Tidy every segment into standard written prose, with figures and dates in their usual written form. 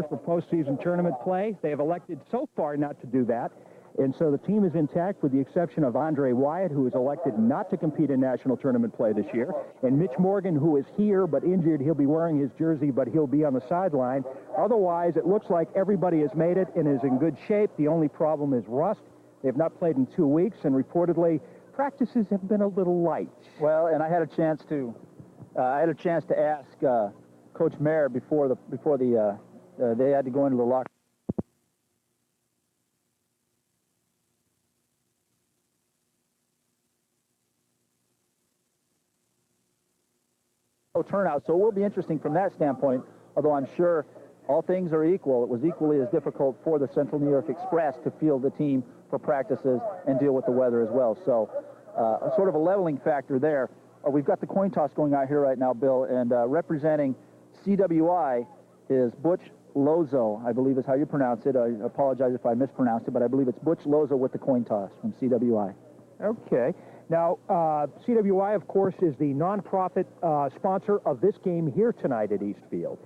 for postseason tournament play. They have elected so far not to do that. And so the team is intact with the exception of Andre Wyatt, who is elected not to compete in national tournament play this year. And Mitch Morgan, who is here but injured. He'll be wearing his jersey, but he'll be on the sideline. Otherwise, it looks like everybody has made it and is in good shape. The only problem is rust. They have not played in 2 weeks, and reportedly, practices have been a little light. Well, and I had a chance to ask Coach Mayer before they had to go into the locker. Turnout, so it will be interesting from that standpoint, although I'm sure all things are equal. It was equally as difficult for the Central New York Express to field the team for practices and deal with the weather as well. So sort of a leveling factor there. We've got the coin toss going out here right now, Bill, and representing CWI is Butch Lozo, I believe is how you pronounce it. I apologize if I mispronounced it, but I believe it's Butch Lozo with the coin toss from CWI. Okay. Now, CWI, of course, is the nonprofit sponsor of this game here tonight at Eastfield.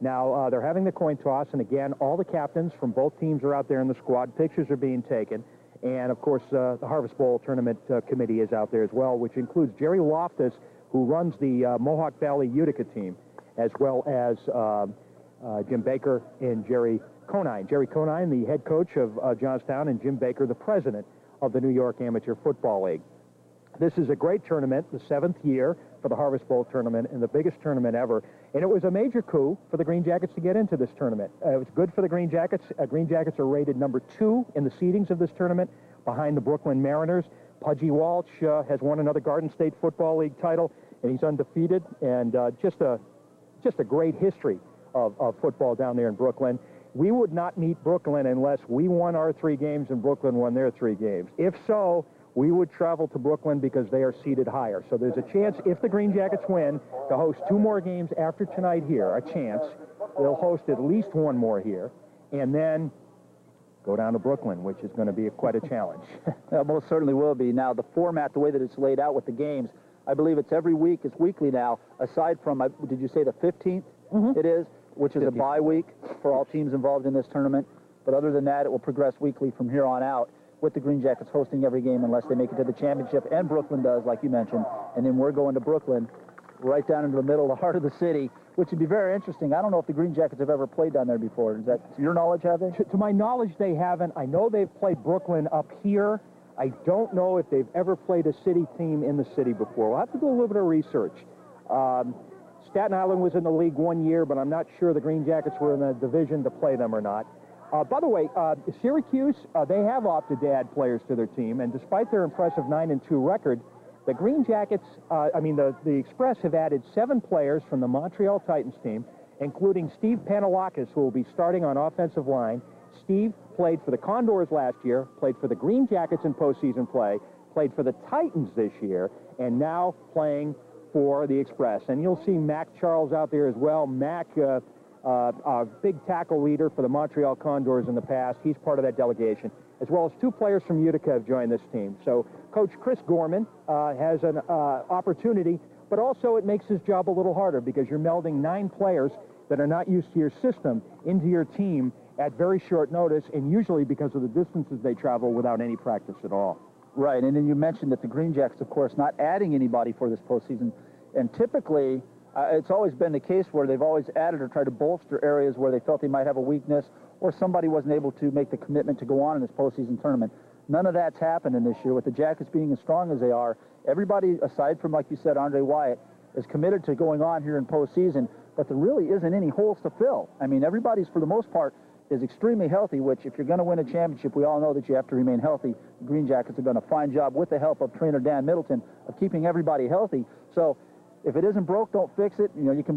Now, they're having the coin toss, and again, all the captains from both teams are out there in the squad. Pictures are being taken. And, of course, the Harvest Bowl Tournament Committee is out there as well, which includes Jerry Loftus, who runs the Mohawk Valley Utica team, as well as Jim Baker and Jerry Conine. Jerry Conine, the head coach of Johnstown, and Jim Baker, the president of the New York Amateur Football League. This is a great tournament, the 7th year for the Harvest Bowl Tournament, and the biggest tournament ever. And it was a major coup for the Green Jackets to get into this tournament. It was good for the Green Jackets. Green Jackets are rated number 2 in the seedings of this tournament, behind the Brooklyn Mariners. Pudgy Walsh has won another Garden State Football League title, and he's undefeated. And just a great history of football down there in Brooklyn. We would not meet Brooklyn unless we won our 3 games and Brooklyn won their 3 games. If so, we would travel to Brooklyn because they are seated higher. So there's a chance, if the Green Jackets win, to host 2 more games after tonight here, a chance. They'll host at least 1 more here, and then go down to Brooklyn, which is going to be quite a challenge. It most certainly will be. Now, the format, the way that it's laid out with the games, I believe it's every week. It's weekly now, aside from, did you say the 15th? It is, which is 15th. A bye week for all teams involved in this tournament. But other than that, it will progress weekly from here on out, with the Green Jackets hosting every game unless they make it to the championship, and Brooklyn does, like you mentioned. And then we're going to Brooklyn, right down into the middle, the heart of the city, which would be very interesting. I don't know if the Green Jackets have ever played down there before. Is that, to your knowledge, have they? To my knowledge, they haven't. I know they've played Brooklyn up here. I don't know if they've ever played a city team in the city before. We'll have to do a little bit of research. Staten Island was in the league 1 year, but I'm not sure the Green Jackets were in the division to play them or not. By the way, Syracuse, they have opted to add players to their team, and despite their impressive 9-2 record, the Green Jackets, the Express have added 7 players from the Montreal Titans team, including Steve Pantalakis, who will be starting on offensive line. Steve played for the Condors last year, played for the Green Jackets in postseason play, played for the Titans this year, and now playing for the Express. And you'll see Mac Charles out there as well. Mac, a big tackle leader for the Montreal Condors in the past. He's part of that delegation, as well as 2 players from Utica have joined this team. So Coach Chris Gorman has an opportunity, but also it makes his job a little harder because you're melding 9 players that are not used to your system into your team at very short notice, and usually because of the distances they travel without any practice at all. Right, and then you mentioned that the Green Jackets, of course, not adding anybody for this postseason, and typically it's always been the case where they've always added or tried to bolster areas where they felt they might have a weakness or somebody wasn't able to make the commitment to go on in this postseason tournament. None of that's happened in this year. With the Jackets being as strong as they are, everybody, aside from, like you said, Andre Wyatt, is committed to going on here in postseason, but there really isn't any holes to fill. I mean, everybody's, for the most part, is extremely healthy, which if you're going to win a championship, we all know that you have to remain healthy. The Green Jackets have done a fine job with the help of trainer Dan Middleton of keeping everybody healthy. So if it isn't broke, don't fix it. You know, you can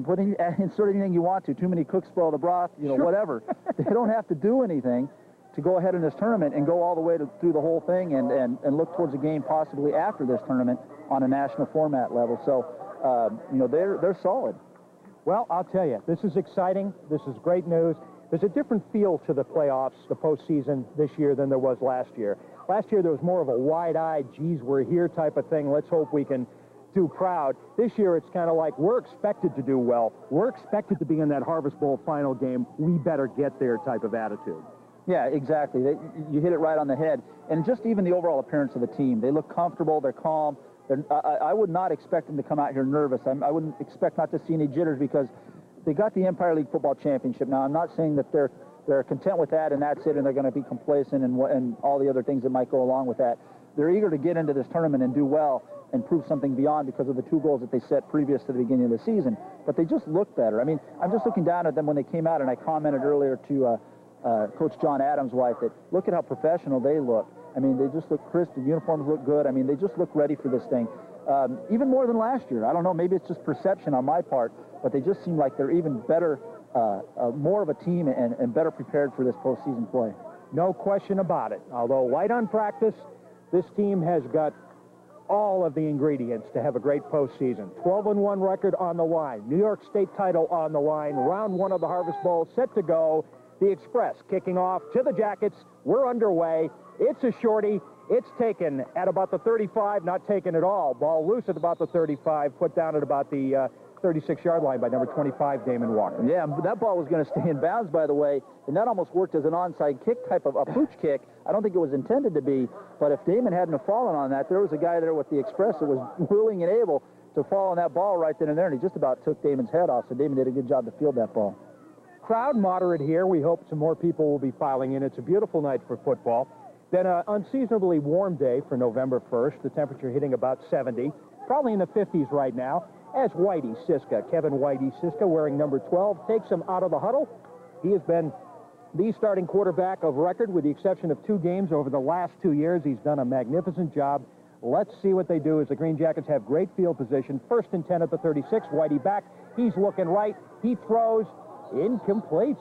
insert anything you want to. Too many cooks spoil the broth, you know, sure. Whatever. They don't have to do anything to go ahead in this tournament and go all the way through the whole thing and look towards a game possibly after this tournament on a national format level. So, you know, they're solid. Well, I'll tell you, this is exciting. This is great news. There's a different feel to the playoffs, the postseason this year than there was last year. Last year, there was more of a wide-eyed, geez, we're here type of thing. Let's hope we can too proud. This year, it's kind of like we're expected to do well. We're expected to be in that Harvest Bowl final game. We better get there type of attitude. Yeah, exactly. You hit it right on the head. And just even the overall appearance of the team. They look comfortable. They're calm. I would not expect them to come out here nervous. I wouldn't expect not to see any jitters because they got the Empire League Football Championship. Now, I'm not saying that they're content with that and that's it and they're going to be complacent and all the other things that might go along with that. They're eager to get into this tournament and do well and prove something beyond because of the 2 goals that they set previous to the beginning of the season. But they just look better. I mean, I'm just looking down at them when they came out, and I commented earlier to Coach John Adams' wife that look at how professional they look. I mean, they just look crisp. The uniforms look good. I mean, they just look ready for this thing. Even more than last year. I don't know. Maybe it's just perception on my part, but they just seem like they're even better, more of a team and better prepared for this postseason play. No question about it. Although light on practice, this team has got all of the ingredients to have a great postseason. 12-1 record on the line. New York State title on the line. Round 1 of the Harvest Bowl set to go. The Express kicking off to the Jackets. We're underway. It's a shorty. It's taken at about the 35, not taken at all. Ball loose at about the 35, put down at about the 36-yard line by number 25, Damon Walker. Yeah, that ball was going to stay in bounds, by the way, and that almost worked as an onside kick type of a pooch kick. I don't think it was intended to be, but if Damon hadn't have fallen on that, there was a guy there with the Express that was willing and able to fall on that ball right then and there, and he just about took Damon's head off, so Damon did a good job to field that ball. Crowd moderate here. We hope some more people will be filing in. It's a beautiful night for football. Then an unseasonably warm day for November 1st. The temperature hitting about 70, probably in the 50s right now, as Whitey Siska, Kevin Whitey Siska, wearing number 12, takes him out of the huddle. He has been the starting quarterback of record with the exception of 2 games over the last 2 years. He's done a magnificent job. Let's see what they do as the Green Jackets have great field position. 1st and 10 at the 36. Whitey back. He's looking right. He throws. Incomplete.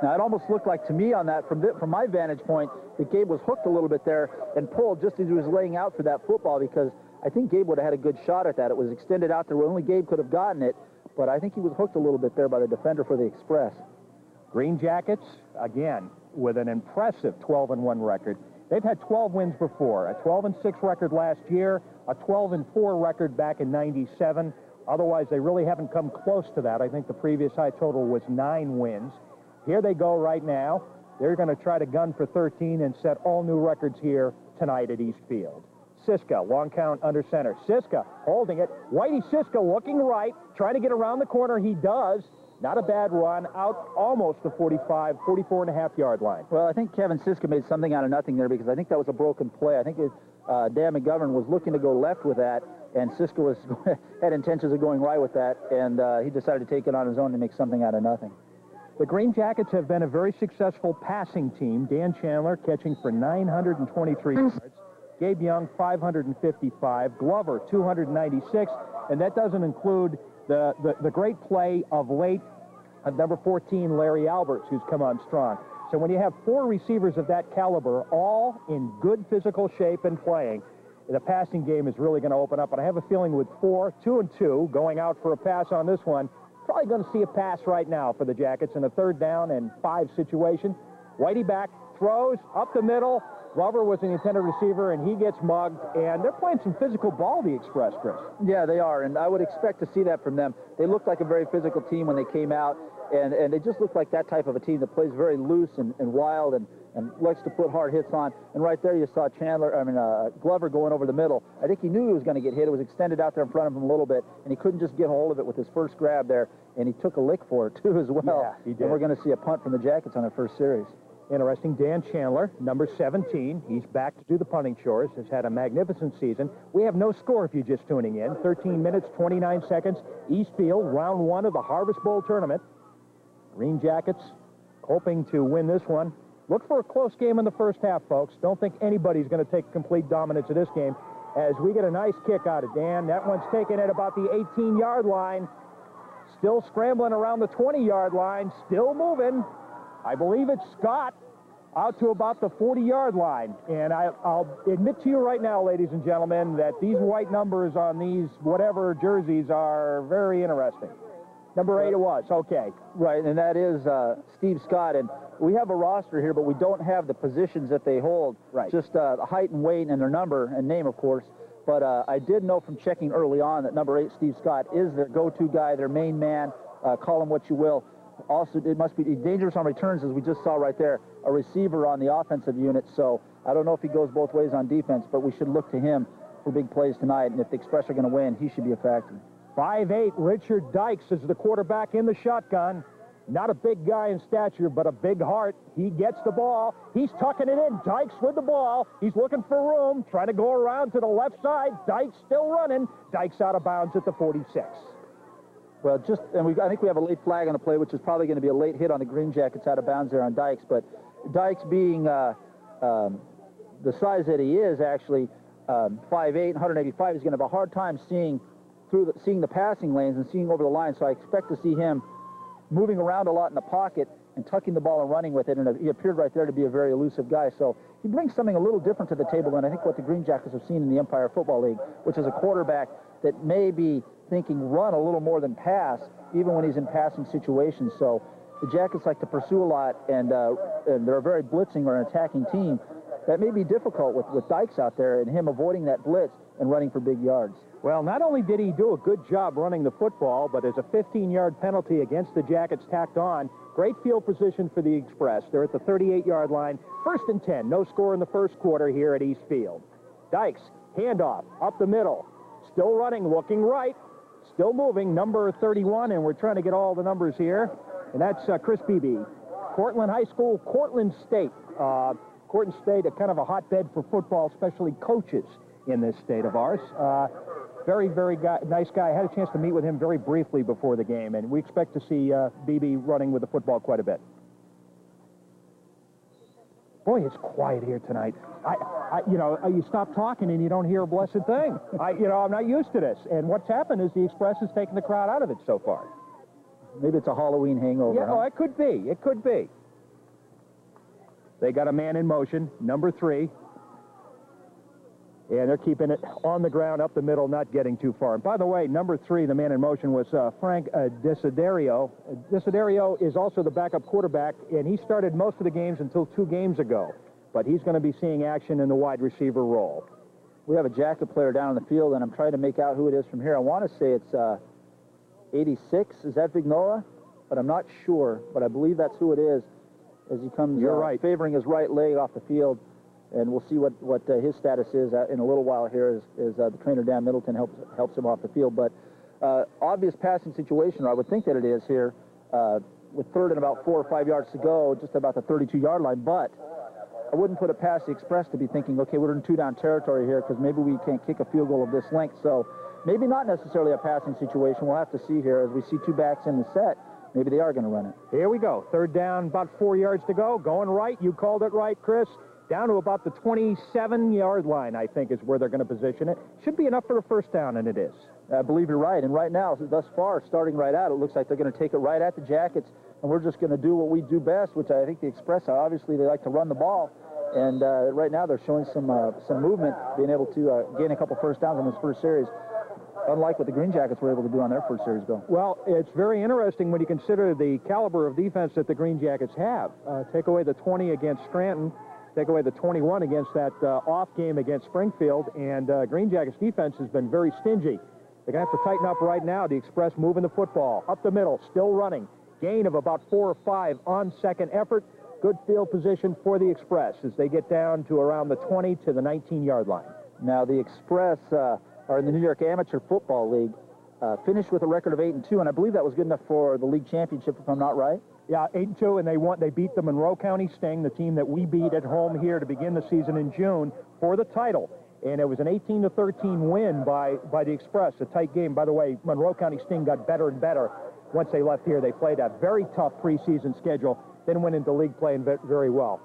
Now, it almost looked like to me on that, from my vantage point, that Gabe was hooked a little bit there and pulled just as he was laying out for that football because I think Gabe would have had a good shot at that. It was extended out there where only Gabe could have gotten it, but I think he was hooked a little bit there by the defender for the Express. Green Jackets, again, with an impressive 12-1 record. They've had 12 wins before, a 12-6 record last year, a 12-4 record back in '97. Otherwise, they really haven't come close to that. I think the previous high total was 9 wins. Here they go right now. They're going to try to gun for 13 and set all new records here tonight at East Field. Siska, long count under center. Siska holding it. Whitey Siska looking right, trying to get around the corner. He does. Not a bad run, out almost the 45, 44.5-yard line. Well, I think Kevin Siska made something out of nothing there because I think that was a broken play. I think Dan McGovern was looking to go left with that, and Siska had intentions of going right with that, and he decided to take it on his own to make something out of nothing. The Green Jackets have been a very successful passing team. Dan Chandler catching for 923 yards. Gabe Young, 555. Glover, 296. And that doesn't include the great play of late of number 14, Larry Alberts, who's come on strong. So when you have 4 receivers of that caliber, all in good physical shape and playing, the passing game is really going to open up. And I have a feeling with 4, 2 and 2, going out for a pass on this one, probably going to see a pass right now for the Jackets in a 3rd down and 5 situation. Whitey back, throws up the middle. Glover was an intended receiver, and he gets mugged. And they're playing some physical ball, the Express, Chris. Yeah, they are, and I would expect to see that from them. They looked like a very physical team when they came out, and they just look like that type of a team that plays very loose and wild and likes to put hard hits on. And right there you saw Glover going over the middle. I think he knew he was going to get hit. It was extended out there in front of him a little bit, and he couldn't just get hold of it with his first grab there, and he took a lick for it, too, as well. Yeah, he did. And we're going to see a punt from the Jackets on their first series. Interesting. Dan Chandler, number 17. He's back to do the punting chores. Has had a magnificent season. We have no score if you're just tuning in. 13 minutes, 29 seconds. East Field, round 1 of the Harvest Bowl tournament. Green Jackets hoping to win this one. Look for a close game in the first half, folks. Don't think anybody's going to take complete dominance of this game as we get a nice kick out of Dan. That one's taken at about the 18-yard line. Still scrambling around the 20-yard line. Still moving. I believe it's Scott out to about the 40-yard line. And I'll admit to you right now, ladies and gentlemen, that these white numbers on these whatever jerseys are very interesting. Number 8 it was. Okay. Right, and that is Steve Scott. And we have a roster here, but we don't have the positions that they hold. Right. Just the height and weight and their number and name, of course. But I did know from checking early on that number 8, Steve Scott, is their go-to guy, their main man, call him what you will. Also, it must be dangerous on returns, as we just saw right there, a receiver on the offensive unit. So I don't know if he goes both ways on defense, but we should look to him for big plays tonight. And if the Express are going to win, he should be a factor. 5'8", Richard Dykes is the quarterback in the shotgun. Not a big guy in stature, but a big heart. He gets the ball. He's tucking it in. Dykes with the ball. He's looking for room, trying to go around to the left side. Dykes still running. Dykes out of bounds at the 46. Well, I think we have a late flag on the play, which is probably going to be a late hit on the Green Jackets out of bounds there on Dykes. But Dykes being the size that he is, actually 5'8", 185, he's going to have a hard time seeing the passing lanes and seeing over the line. So I expect to see him moving around a lot in the pocket and tucking the ball and running with it. And he appeared right there to be a very elusive guy. So he brings something a little different to the table than I think what the Green Jackets have seen in the Empire Football League, which is a quarterback that may be thinking run a little more than pass, even when he's in passing situations. So the Jackets like to pursue a lot, and they're a very blitzing or an attacking team. That may be difficult with Dykes out there and him avoiding that blitz and running for big yards. Well, not only did he do a good job running the football, but as a 15-yard penalty against the Jackets tacked on, great field position for the Express. They're at the 38-yard line. 1st and 10. No score in the first quarter here at East Field. Dykes, handoff, up the middle. Still running, looking right. Still moving, number 31, and we're trying to get all the numbers here. And that's Chris Beebe. Cortland High School, Cortland State. Cortland State, a kind of a hotbed for football, especially coaches in this state of ours. Very, very nice guy. I had a chance to meet with him very briefly before the game, and we expect to see Beebe running with the football quite a bit. Boy, it's quiet here tonight. You stop talking and you don't hear a blessed thing. I'm not used to this. And what's happened is the Express has taken the crowd out of it so far. Maybe it's a Halloween hangover. Yeah, it could be. It could be. They got a man in motion, number 3. And they're keeping it on the ground, up the middle, not getting too far. And by the way, number 3, the man in motion, was Frank Desiderio. Desiderio is also the backup quarterback, and he started most of the games until 2 games ago. But he's going to be seeing action in the wide receiver role. We have a Jacket player down on the field, and I'm trying to make out who it is from here. I want to say it's 86. Is that Vignola? But I'm not sure. But I believe that's who it is as he comes favoring his right leg off the field. And we'll see what his status is in a little while here as the trainer, Dan Middleton, helps him off the field. But obvious passing situation, or I would think that it is here, with 3rd and about 4 or 5 yards to go, just about the 32-yard line. But I wouldn't put it past the Express to be thinking, okay, we're in 2-down territory here because maybe we can't kick a field goal of this length. So maybe not necessarily a passing situation. We'll have to see here as we see 2 backs in the set. Maybe they are going to run it. Here we go. 3rd down, about 4 yards to go. Going right. You called it right, Chris. Down to about the 27-yard line, I think, is where they're going to position it. Should be enough for a 1st down, and it is. I believe you're right. And right now, thus far, starting right out, it looks like they're going to take it right at the Jackets, and we're just going to do what we do best, which I think the Express, obviously, they like to run the ball. And right now, they're showing some movement, being able to gain a couple 1st downs on this first series, unlike what the Green Jackets were able to do on their first series, Bill. Well, it's very interesting when you consider the caliber of defense that the Green Jackets have. Take away the 20 against Scranton, take away the 21 against that off game against Springfield, and Green Jackets defense has been very stingy. They're going to have to tighten up right now. The Express moving the football up the middle, still running. Gain of about 4 or 5 on second effort. Good field position for the Express as they get down to around the 20 to the 19-yard line. Now, the Express are in the New York Amateur Football League, finished with a record of 8-2, and I believe that was good enough for the league championship, if I'm not right. Yeah, 8-2, and they beat the Monroe County Sting, the team that we beat at home here to begin the season in June for the title. And it was an 18-13 win by the Express, a tight game. By the way, Monroe County Sting got better and better once they left here. They played a very tough preseason schedule, then went into league playing very well.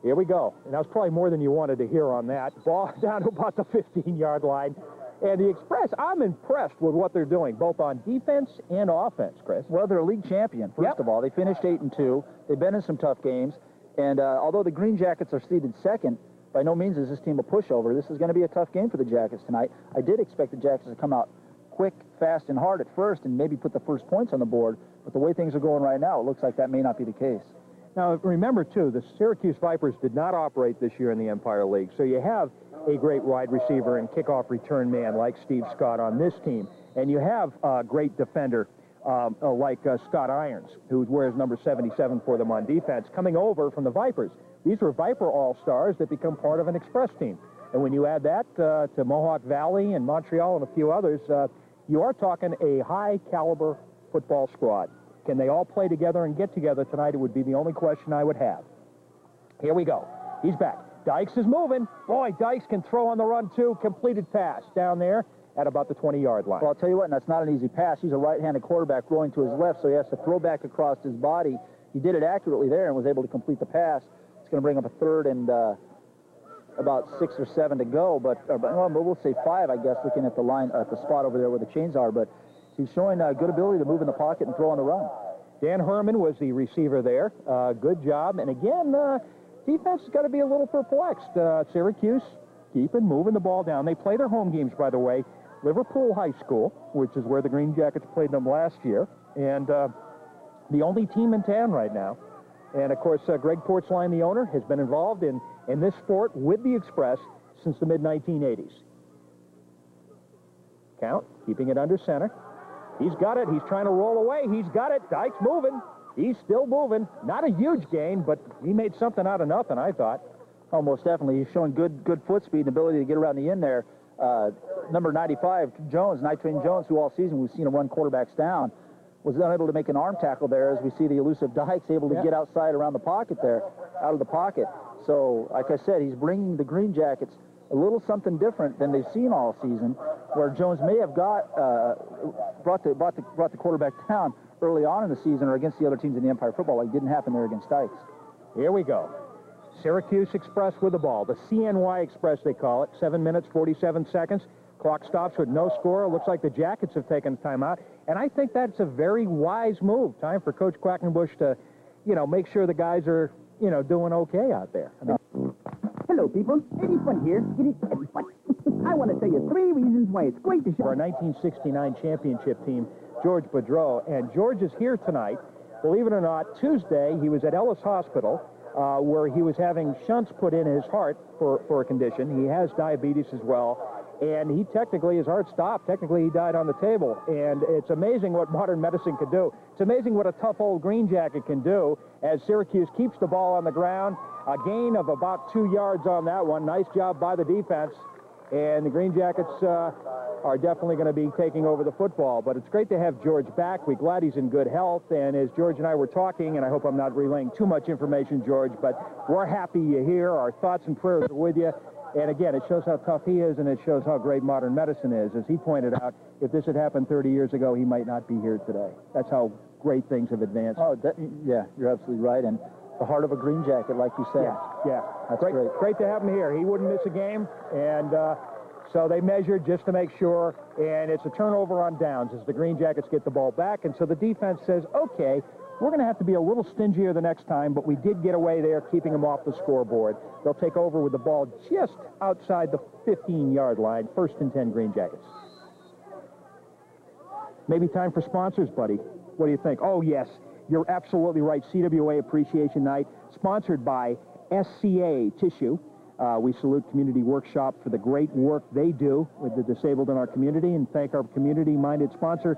Here we go. And that was probably more than you wanted to hear on that. Ball down to about the 15-yard line. And the Express, I'm impressed with what they're doing, both on defense and offense, Chris. Well, they're a league champion, first of all. They finished 8-2. They've been in some tough games. And although the Green Jackets are seeded 2nd, by no means is this team a pushover. This is going to be a tough game for the Jackets tonight. I did expect the Jackets to come out quick, fast, and hard at first and maybe put the first points on the board. But the way things are going right now, it looks like that may not be the case. Now, remember, too, the Syracuse Vipers did not operate this year in the Empire League, so you have a great wide receiver and kickoff return man like Steve Scott on this team, and you have a great defender like Scott Irons, who wears number 77 for them on defense, coming over from the Vipers. These were Viper All-Stars that become part of an Express team. And when you add that to Mohawk Valley and Montreal and a few others, you are talking a high-caliber football squad. Can they all play together and get together tonight? It would be the only question I would have. Here we go. He's back. Dykes is moving. Boy, Dykes can throw on the run, too. Completed pass down there at about the 20-yard line. Well, I'll tell you what, and that's not an easy pass. He's a right-handed quarterback rolling to his left, so he has to throw back across his body. He did it accurately there and was able to complete the pass. It's going to bring up a third and about 6 or 7 to go, but we'll say 5, I guess, looking at the line, at the spot over there where the chains are, but he's showing good ability to move in the pocket and throw on the run. Dan Herman was the receiver there. Good job. And again, defense has got to be a little perplexed. Syracuse keeping moving the ball down. They play their home games, by the way, Liverpool High School, which is where the Green Jackets played them last year, and the only team in town right now. And, of course, Greg Portzline, the owner, has been involved in this sport with the Express since the mid-1980s. Count, keeping it under center. He's got it. He's trying to roll away. He's got it. Dykes moving. He's still moving. Not a huge gain, but he made something out of nothing, I thought. Oh, most definitely. He's showing good foot speed and ability to get around the end there. Number 95, Jones, Night Train Jones, who all season we've seen him run quarterbacks down, was unable to make an arm tackle there, as we see the elusive Dykes able to get outside around the pocket there, out of the pocket. So, like I said, he's bringing the Green Jackets a little something different than they've seen all season, where Jones may have brought the quarterback down early on in the season or against the other teams in the Empire football, like didn't happen there against Dykes. Here we go. Syracuse Express with the ball. The CNY Express, they call it. 7 minutes, 47 seconds. Clock stops with no score. Looks like the Jackets have taken time out. And I think that's a very wise move. Time for Coach Quackenbush to, make sure the guys are, doing okay out there. Hello, people. Eddie Fun here. Eddie Fun. I want to tell you 3 reasons why it's great to show. Our 1969 championship team, George Boudreau. And George is here tonight. Believe it or not, Tuesday, he was at Ellis Hospital, where he was having shunts put in his heart for a condition. He has diabetes as well. And his heart stopped. Technically, he died on the table. And it's amazing what modern medicine can do. It's amazing what a tough old Green Jacket can do as Syracuse keeps the ball on the ground. A gain of about 2 yards on that one. Nice job by the defense. And the Green Jackets are definitely going to be taking over the football. But it's great to have George back. We're glad he's in good health. And as George and I were talking, and I hope I'm not relaying too much information, George, but we're happy you're here. Our thoughts and prayers are with you. And again, it shows how tough he is, and it shows how great modern medicine is. As he pointed out, if this had happened 30 years ago, he might not be here today. That's how great things have advanced. Oh, yeah, you're absolutely right. And the heart of a Green Jacket, like you said. Yeah. That's great. Great. Great to have him here. He wouldn't miss a game, and so they measured just to make sure, and it's a turnover on downs as the Green Jackets get the ball back, and so the defense says, okay, we're going to have to be a little stingier the next time, but we did get away there, keeping them off the scoreboard. They'll take over with the ball just outside the 15-yard line. 1st and 10 Green Jackets. Maybe time for sponsors, buddy. What do you think? Oh, yes, you're absolutely right. CWA Appreciation Night, sponsored by SCA Tissue. We salute Community Workshop for the great work they do with the disabled in our community, and thank our community-minded sponsor,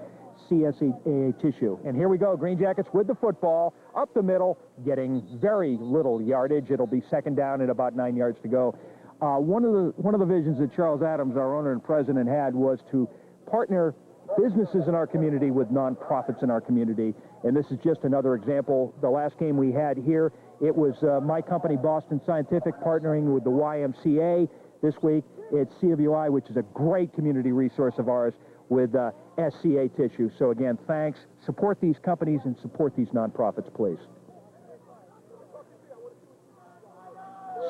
CSA Tissue. And here we go, Green Jackets with the football, up the middle, getting very little yardage. It'll be 2nd down and about 9 yards to go. One of the visions that Charles Adams, our owner and president, had was to partner businesses in our community with nonprofits in our community. And this is just another example. The last game we had here, it was my company, Boston Scientific, partnering with the YMCA. This week, it's CWI, which is a great community resource of ours, with SCA Tissue. So again, thanks. Support these companies and support these nonprofits, please.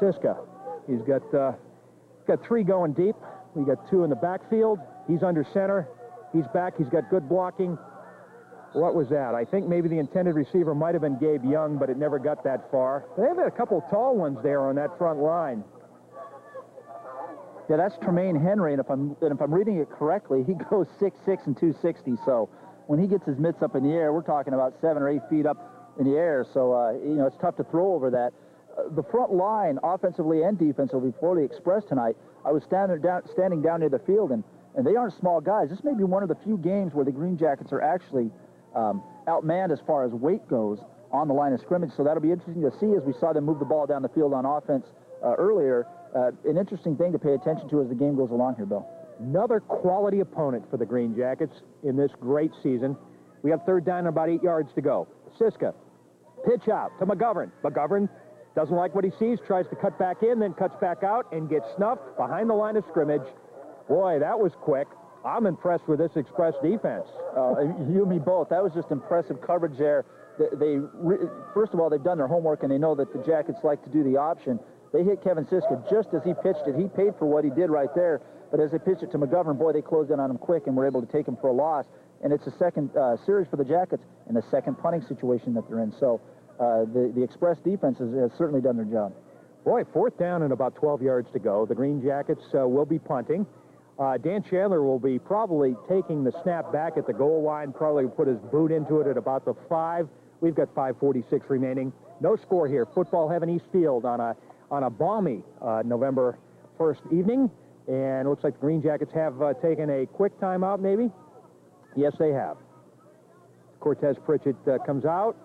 Siska, he's got 3 going deep. We got 2 in the backfield. He's under center. He's back. He's got good blocking. What was that? I think maybe the intended receiver might have been Gabe Young, but it never got that far. They have a couple tall ones there on that front line. Yeah, that's Tremaine Henry, and if I'm reading it correctly, he goes 6'6" and 260. So when he gets his mitts up in the air, we're talking about 7 or 8 feet up in the air, so you know, it's tough to throw over that. The front line, offensively and defensively, for the Express tonight, I was standing down near the field, and they aren't small guys. This may be one of the few games where the Green Jackets are actually outmanned as far as weight goes on the line of scrimmage, so that'll be interesting to see as we saw them move the ball down the field on offense earlier. An interesting thing to pay attention to as the game goes along here, Bill. Another quality opponent for the Green Jackets in this great season. We have third down and about 8 yards to go. Siska, pitch out to McGovern. McGovern doesn't like what he sees, tries to cut back in, then cuts back out and gets snuffed behind the line of scrimmage. Boy, that was quick. I'm impressed with this Express defense. You and me both. That was just impressive coverage there. First of all, they've done their homework, and they know that the Jackets like to do the option. They hit Kevin Siska just as he pitched it. He paid for what he did right there, but as they pitched it to McGovern, boy, they closed in on him quick and were able to take him for a loss. And it's the second series for the Jackets and the second punting situation that they're in. So the Express defense has certainly done their job. Boy, fourth down and about 12 yards to go. The Green Jackets will be punting. Dan Chandler will be probably taking the snap back at the goal line, probably put his boot into it at about the 5. We've got 5:46 remaining. No score here. Football heaven East Field on a balmy November 1st evening. And it looks like the Green Jackets have taken a quick timeout, maybe. Yes, they have. Cortez Pritchett comes out.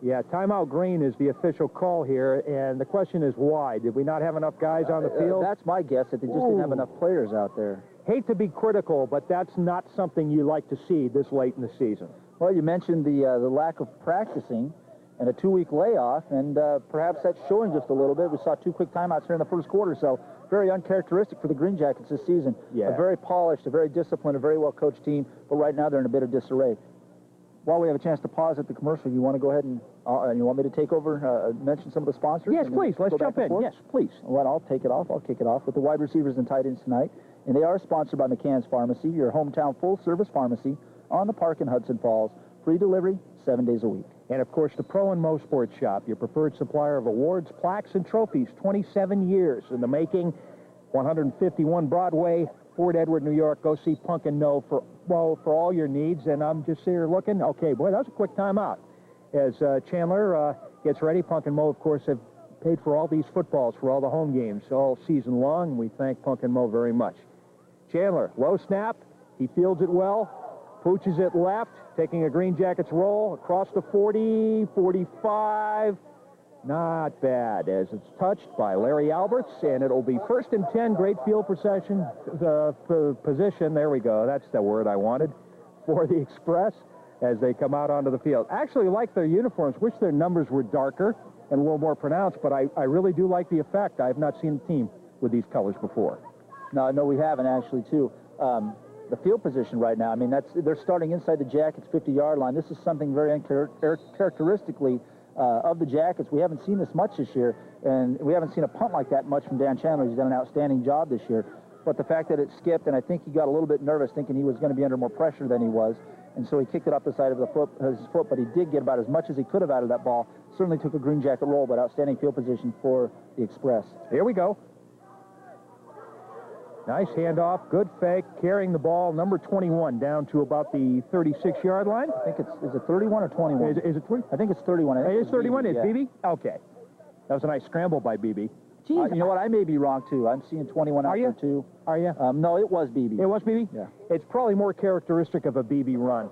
Yeah, timeout green is the official call here, and the question is why? Did we not have enough guys on the field? That's my guess, that they just didn't have enough players out there. Hate to be critical, but that's not something you like to see this late in the season. Well, you mentioned the lack of practicing and a 2-week layoff, and perhaps that's showing just a little bit. We saw 2 quick timeouts here in the first quarter, so very uncharacteristic for the Green Jackets this season. Yeah. A very polished, a very disciplined, a very well-coached team, but right now they're in a bit of disarray. While we have a chance to pause at the commercial, you want to go ahead and you want me to take over, mention some of the sponsors? Yes, please. Let's jump in. Yes, please. Well, I'll take it off. I'll kick it off with the wide receivers and tight ends tonight. And they are sponsored by McCann's Pharmacy, your hometown full-service pharmacy on the park in Hudson Falls. Free delivery, 7 days a week. And, of course, the Pro and Mo Sports Shop, your preferred supplier of awards, plaques, and trophies. 27 years in the making. 151 Broadway, Fort Edward, New York. Go see Punk and No for all your needs. And I'm just here looking. Okay, boy, that was a quick timeout. As Chandler gets ready, Punk and Mo, of course, have paid for all these footballs for all the home games all season long. We thank Punk and Mo very much. Chandler, low snap. He fields it well. Pooches it left, taking a Green Jackets roll across the 40, 45. Not bad, as it's touched by Larry Alberts, and it'll be 1st and 10, great field position. There we go. That's the word I wanted for the Express as they come out onto the field. Actually like their uniforms. Wish their numbers were darker and a little more pronounced, but I really do like the effect. I have not seen a team with these colors before. No, we haven't actually, too. The field position right now, I mean, they're starting inside the Jackets' 50-yard line. This is something very uncharacteristically of the Jackets. We haven't seen this much this year, and we haven't seen a punt like that much from Dan Chandler. He's done an outstanding job this year. But the fact that it skipped, and I think he got a little bit nervous thinking he was going to be under more pressure than he was, and so he kicked it up the side of his foot, but he did get about as much as he could have out of that ball. Certainly took a Green Jacket roll, but outstanding field position for the Express. Here we go. Nice handoff, good fake, carrying the ball, number 21, down to about the 36-yard line. I think is it 31 or 21? Is it 20? I think it's 31. It is 31, BB, it's yeah. BB? Okay. That was a nice scramble by BB. You know what, I may be wrong, too. I'm seeing 21 out there, too. Are you? No, it was BB. It was BB? Yeah. It's probably more characteristic of a BB run.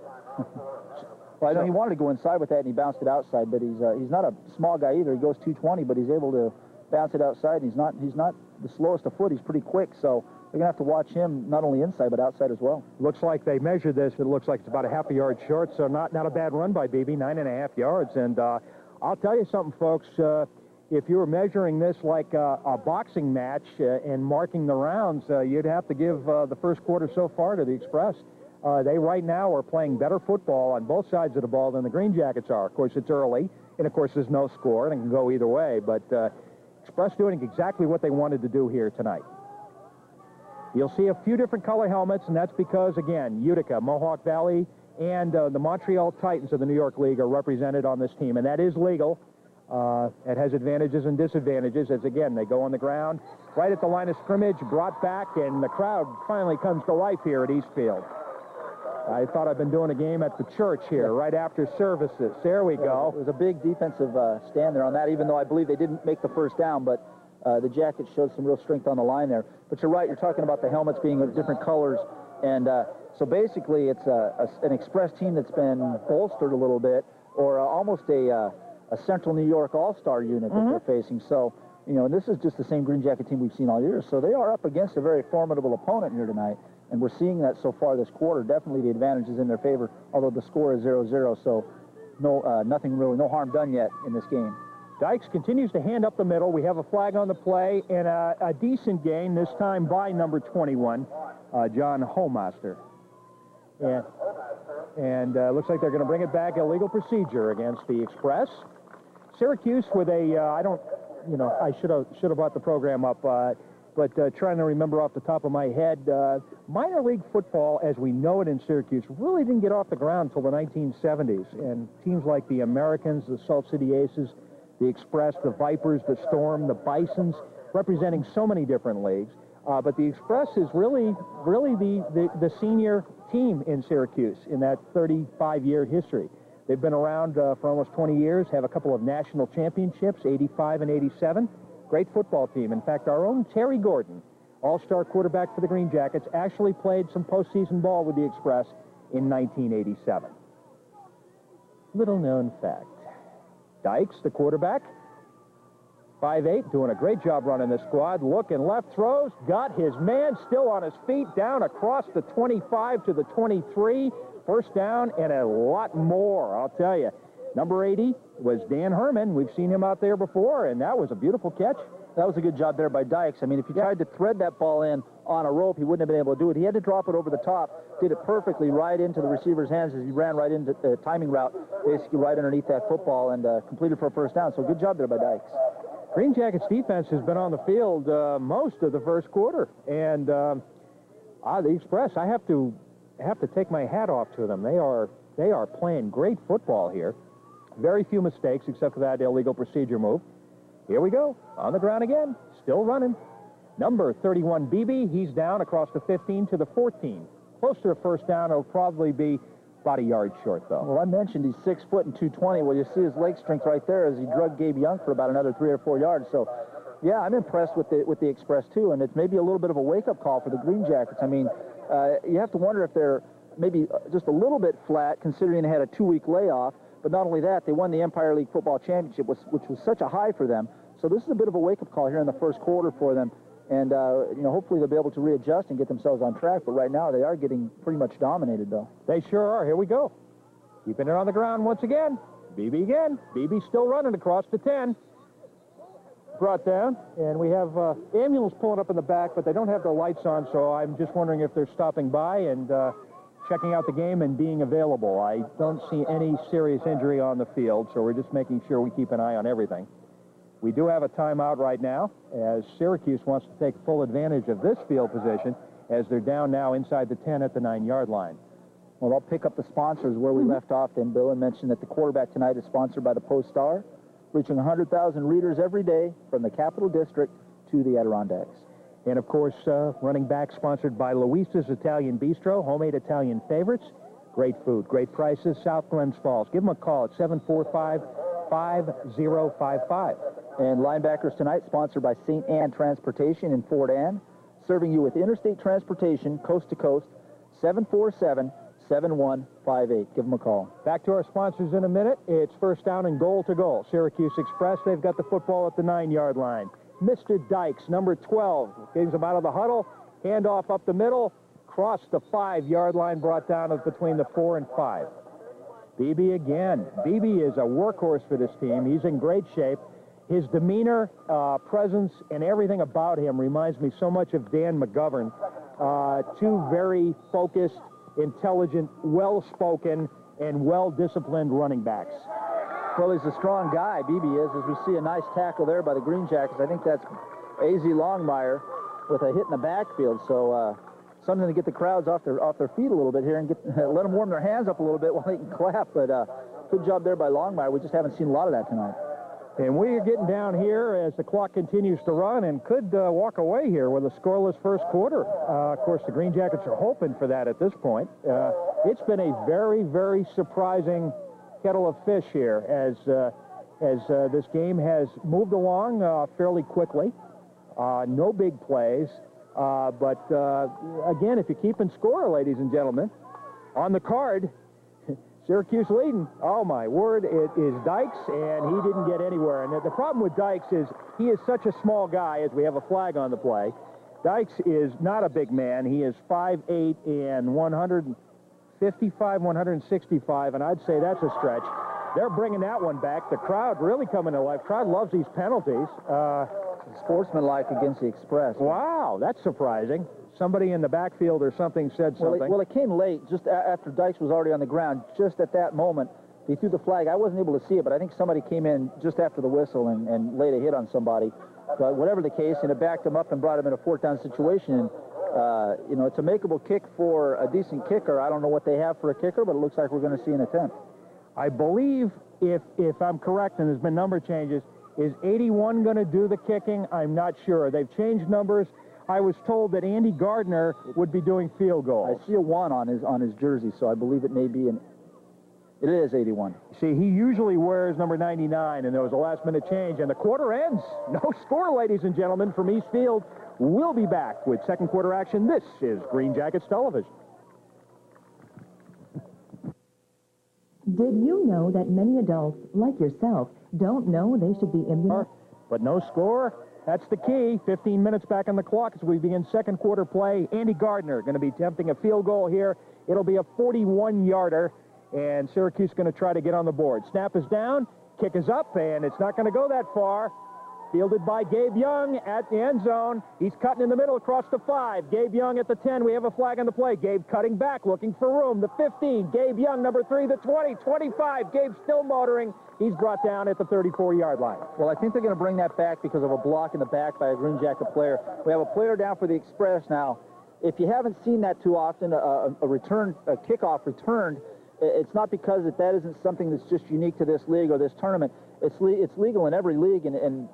Well, I know he wanted to go inside with that, and he bounced it outside, but he's not a small guy either. He goes 220, but he's able to bounce it outside. He's not the slowest of foot. He's pretty quick, so they're going to have to watch him not only inside but outside as well. Looks like they measured this. It looks like it's about a half a yard short, so not a bad run by BB, 9.5 yards. And I'll tell you something, folks. If you were measuring this like a boxing match and marking the rounds, you'd have to give the first quarter so far to the Express. They right now are playing better football on both sides of the ball than the Green Jackets are. Of course, it's early, and of course, there's no score, and it can go either way. But Express doing exactly what they wanted to do here tonight. You'll see a few different color helmets, and that's because, again, Utica, Mohawk Valley, and the Montreal Titans of the New York League are represented on this team, and that is legal. It has advantages and disadvantages as, again, they go on the ground right at the line of scrimmage, brought back, and the crowd finally comes to life here at Eastfield. I thought I'd been doing a game at the church here, right after services. There we go. It was a big defensive stand there on that, even though I believe they didn't make the first down, but the Jackets showed some real strength on the line there. But you're right, you're talking about the helmets being of different colors, and so basically it's an Express team that's been bolstered a little bit, or almost a Central New York All-Star unit that they're facing. So, you know, this is just the same Green Jacket team we've seen all year. So they are up against a very formidable opponent here tonight, and we're seeing that so far this quarter. Definitely the advantage is in their favor, although the score is 0-0, so nothing really, no harm done yet in this game. Dykes continues to hand up the middle. We have a flag on the play and a decent gain, this time by number 21, John Holmaster. And looks like they're going to bring it back, illegal procedure against the Express. Syracuse with a, I should have brought the program up, but trying to remember off the top of my head, minor league football, as we know it in Syracuse, really didn't get off the ground until the 1970s. And teams like the Americans, the Salt City Aces, the Express, the Vipers, the Storm, the Bisons, representing so many different leagues. But the Express is really the senior team in Syracuse in that 35-year history. They've been around for almost 20 years, have a couple of national championships, 85 and 87. Great football team. In fact, our own Terry Gordon, all-star quarterback for the Green Jackets, actually played some postseason ball with the Express in 1987. Little-known fact. Dykes, the quarterback, 5'8", doing a great job running the squad. Looking left, throws, got his man still on his feet, down across the 25 to the 23. First down and a lot more, I'll tell you. Number 80 was Dan Herman. We've seen him out there before, and that was a beautiful catch. That was a good job there by Dykes. I mean, if he tried to thread that ball in on a rope, he wouldn't have been able to do it. He had to drop it over the top, did it perfectly right into the receiver's hands as he ran right into the timing route, basically right underneath that football, and completed for a first down. So good job there by Dykes. Green Jackets defense has been on the field most of the first quarter, and the Express, I have to take my hat off to them. They are playing great football here. Very few mistakes except for that illegal procedure move. Here we go, on the ground again, still running. Number 31, BB, he's down across the 15 to the 14. Close to a first down, it'll probably be about a yard short, though. Well, I mentioned he's 6 foot and 220. Well, you see his leg strength right there as he drug Gabe Young for about another 3 or 4 yards. So, yeah, I'm impressed with the Express, too, and it's maybe a little bit of a wake-up call for the Green Jackets. I mean, you have to wonder if they're maybe just a little bit flat, considering they had a 2-week layoff. But not only that, they won the Empire League Football Championship, which was such a high for them. So this is a bit of a wake-up call here in the first quarter for them. And, hopefully they'll be able to readjust and get themselves on track. But right now, they are getting pretty much dominated, though. They sure are. Here we go. Keeping it on the ground once again. BB again. BB still running across the 10. Brought down. And we have ambulance pulling up in the back, but they don't have their lights on, so I'm just wondering if they're stopping by and checking out the game and being available. I don't see any serious injury on the field, so we're just making sure we keep an eye on everything. We do have a timeout right now, as Syracuse wants to take full advantage of this field position, as they're down now inside the 10 at the 9-yard line. Well, I'll pick up the sponsors where we left off then, Bill, and mention that the quarterback tonight is sponsored by the Post-Star, reaching 100,000 readers every day from the Capital District to the Adirondacks. And, of course, running back sponsored by Luisa's Italian Bistro, homemade Italian favorites. Great food, great prices, South Glens Falls. Give them a call at 745-5055. And linebackers tonight, sponsored by St. Anne Transportation in Fort Anne, serving you with interstate transportation, coast to coast, 747-7158. Give them a call. Back to our sponsors in a minute. It's first down and goal to goal. Syracuse Express, they've got the football at the 9-yard line. Mr. Dykes, number 12, gets him out of the huddle, handoff up the middle, cross the 5-yard line, brought down between the 4 and 5. BB again. BB is a workhorse for this team. He's in great shape. His demeanor, presence, and everything about him reminds me so much of Dan McGovern. Two very focused, intelligent, well-spoken, and well-disciplined running backs. Well, he's a strong guy, BB is, as we see a nice tackle there by the Green Jackets. I think that's A.Z. Longmire with a hit in the backfield. So something to get the crowds off their feet a little bit here and let them warm their hands up a little bit while they can clap. But good job there by Longmire. We just haven't seen a lot of that tonight. And we are getting down here as the clock continues to run and could walk away here with a scoreless first quarter. Of course, the Green Jackets are hoping for that at this point. It's been a very, very surprising kettle of fish here as this game has moved along fairly quickly. No big plays. But again, if you're keeping score, ladies and gentlemen, on the card, Syracuse leading. Oh, my word, it is Dykes, and he didn't get anywhere. And the problem with Dykes is he is such a small guy, as we have a flag on the play. Dykes is not a big man. He is 5'8" and 155, 165, and I'd say that's a stretch. They're bringing that one back. The crowd really coming to life. Crowd loves these penalties. Sportsmanlike against the Express. Wow, that's surprising. Somebody in the backfield or something said something. Well, it came late, just after Dykes was already on the ground. Just at that moment, he threw the flag. I wasn't able to see it, but I think somebody came in just after the whistle and laid a hit on somebody. But whatever the case, and it backed him up and brought him in a fourth-down situation. And, it's a makeable kick for a decent kicker. I don't know what they have for a kicker, but it looks like we're going to see an attempt. I believe, if I'm correct, and there's been number changes, is 81 going to do the kicking? I'm not sure. They've changed numbers. I was told that Andy Gardner would be doing field goals. I see a 1 on his jersey, so I believe it may be it is 81. See, he usually wears number 99, and there was a last-minute change, and the quarter ends. No score, ladies and gentlemen, from East Field. We'll be back with second quarter action. This is Green Jackets Television. Did you know that many adults, like yourself, don't know they should be immunized? But no score. That's the key. 15 minutes back on the clock as we begin second quarter play. Andy Gardner going to be attempting a field goal here. It'll be a 41-yarder, and Syracuse going to try to get on the board. Snap is down, kick is up, and it's not going to go that far. Fielded by Gabe Young at the end zone. He's cutting in the middle across the 5. Gabe Young at the 10. We have a flag on the play. Gabe cutting back, looking for room. The 15. Gabe Young, number 3. The 20. 25. Gabe still motoring. He's brought down at the 34-yard line. Well, I think they're going to bring that back because of a block in the back by a Green Jacket player. We have a player down for the Express now. If you haven't seen that too often, a kickoff returned, it's not because that isn't something that's just unique to this league or this tournament. It's legal in every league and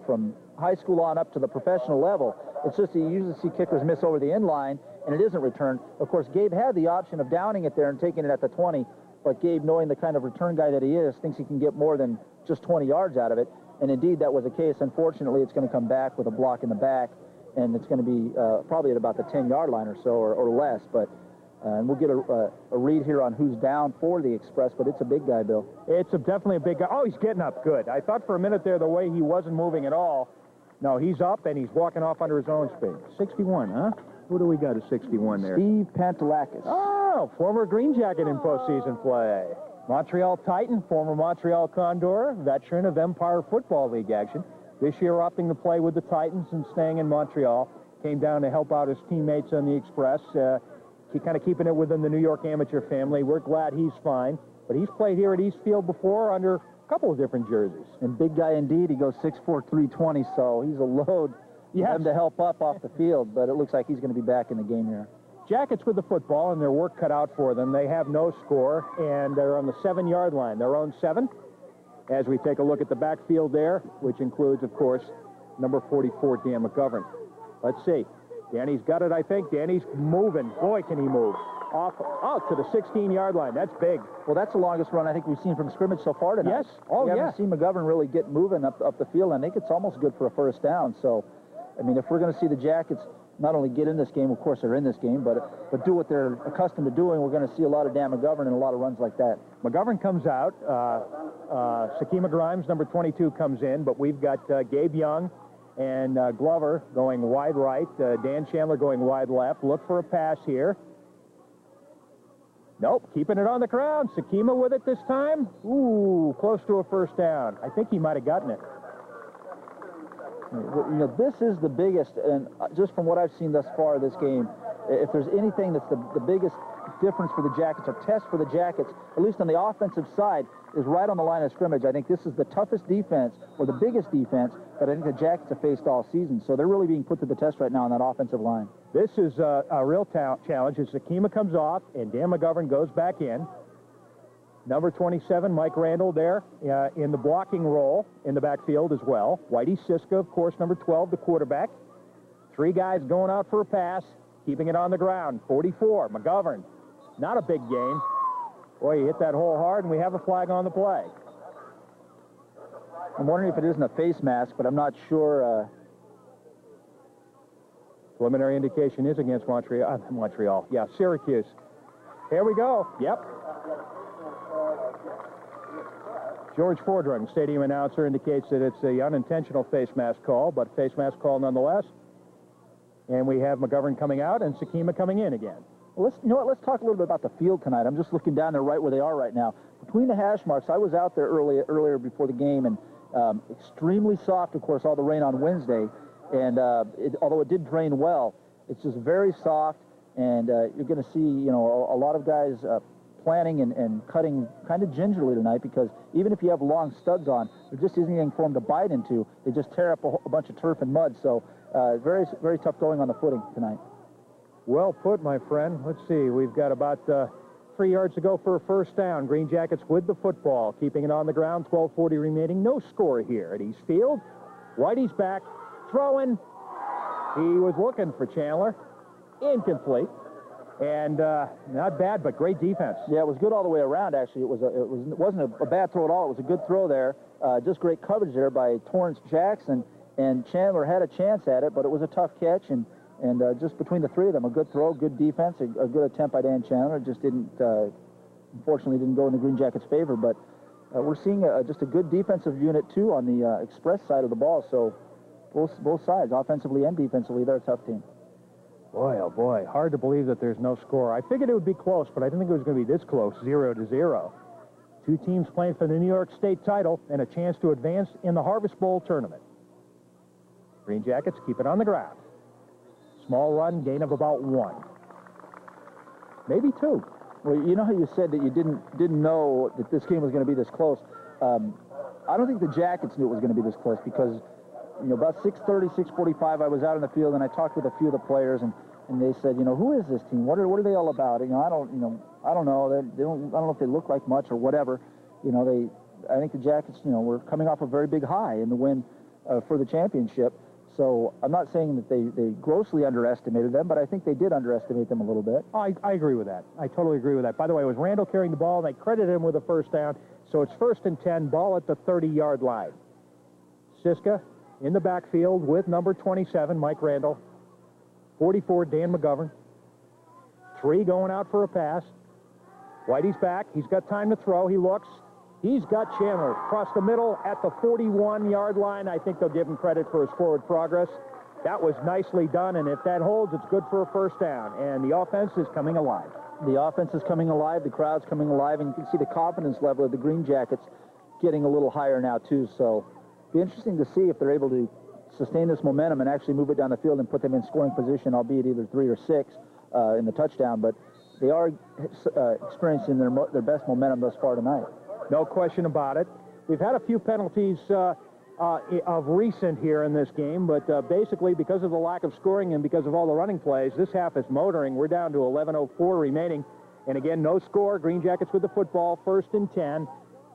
from high school on up to the professional level. It's just you usually see kickers miss over the end line, and it isn't returned. Of course, Gabe had the option of downing it there and taking it at the 20, but Gabe, knowing the kind of return guy that he is, thinks he can get more than just 20 yards out of it, and indeed that was the case. Unfortunately, it's going to come back with a block in the back, and it's going to be probably at about the 10-yard line or so or less, but... and we'll get a read here on who's down for the Express, but it's a big guy, Bill. It's definitely a big guy. Oh, he's getting up good. I thought for a minute there the way he wasn't moving at all. No, he's up, and he's walking off under his own speed. 61, huh? Who do we got at 61 there? Steve Pantalakis. Oh, former Green Jacket in postseason play. Montreal Titan, former Montreal Condor, veteran of Empire Football League action. This year opting to play with the Titans and staying in Montreal. Came down to help out his teammates on the Express. Kind of keeping it within the New York amateur family. We're glad he's fine. But he's played here at East Field before under a couple of different jerseys. And big guy indeed. He goes 6'4", 320, so he's a load for him to help up off the field. But it looks like he's going to be back in the game here. Jackets with the football and their work cut out for them. They have no score, and they're on the 7-yard line. Their own 7. As we take a look at the backfield there, which includes, of course, number 44, Dan McGovern. Let's see. Danny's got it, I think. Danny's moving. Boy, can he move. Out to the 16-yard line. That's big. Well, that's the longest run I think we've seen from scrimmage so far tonight. Yes. Oh, we haven't seen McGovern really get moving up the field. I think it's almost good for a first down. So, I mean, if we're going to see the Jackets not only get in this game, of course they're in this game, but do what they're accustomed to doing, we're going to see a lot of Dan McGovern and a lot of runs like that. McGovern comes out. Sakima Grimes, number 22, comes in, but we've got Gabe Young and Glover going wide right. Dan Chandler going wide left. Look for a pass here. Nope, keeping it on the ground. Sakima with it this time. Ooh, close to a first down. I think he might have gotten it. You know, this is the biggest, and just from what I've seen thus far this game, if there's anything that's the biggest difference for the Jackets, or test for the Jackets, at least on the offensive side, is right on the line of scrimmage. I think this is the toughest defense, or the biggest defense, that I think the Jackets have faced all season. So they're really being put to the test right now on that offensive line. This is a real challenge as Sakima comes off and Dan McGovern goes back in. Number 27, Mike Randall there in the blocking role in the backfield as well. Whitey Siska, of course, number 12, the quarterback. 3 guys going out for a pass, keeping it on the ground. 44, McGovern. Not a big gain. Boy, he hit that hole hard, and we have a flag on the play. I'm wondering if it isn't a face mask, but I'm not sure. Preliminary indication is against Montreal. Yeah, Syracuse. Here we go. Yep. George Fordring, stadium announcer, indicates that it's an unintentional face mask call, but face mask call nonetheless. And we have McGovern coming out and Sakima coming in again. Well, let's talk a little bit about the field tonight. I'm just looking down there right where they are right now. Between the hash marks, I was out there earlier before the game, and extremely soft, of course, all the rain on Wednesday. And although it did drain well, it's just very soft, and you're going to see, a lot of guys planning and cutting kind of gingerly tonight, because even if you have long studs on, there just isn't anything for them to bite into. They just tear up a bunch of turf and mud. So very, very tough going on the footing tonight. Well put, my friend. Let's see. We've got about 3 yards to go for a first down. Green Jackets with the football, keeping it on the ground. 12:40 remaining. No score here at East Field. Whitey's back, throwing. He was looking for Chandler. Incomplete. And not bad, but great defense. Yeah, it was good all the way around, actually. It wasn't a bad throw at all. It was a good throw there. Just great coverage there by Torrance Jackson. And Chandler had a chance at it, but it was a tough catch. And just between the 3 of them, a good throw, good defense, a good attempt by Dan Chandler. Just unfortunately didn't go in the Green Jackets' favor. But we're seeing just a good defensive unit, too, on the Express side of the ball. So both sides, offensively and defensively, they're a tough team. Boy, oh boy, hard to believe that there's no score. I figured it would be close, but I didn't think it was going to be this close, 0-0. 2 teams playing for the New York State title and a chance to advance in the Harvest Bowl tournament. Green Jackets keep it on the ground. Small run, gain of about 1. Maybe 2. Well, you know how you said that you didn't know that this game was going to be this close? I don't think the Jackets knew it was going to be this close, because about 6:30, 6:45, I was out in the field and I talked with a few of the players, and they said, who is this team? What are they all about? I don't know. I don't know if they look like much or whatever. I think the Jackets, were coming off a very big high in the win for the championship. So I'm not saying that they grossly underestimated them, but I think they did underestimate them a little bit. I agree with that. I totally agree with that. By the way, it was Randall carrying the ball, and they credited him with a first down. So it's 1st and 10, ball at the 30-yard line. Siska in the backfield with number 27, Mike Randall. 44, Dan McGovern. 3 going out for a pass. Whitey's back. He's got time to throw. He looks. He's got Chandler across the middle at the 41-yard line. I think they'll give him credit for his forward progress. That was nicely done, and if that holds, it's good for a first down. And the offense is coming alive. The offense is coming alive. The crowd's coming alive, and you can see the confidence level of the Green Jackets getting a little higher now, too. So it'll be interesting to see if they're able to sustain this momentum and actually move it down the field and put them in scoring position, albeit either 3 or 6 in the touchdown. But they are experiencing their best momentum thus far tonight. No question about it. We've had a few penalties of recent here in this game, but basically because of the lack of scoring and because of all the running plays, this half is motoring. We're down to 11:04 remaining. And again, no score. Green Jackets with the football, 1st and 10.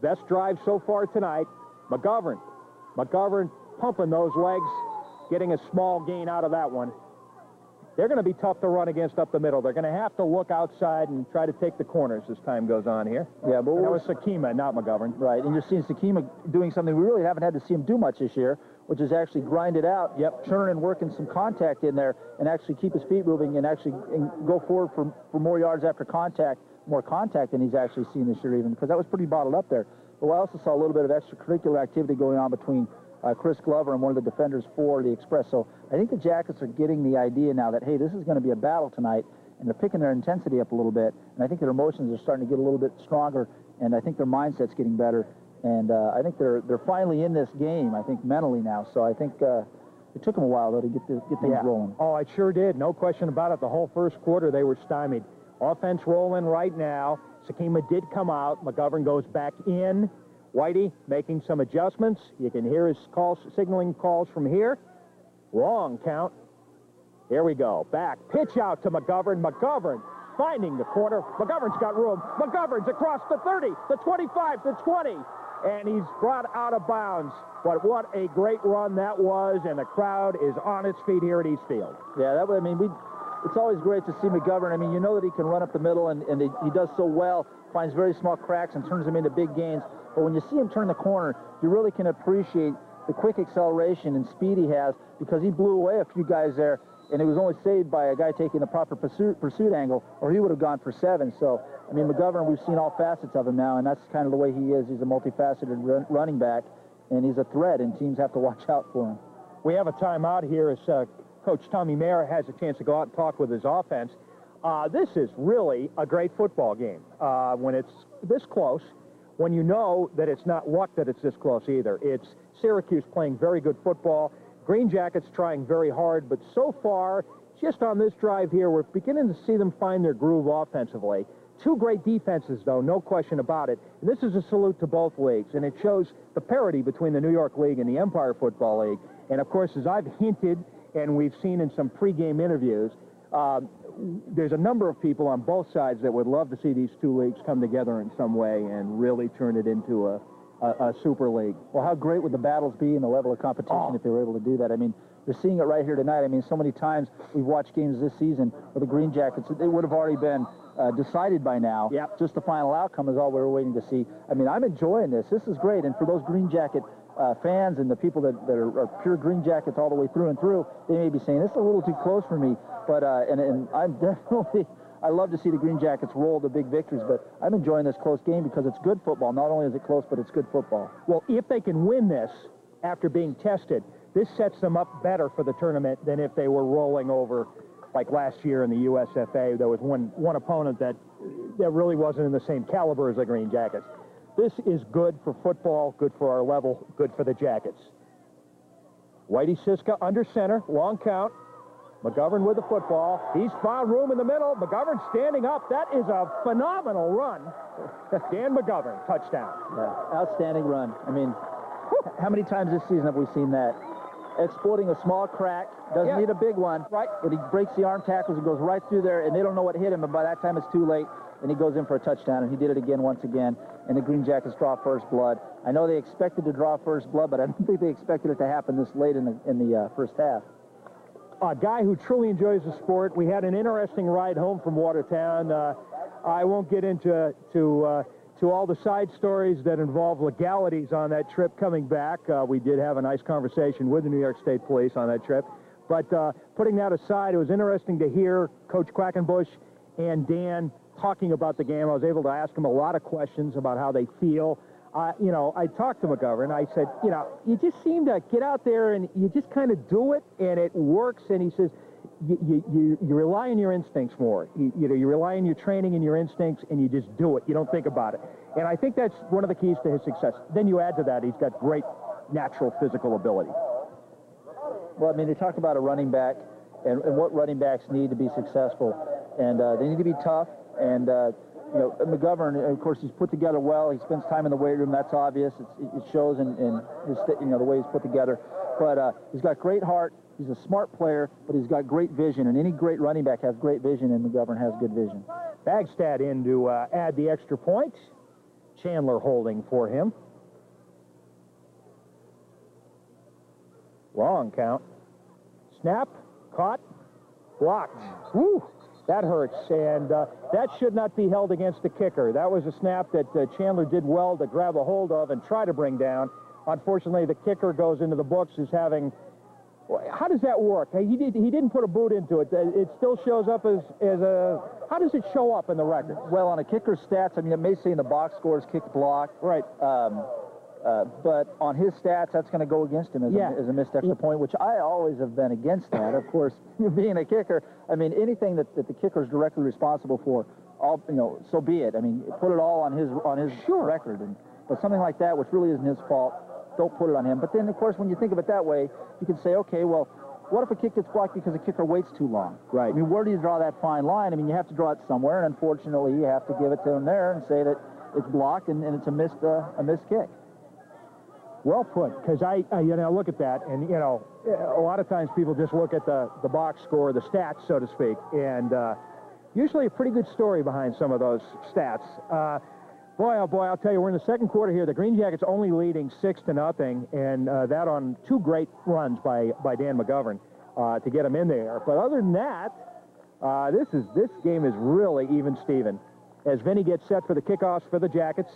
Best drive so far tonight. McGovern pumping those legs, getting a small gain out of that one. They're going to be tough to run against up the middle. They're going to have to look outside and try to take the corners as time goes on here. Yeah, but that was Sakima, not McGovern. Right, and you're seeing Sakima doing something we really haven't had to see him do much this year, which is actually grind it out, churn and working some contact in there, and actually keep his feet moving and actually go forward for more yards after contact, more contact than he's actually seen this year even, because that was pretty bottled up there. But I also saw a little bit of extracurricular activity going on between Chris Glover and one of the defenders for the Express. So I think the Jackets are getting the idea now that, hey, this is going to be a battle tonight, and they're picking their intensity up a little bit, and I think their emotions are starting to get a little bit stronger, and I think their mindset's getting better, and I think they're finally in this game, I think, mentally now. So I think it took them a while, though, to get things rolling. Oh, it sure did. No question about it. The whole first quarter, they were stymied. Offense rolling right now. Sakima did come out. McGovern goes back in. Whitey making some adjustments. You can hear his signaling calls from here. Long count. Here we go. Back. Pitch out to McGovern. McGovern finding the corner. McGovern's got room. McGovern's across the 30, the 25, the 20, and he's brought out of bounds. But what a great run that was, and the crowd is on its feet here at Eastfield. Yeah, it's always great to see McGovern. I mean, you know that he can run up the middle, and he does so well, finds very small cracks and turns them into big gains. But when you see him turn the corner, you really can appreciate the quick acceleration and speed he has, because he blew away a few guys there, and it was only saved by a guy taking the proper pursuit angle, or he would have gone for 7. So, I mean, McGovern, we've seen all facets of him now, and that's kind of the way he is. He's a multifaceted running back, and he's a threat, and teams have to watch out for him. We have a timeout here as Coach Tommy Mayer has a chance to go out and talk with his offense. This is really a great football game when it's this close, when you know that it's not luck that it's this close either. It's Syracuse playing very good football, Greenjackets trying very hard, but so far, just on this drive here, we're beginning to see them find their groove offensively. Two great defenses, though, no question about it. And this is a salute to both leagues, and it shows the parity between the New York League and the Empire Football League. And, of course, as I've hinted, and we've seen in some pregame interviews, there's a number of people on both sides that would love to see these two leagues come together in some way and really turn it into a super league. Well, how great would the battles be in the level of competition if they were able to do that? I mean, you're seeing it right here tonight. I mean, so many times we've watched games this season where the Greenjackets, they would have already been decided by now. Yep. Just the final outcome is all we were waiting to see. I mean, I'm enjoying this. This is great. And for those Green Jacket fans and the people that are pure Green Jackets all the way through and through, they may be saying, this is a little too close for me. But, and I'm definitely... I love to see the Green Jackets roll to big victories, but I'm enjoying this close game because it's good football. Not only is it close, but it's good football. Well, if they can win this after being tested, this sets them up better for the tournament than if they were rolling over like last year in the USFA. There was one opponent that really wasn't in the same caliber as the Green Jackets. This is good for football, good for our level, good for the Jackets. Whitey Siska under center, long count. McGovern with the football. He's found room in the middle. McGovern standing up. That is a phenomenal run. Dan McGovern, touchdown. Yeah, outstanding run. I mean, how many times this season have we seen that? Exploiting a small crack, doesn't need a big one. Right. But he breaks the arm tackles and goes right through there, and they don't know what hit him, and by that time it's too late, and he goes in for a touchdown, and he did it again once again, and the Green Jackets draw first blood. I know they expected to draw first blood, but I don't think they expected it to happen this late in the first half. A guy who truly enjoys the sport. We had an interesting ride home from Watertown. I won't get into all the side stories that involve legalities on that trip coming back. We did have a nice conversation with the New York State Police on that trip. But putting that aside, it was interesting to hear Coach Quackenbush and Dan talking about the game. I was able to ask them a lot of questions about how they feel. I talked to McGovern. I said, you just seem to get out there and you just kind of do it, and it works. And he says, you rely on your instincts more. You rely on your training and your instincts, and you just do it. You don't think about it. And I think that's one of the keys to his success. Then you add to that, he's got great natural physical ability. Well, I mean, they talk about a running back and what running backs need to be successful. And they need to be tough. And, McGovern, of course, he's put together well. He spends time in the weight room. That's obvious. It shows in his, the way he's put together. But he's got great heart. He's a smart player, but he's got great vision. And any great running back has great vision, and McGovern has good vision. Bagstad in to add the extra point. Chandler holding for him. Long count. Snap, caught, blocked. Woo! That hurts, and that should not be held against the kicker. That was a snap that Chandler did well to grab a hold of and try to bring down. Unfortunately, the kicker goes into the books as having... How does that work? He didn't put a boot into it. It still shows up as a... How does it show up in the record? Well, on a kicker's stats, I mean, it may say in the box scores kick block. Right. But on his stats, that's going to go against him as a missed extra point, which I always have been against that. Of course, being a kicker, I mean, anything that the kicker is directly responsible for, so be it. I mean, put it all on his record. But something like that, which really isn't his fault, don't put it on him. But then, of course, when you think of it that way, you can say, okay, well, what if a kick gets blocked because the kicker waits too long? Right. I mean, where do you draw that fine line? I mean, you have to draw it somewhere, and unfortunately, you have to give it to him there and say that it's blocked and it's a missed kick. Well put, because I look at that, and, a lot of times people just look at the box score, the stats, so to speak, and Usually a pretty good story behind some of those stats. Boy, oh boy, I'll tell you, we're in the second quarter here. The Green Jackets only leading 6-0, and that on 2 great runs by Dan McGovern to get them in there. But other than that, this game is really even Steven. As Vinny gets set for the kickoffs for the Jackets.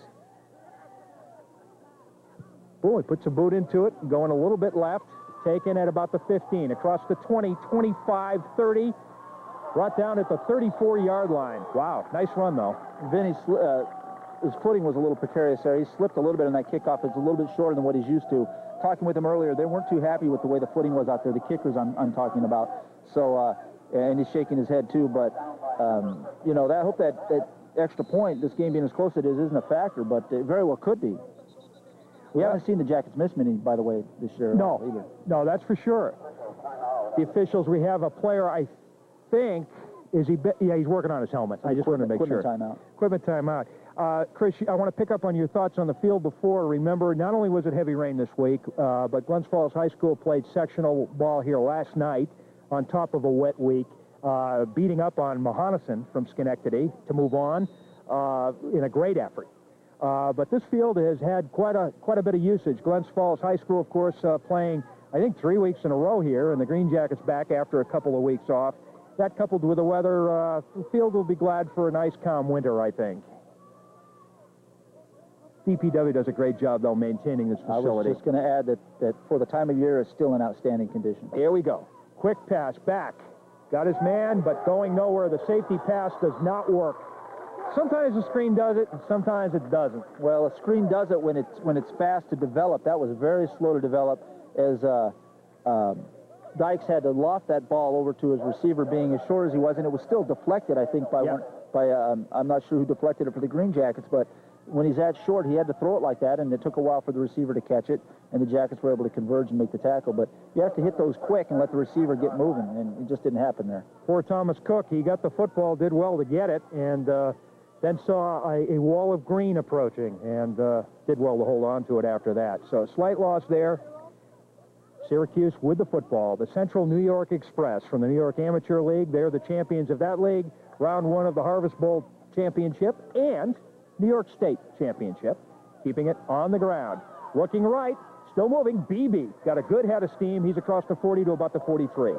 Boom, he puts a boot into it, going a little bit left, taken at about the 15, across the 20, 25, 30, brought down at the 34-yard line. Wow, nice run, though. Vinny's his footing was a little precarious there. He slipped a little bit on that kickoff. It's a little bit shorter than what he's used to. Talking with him earlier, they weren't too happy with the way the footing was out there. The kickers I'm talking about. So, and he's shaking his head too. But, you know, I hope that extra point, this game being as close as it is, isn't a factor, but it very well could be. We haven't seen the Jackets miss many, by the way, this year. No, either. No, that's for sure. The officials, we have a player, I think, yeah, he's working on his helmet. I just wanted to make sure. Equipment timeout. Equipment timeout. Chris, I want to pick up on your thoughts on the field before. Remember, not only was it heavy rain this week, but Glens Falls High School played sectional ball here last night on top of a wet week, beating up on Mahonison from Schenectady to move on in a great effort. But this field has had quite a bit of usage. Glens Falls High School, of course, playing, I think, 3 weeks in a row here, and the Green Jackets back after a couple of weeks off. That coupled with the weather, the field will be glad for a nice, calm winter, I think. DPW does a great job, though, maintaining this facility. I was just going to add that for the time of year, it's still in outstanding condition. Here we go. Quick pass back. Got his man, but going nowhere. The safety pass does not work. Sometimes the screen does it, and sometimes it doesn't. Well, a screen does it when it's fast to develop. That was very slow to develop, as Dykes had to loft that ball over to his receiver, being as short as he was, and it was still deflected, I think, by I'm not sure who deflected it for the Green Jackets, but when he's that short, he had to throw it like that, and it took a while for the receiver to catch it, and the Jackets were able to converge and make the tackle. But you have to hit those quick and let the receiver get moving, and it just didn't happen there. Poor Thomas Cook, he got the football, did well to get it, and then saw a wall of green approaching, and did well to hold on to it after that. So slight loss there. Syracuse with the football. The Central New York Express from the New York Amateur League. They're the champions of that league. Round 1 of the Harvest Bowl Championship and New York State Championship. Keeping it on the ground. Looking right. Still moving. BB got a good head of steam. He's across the 40 to about the 43.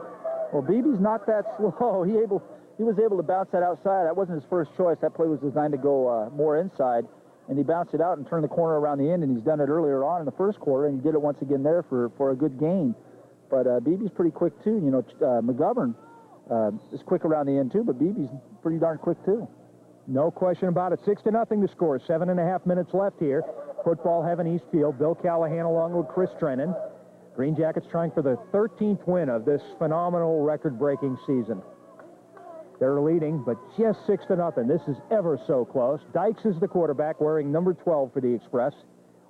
Well, BB's not that slow. He was able to bounce that outside. That wasn't his first choice. That play was designed to go more inside. And he bounced it out and turned the corner around the end, and he's done it earlier on in the first quarter, and he did it once again there for a good gain. But BB's pretty quick, too. You know, McGovern is quick around the end, too, but BB's pretty darn quick, too. No question about it. 6-0 to score. 7.5 minutes left here. Football heaven Eastfield. Bill Callahan along with Chris Trennan. Green Jackets trying for the 13th win of this phenomenal record-breaking season. They're leading, but just 6-0. This is ever so close. Dykes is the quarterback, wearing number 12 for the Express.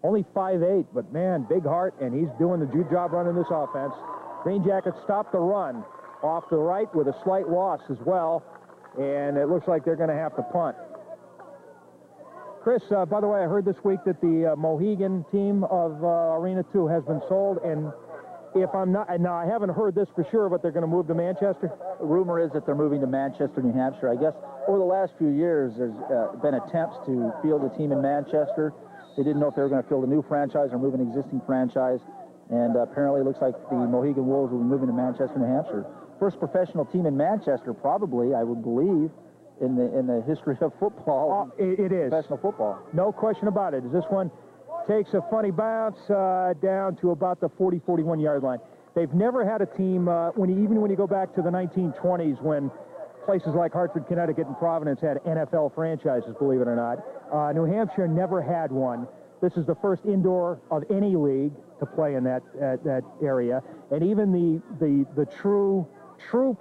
Only 5'8", but man, big heart, and he's doing the job running this offense. Green Jackets stop the run off the right with a slight loss as well, and it looks like they're going to have to punt. Chris, by the way, I heard this week that the Mohegan team of Arena 2 has been sold, and if I'm not, now I haven't heard this for sure, but they're going to move to Manchester? The rumor is that they're moving to Manchester, New Hampshire. I guess over the last few years, there's been attempts to field a team in Manchester. They didn't know if they were going to field a new franchise or move an existing franchise. And apparently it looks like the Mohegan Wolves will be moving to Manchester, New Hampshire. First professional team in Manchester, probably, I would believe, in the history of football. It is. Professional football. No question about it. This one takes a funny bounce down to about the 40, 41-yard line. They've never had a team, even when you go back to the 1920s, when places like Hartford, Connecticut, and Providence had NFL franchises, believe it or not. New Hampshire never had one. This is the first indoor of any league to play in that area. And even the true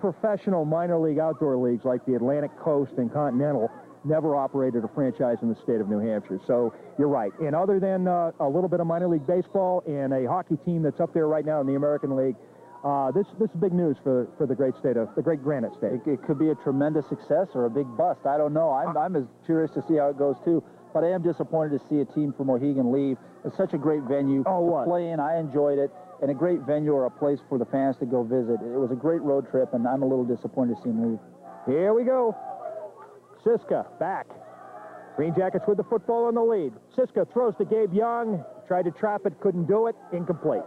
professional minor league outdoor leagues like the Atlantic Coast and Continental never operated a franchise in the state of New Hampshire. So you're right. And other than a little bit of minor league baseball and a hockey team that's up there right now in the American League, this is big news for the great state of the great Granite State. It could be a tremendous success or a big bust. I don't know. I'm as curious to see how it goes too. But I am disappointed to see a team from Mohegan leave. It's such a great venue to play in. I enjoyed it, and a great venue or a place for the fans to go visit. It was a great road trip, and I'm a little disappointed to see them leave. Here we go. Siska back. Green Jackets with the football in the lead. Siska throws to Gabe Young. Tried to trap it, couldn't do it. Incomplete.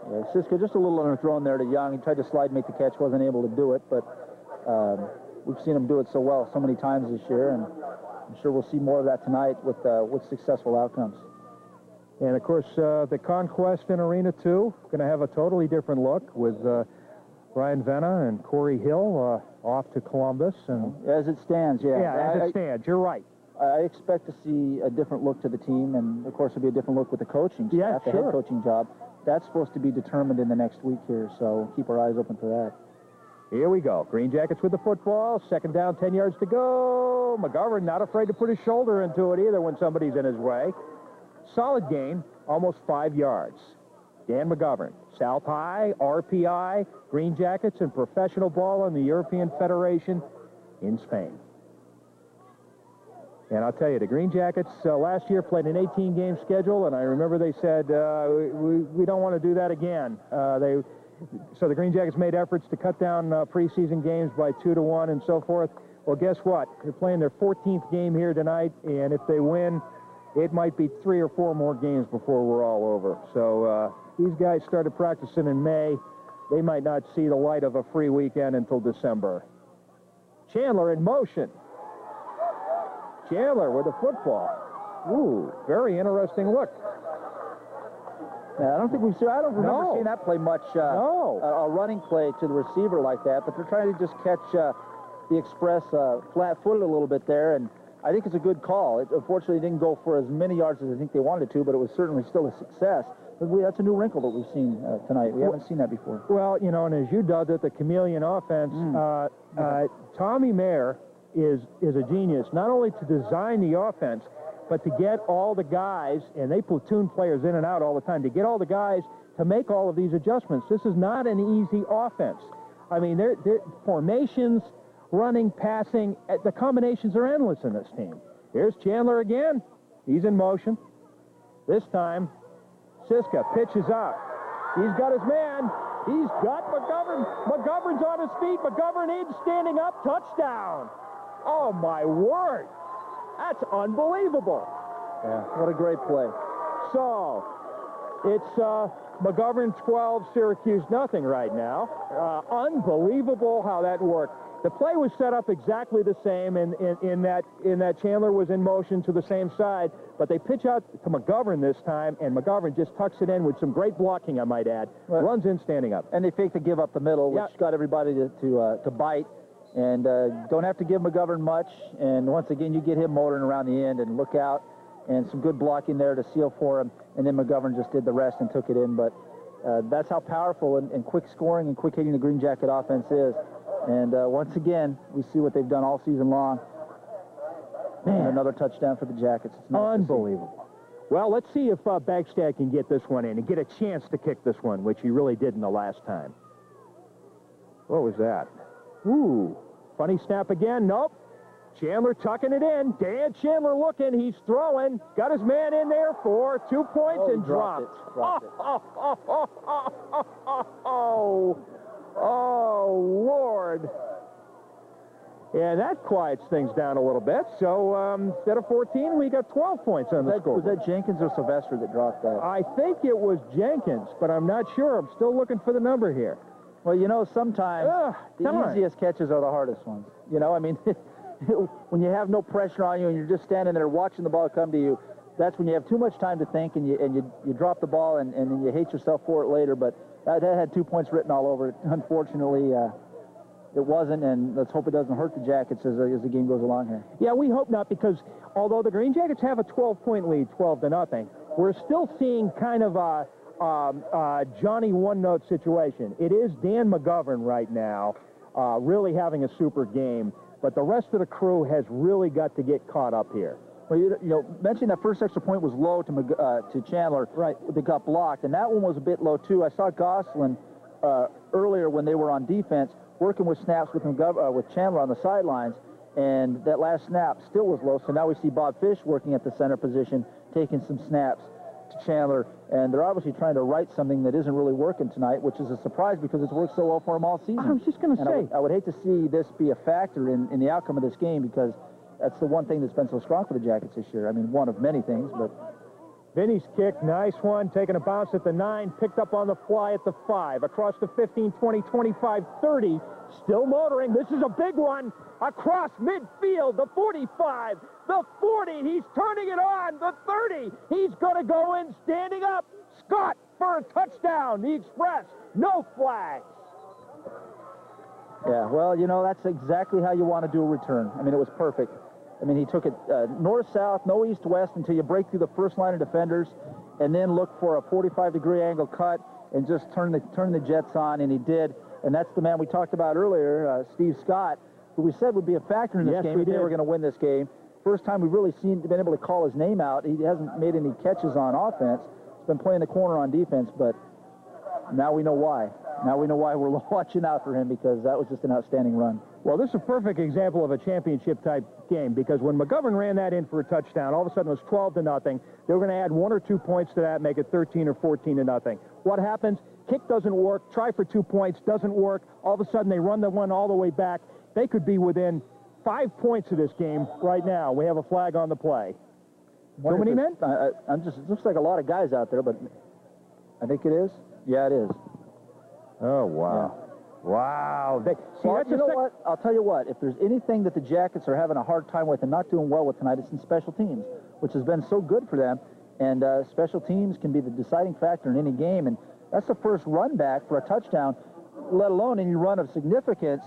Yeah, Siska just a little underthrown there to Young. He tried to slide, make the catch, wasn't able to do it, but we've seen him do it so well so many times this year, and I'm sure we'll see more of that tonight with successful outcomes. And, of course, the Conquest in Arena 2 going to have a totally different look with Ryan Venna and Corey Hill off to Columbus. And as it stands, yeah. Yeah, as it stands, you're right. I expect to see a different look to the team, and, of course, it'll be a different look with the coaching staff, the head coaching job. That's supposed to be determined in the next week here, so keep our eyes open for that. Here we go. Green Jackets with the football. Second down, 10 yards to go. McGovern not afraid to put his shoulder into it either when somebody's in his way. Solid gain, almost 5 yards. Dan McGovern, South High, RPI, Green Jackets, and professional ball in the European Federation in Spain. And I'll tell you, the Green Jackets last year played an 18-game schedule, and I remember they said, we don't want to do that again. So the Green Jackets made efforts to cut down preseason games by 2 to 1 and so forth. Well, guess what? They're playing their 14th game here tonight, and if they win, it might be 3 or 4 more games before we're all over. So these guys started practicing in May. They might not see the light of a free weekend until December. Chandler in motion. Chandler with the football. Ooh, very interesting look. Yeah, I don't remember seeing that play much. A running play to the receiver like that, but they're trying to just catch the Express flat-footed a little bit there, and I think it's a good call. It unfortunately didn't go for as many yards as I think they wanted to, but it was certainly still a success. That's a new wrinkle that we've seen tonight. We haven't seen that before. Well, you know, and as you dubbed it, the chameleon offense, Tommy Mayer is a genius, not only to design the offense, but to get all the guys, and they platoon players in and out all the time, to get all the guys to make all of these adjustments. This is not an easy offense. I mean, they're formations, running, passing, the combinations are endless in this team. Here's Chandler again. He's in motion. This time, Siska pitches up. He's got his man. He's got McGovern. McGovern's on his feet. McGovern in, standing up, touchdown. Oh, my word. That's unbelievable. Yeah, what a great play. So, it's McGovern 12, Syracuse nothing right now. Unbelievable how that worked. The play was set up exactly the same in that Chandler was in motion to the same side, but they pitch out to McGovern this time, and McGovern just tucks it in with some great blocking, I might add. Well, runs in standing up. And they fake the give up the middle, which got everybody to bite. And don't have to give McGovern much. And once again, you get him motoring around the end, and look out. And some good blocking there to seal for him. And then McGovern just did the rest and took it in. But that's how powerful and quick scoring and quick hitting the Green Jacket offense is. And once again, we see what they've done all season long. Man, another touchdown for the Jackets. It's nice. Unbelievable. Well, let's see if Bagstad can get this one in and get a chance to kick this one, which he really didn't the last time. What was that? Ooh, funny snap again. Nope. Chandler tucking it in. Dan Chandler looking. He's throwing. Got his man in there for 2 points and dropped. Oh, Lord. Yeah, that quiets things down a little bit. So instead of 14, we got 12 points on the score. Was that Jenkins or Sylvester that dropped that? I think it was Jenkins, but I'm not sure. I'm still looking for the number here. Well, you know, sometimes the easiest catches are the hardest ones. You know, I mean, when you have no pressure on you and you're just standing there watching the ball come to you, that's when you have too much time to think and you drop the ball and then you hate yourself for it later. But that had 2 points written all over it. Unfortunately, it wasn't, and let's hope it doesn't hurt the Jackets as the game goes along here. Yeah, we hope not, because although the Green Jackets have a 12-point lead, 12-0, we're still seeing kind of a Johnny one-note situation. It is Dan McGovern right now really having a super game, but the rest of the crew has really got to get caught up here. Well, you know, mentioning that first extra point was low to Chandler. Right. That got blocked, and that one was a bit low, too. I saw Gosselin earlier when they were on defense working with snaps with Chandler on the sidelines, and that last snap still was low, so now we see Bob Fish working at the center position, taking some snaps to Chandler, and they're obviously trying to right something that isn't really working tonight, which is a surprise because it's worked so well for them all season. I was just going to say. I would hate to see this be a factor in the outcome of this game, because that's the one thing that's been so strong for the Jackets this year. I mean, one of many things, but Vinny's kick, nice one, taking a bounce at the 9, picked up on the fly at the 5, across the 15, 20, 25, 30, still motoring. This is a big one, across midfield, the 45, the 40, he's turning it on, the 30, he's going to go in standing up. Scott for a touchdown, the Express, no flags. yeah, well, you know, that's exactly how you want to do a return. I mean, it was perfect. I mean, he took it north-south, no east-west until you break through the first line of defenders, and then look for a 45-degree angle cut and just turn the Jets on, and he did. And that's the man we talked about earlier, Steve Scott, who we said would be a factor in this game if they were going to win this game. First time we've really been able to call his name out. He hasn't made any catches on offense. He's been playing the corner on defense, but now we know why. Now we know why we're watching out for him, because that was just an outstanding run. Well, this is a perfect example of a championship-type game, because when McGovern ran that in for a touchdown, all of a sudden it was 12-0. They were going to add 1 or 2 points to that, make it 13 or 14-0. What happens? Kick doesn't work. Try for 2 points. Doesn't work. All of a sudden they run the one all the way back. They could be within 5 points of this game right now. We have a flag on the play. Too many men? It looks like a lot of guys out there, but I think it is. Yeah, it is. Oh, wow. Yeah. Wow. Well, you know what? I'll tell you what. If there's anything that the Jackets are having a hard time with and not doing well with tonight, it's in special teams, which has been so good for them. And special teams can be the deciding factor in any game. And that's the first run back for a touchdown, let alone any run of significance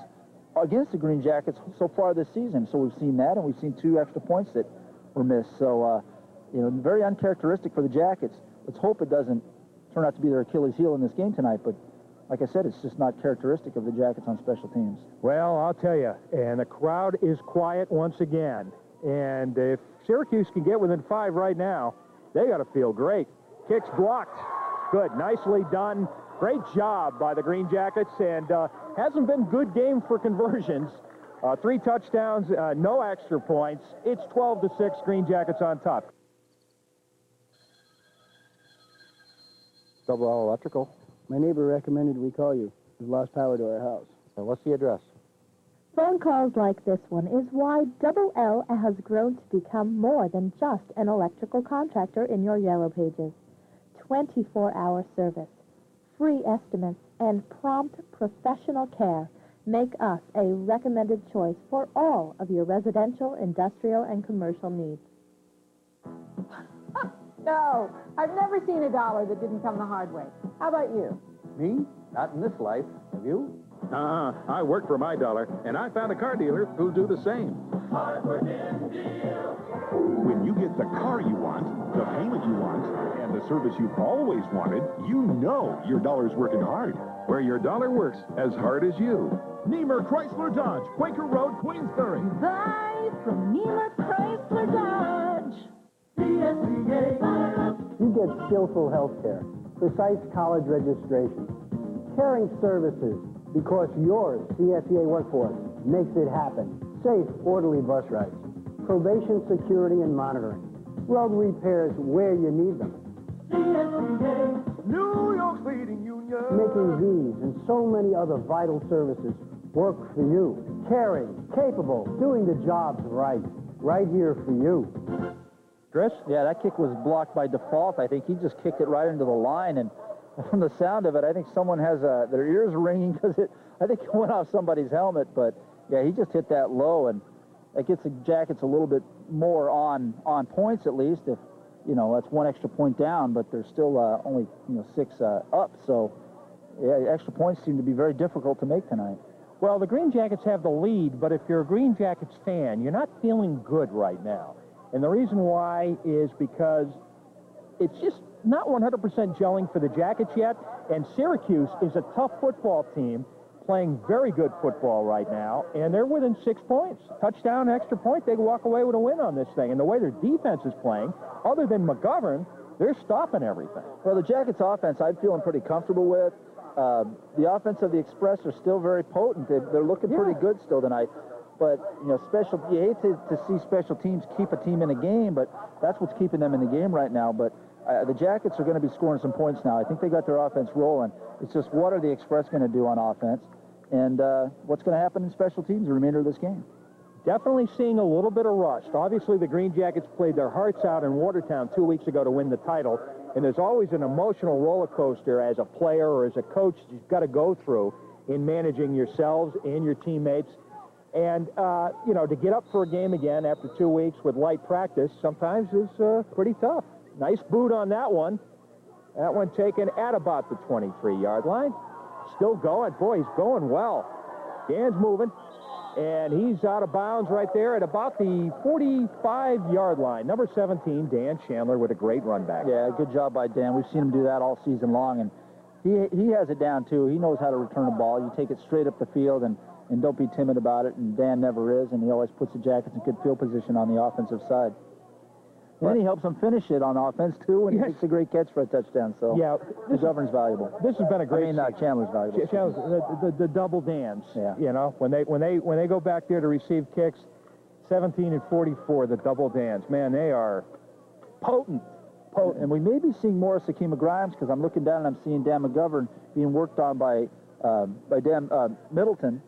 against the Green Jackets so far this season. So we've seen that, and we've seen 2 extra points that were missed. So, you know, very uncharacteristic for the Jackets. Let's hope it doesn't turn out to be their Achilles heel in this game tonight. But like I said, it's just not characteristic of the Jackets on special teams. Well, I'll tell you, and the crowd is quiet once again. And if Syracuse can get within 5 right now, they got to feel great. Kicks blocked. Good. Nicely done. Great job by the Green Jackets, and hasn't been good game for conversions. 3 touchdowns, no extra points. It's 12-6, Green Jackets on top. Double L Electrical. My neighbor recommended we call you. We've lost power to our house. And what's the address? Phone calls like this one is why Double L has grown to become more than just an electrical contractor in your Yellow Pages. 24-hour service, free estimates, and prompt professional care make us a recommended choice for all of your residential, industrial, and commercial needs. No, I've never seen a dollar that didn't come the hard way. How about you? Me? Not in this life. Have you? I work for my dollar, and I found a car dealer who'll do the same. When you get the car you want, the payment you want, and the service you've always wanted, you know your dollar's working hard. Where your dollar works as hard as you. Niemer Chrysler Dodge, Quaker Road, Queensbury. Buy from Niemer Chrysler Dodge. You get skillful health care, precise college registration, caring services, because your CSEA workforce makes it happen. Safe, orderly bus rides, probation, security, and monitoring, road repairs where you need them. CSEA, New York's leading union. Making these and so many other vital services work for you. Caring, capable, doing the jobs right here for you. Chris? Yeah, that kick was blocked by default. I think he just kicked it right into the line, and from the sound of it, I think someone has their ears ringing because I think it went off somebody's helmet. But yeah, he just hit that low, and that gets the Jackets a little bit more on points at least. If you know, that's 1 extra point down, but they're still only 6 up. So yeah, extra points seem to be very difficult to make tonight. Well, the Green Jackets have the lead, but if you're a Green Jackets fan, you're not feeling good right now. And the reason why is because it's just not 100% gelling for the Jackets yet, and Syracuse is a tough football team playing very good football right now, and they're within 6 points. Touchdown, extra point, they walk away with a win on this thing. And the way their defense is playing, other than McGovern, they're stopping everything. Well, the Jackets' offense I'm feeling pretty comfortable with. The offense of the Express are still very potent. They're looking pretty good still tonight. But, you hate to see special teams keep a team in a game, but that's what's keeping them in the game right now. But the Jackets are going to be scoring some points now. I think they got their offense rolling. It's just what are the Express going to do on offense, and what's going to happen in special teams the remainder of this game. definitely seeing a little bit of rust. Obviously, the Green Jackets played their hearts out in Watertown 2 weeks ago to win the title, and there's always an emotional roller coaster as a player or as a coach you've got to go through in managing yourselves and your teammates. And, you know, to get up for a game again after 2 weeks with light practice sometimes is pretty tough. Nice boot on that one. That one taken at about the 23-yard line. Still going. Boy, he's going well. Dan's moving. And he's out of bounds right there at about the 45-yard line. Number 17, Dan Chandler, with a great run back. Yeah, good job by Dan. We've seen him do that all season long, and he has it down, too. He knows how to return a ball. You take it straight up the field, and don't be timid about it, and Dan never is, and he always puts the Jackets in good field position on the offensive side. And he helps them finish it on offense, too, and he makes a great catch for a touchdown. So, yeah, McGovern's valuable. This has been a great... Chandler's valuable. The double Dans, yeah. You know, when they go back there to receive kicks, 17 and 44, the double Dans. Man, they are potent. And we may be seeing more of Sakima Grimes, because I'm looking down and I'm seeing Dan McGovern being worked on by Dan Middleton,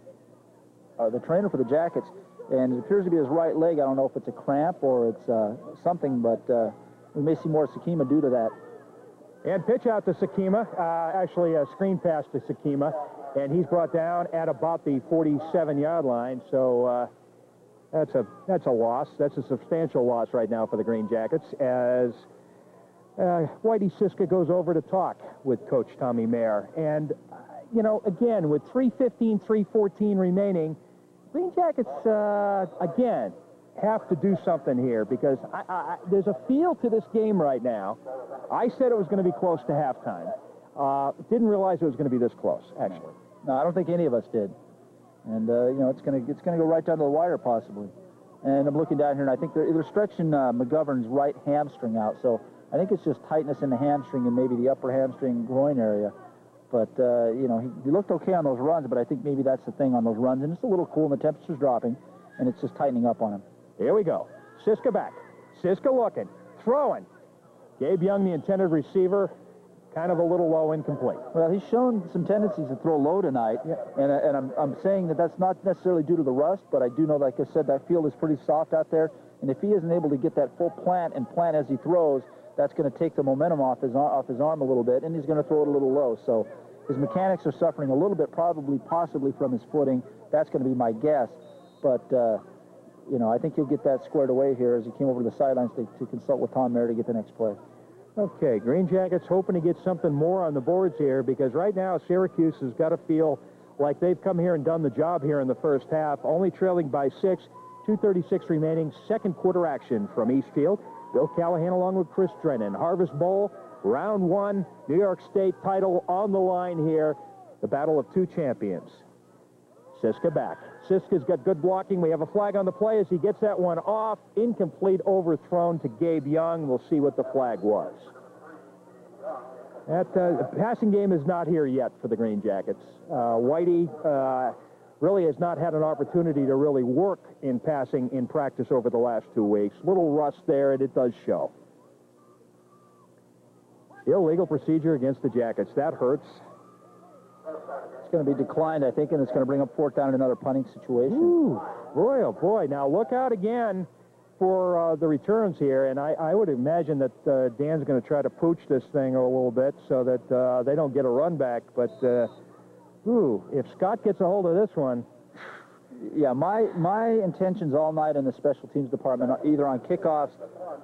the trainer for the Jackets. And it appears to be his right leg. I don't know if it's a cramp or it's something, but we may see more Sakima due to that. And pitch out to Sakima. Actually, a screen pass to Sakima. And he's brought down at about the 47-yard line. So that's a loss. That's a substantial loss right now for the Green Jackets as Whitey Siska goes over to talk with Coach Tommy Mayer. And, you know, again, with 3:15, 3:14 remaining, Green Jackets, again, have to do something here because there's a feel to this game right now. I said it was going to be close to halftime. Didn't realize it was going to be this close, actually. No, I don't think any of us did. And, you know, it's going to go right down to the wire, possibly. And I'm looking down here, and I think they're stretching McGovern's right hamstring out. So I think it's just tightness in the hamstring and maybe the upper hamstring groin area. But, you know, he looked okay on those runs, but I think maybe that's the thing on those runs. And it's a little cool, and the temperature's dropping, and it's just tightening up on him. Here we go. Siska back. Siska looking. Throwing. Gabe Young, the intended receiver, kind of a little low, incomplete. Well, he's shown some tendencies to throw low tonight, and I'm saying that that's not necessarily due to the rust, but I do know, like I said, that field is pretty soft out there, and if he isn't able to get that full plant as he throws, that's going to take the momentum off his arm a little bit, and he's going to throw it a little low. So his mechanics are suffering a little bit, possibly from his footing. That's going to be my guess. But, you know, I think he'll get that squared away here as he came over to the sidelines to consult with Tom Mayer to get the next play. Okay, Green Jackets hoping to get something more on the boards here because right now Syracuse has got to feel like they've come here and done the job here in the first half, only trailing by 6, 2:36 remaining, second quarter action from Eastfield. Bill Callahan along with Chris Drennan. Harvest Bowl, round 1, New York State title on the line here. The battle of two champions. Siska back. Siska's got good blocking. We have a flag on the play as he gets that one off. Incomplete, overthrown to Gabe Young. We'll see what the flag was. That passing game is not here yet for the Green Jackets. Whitey really has not had an opportunity to really work in passing in practice over the last 2 weeks. Little rust there, and it does show. Illegal procedure against the Jackets. That hurts. It's going to be declined, I think, and it's going to bring up fourth down in another punting situation. Ooh, boy, oh boy. Now look out again for the returns here, and I would imagine that Dan's going to try to pooch this thing a little bit so that they don't get a run back, but ooh, if Scott gets a hold of this one. Yeah, my intentions all night in the special teams department are either on kickoffs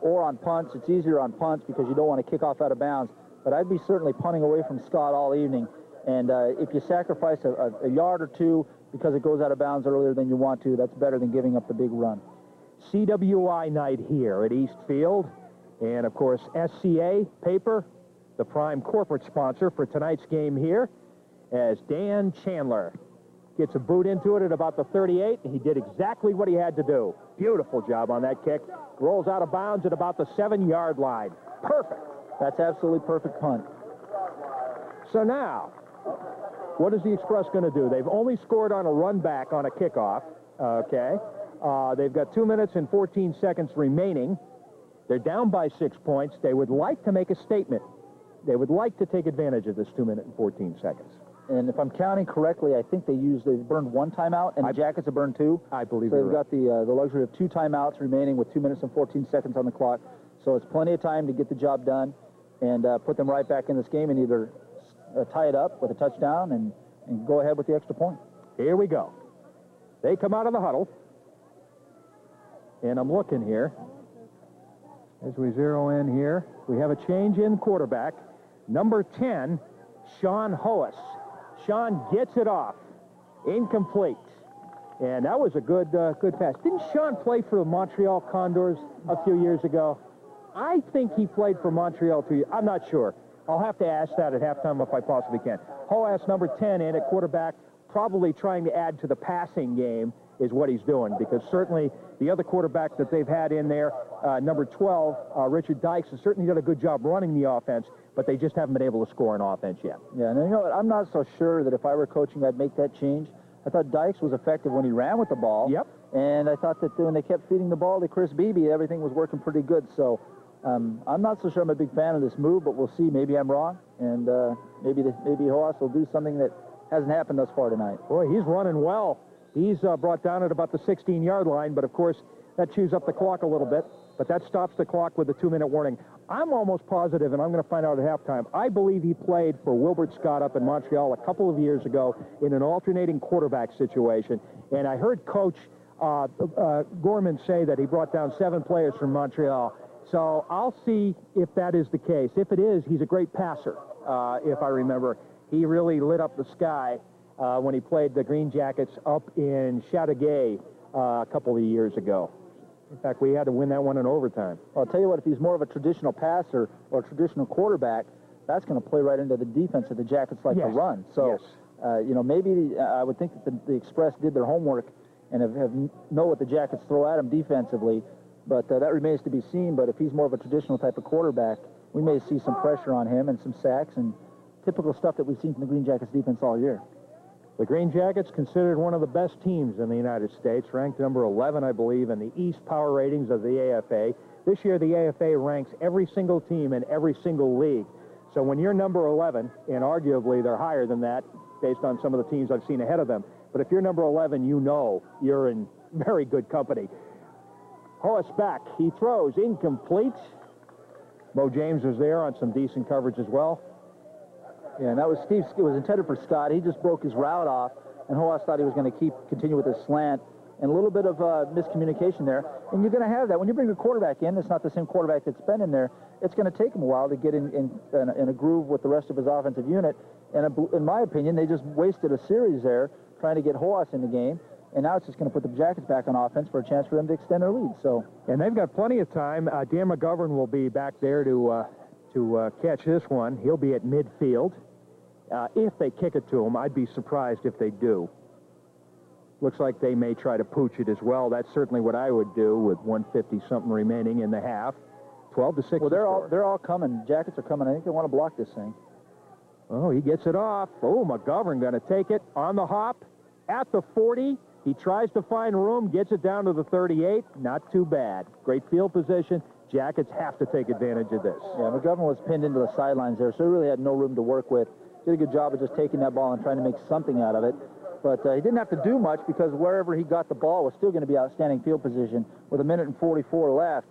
or on punts. It's easier on punts because you don't want to kick off out of bounds, but I'd be certainly punting away from Scott all evening. And if you sacrifice a yard or two because it goes out of bounds earlier than you want to, that's better than giving up the big run. CWI night here at Eastfield. And, of course, SCA Paper, the prime corporate sponsor for tonight's game here, as Dan Chandler gets a boot into it at about the 38. And he did exactly what he had to do. Beautiful job on that kick. Rolls out of bounds at about the 7-yard line. Perfect. That's absolutely perfect punt. So now, what is the Express going to do? They've only scored on a run back on a kickoff, okay? They've got 2 minutes and 14 seconds remaining. They're down by 6 points. They would like to make a statement. They would like to take advantage of this 2 minute and 14 seconds. And if I'm counting correctly, I think they burned one timeout, and the Jackets have burned two. I believe so you're they've got the luxury of 2 timeouts remaining with 2 minutes and 14 seconds on the clock. So it's plenty of time to get the job done and put them right back in this game and either tie it up with a touchdown and go ahead with the extra point. Here we go. They come out of the huddle. And I'm looking here. As we zero in here, we have a change in quarterback. Number 10, Sean Hoas. Sean gets it off. Incomplete. And that was a good pass. Didn't Sean play for the Montreal Condors a few years ago? I think he played for Montreal 2 years. I'm not sure. I'll have to ask that at halftime if I possibly can. Hoas, number 10, in at quarterback, probably trying to add to the passing game is what he's doing, because certainly the other quarterback that they've had in there, number 12, Richard Dykes, has certainly done a good job running the offense, but they just haven't been able to score an offense yet. Yeah, and you know what? I'm not so sure that if I were coaching, I'd make that change. I thought Dykes was effective when he ran with the ball. Yep. And I thought that when they kept feeding the ball to Chris Beebe, everything was working pretty good. So I'm not so sure I'm a big fan of this move, but we'll see. Maybe I'm wrong, and maybe Hoas will do something that hasn't happened thus far tonight. Boy, he's running well. He's brought down at about the 16-yard line, but of course that chews up the clock a little bit, but that stops the clock with a 2-minute warning. I'm almost positive, and I'm going to find out at halftime, I believe he played for Wilbert Scott up in Montreal a couple of years ago in an alternating quarterback situation, and I heard Coach Gorman say that he brought down 7 players from Montreal. So I'll see if that is the case. If it is, he's a great passer, if I remember. He really lit up the sky when he played the Green Jackets up in Chateauguay a couple of years ago. In fact, we had to win that one in overtime. Well, I'll tell you what, if he's more of a traditional passer or a traditional quarterback, that's going to play right into the defense that the Jackets like to run. So, maybe I would think that the Express did their homework and know what the Jackets throw at him defensively, but that remains to be seen. But if he's more of a traditional type of quarterback, we may see some pressure on him and some sacks and typical stuff that we've seen from the Green Jackets defense all year. The Green Jackets, considered one of the best teams in the United States, ranked number 11, I believe, in the East Power Ratings of the AFA. This year, the AFA ranks every single team in every single league. So when you're number 11, and arguably they're higher than that based on some of the teams I've seen ahead of them, but if you're number 11, you know you're in very good company. Hoas back. He throws incomplete. Bo James was there on some decent coverage as well. Yeah, and that was Steve. It was intended for Scott. He just broke his route off, and Hoas thought he was going to continue with his slant, and a little bit of miscommunication there. And you're going to have that when you bring a quarterback in. It's not the same quarterback that's been in there. It's going to take him a while to get in a groove with the rest of his offensive unit. And in my opinion, they just wasted a series there trying to get Hoas in the game. And now it's just going to put the Jackets back on offense for a chance for them to extend their lead. So, and they've got plenty of time. Dan McGovern will be back there to catch this one. He'll be at midfield. If they kick it to him, I'd be surprised if they do. Looks like they may try to pooch it as well. That's certainly what I would do with 150-something remaining in the half. 12-6. Well, they're all coming. Jackets are coming. I think they want to block this thing. Oh, he gets it off. Oh, McGovern going to take it on the hop at the 40. He tries to find room, gets it down to the 38. Not too bad. Great field position. Jackets have to take advantage of this. Yeah, McGovern was pinned into the sidelines there, so he really had no room to work with. Did a good job of just taking that ball and trying to make something out of it. But he didn't have to do much because wherever he got the ball was still going to be outstanding field position with 1:44 left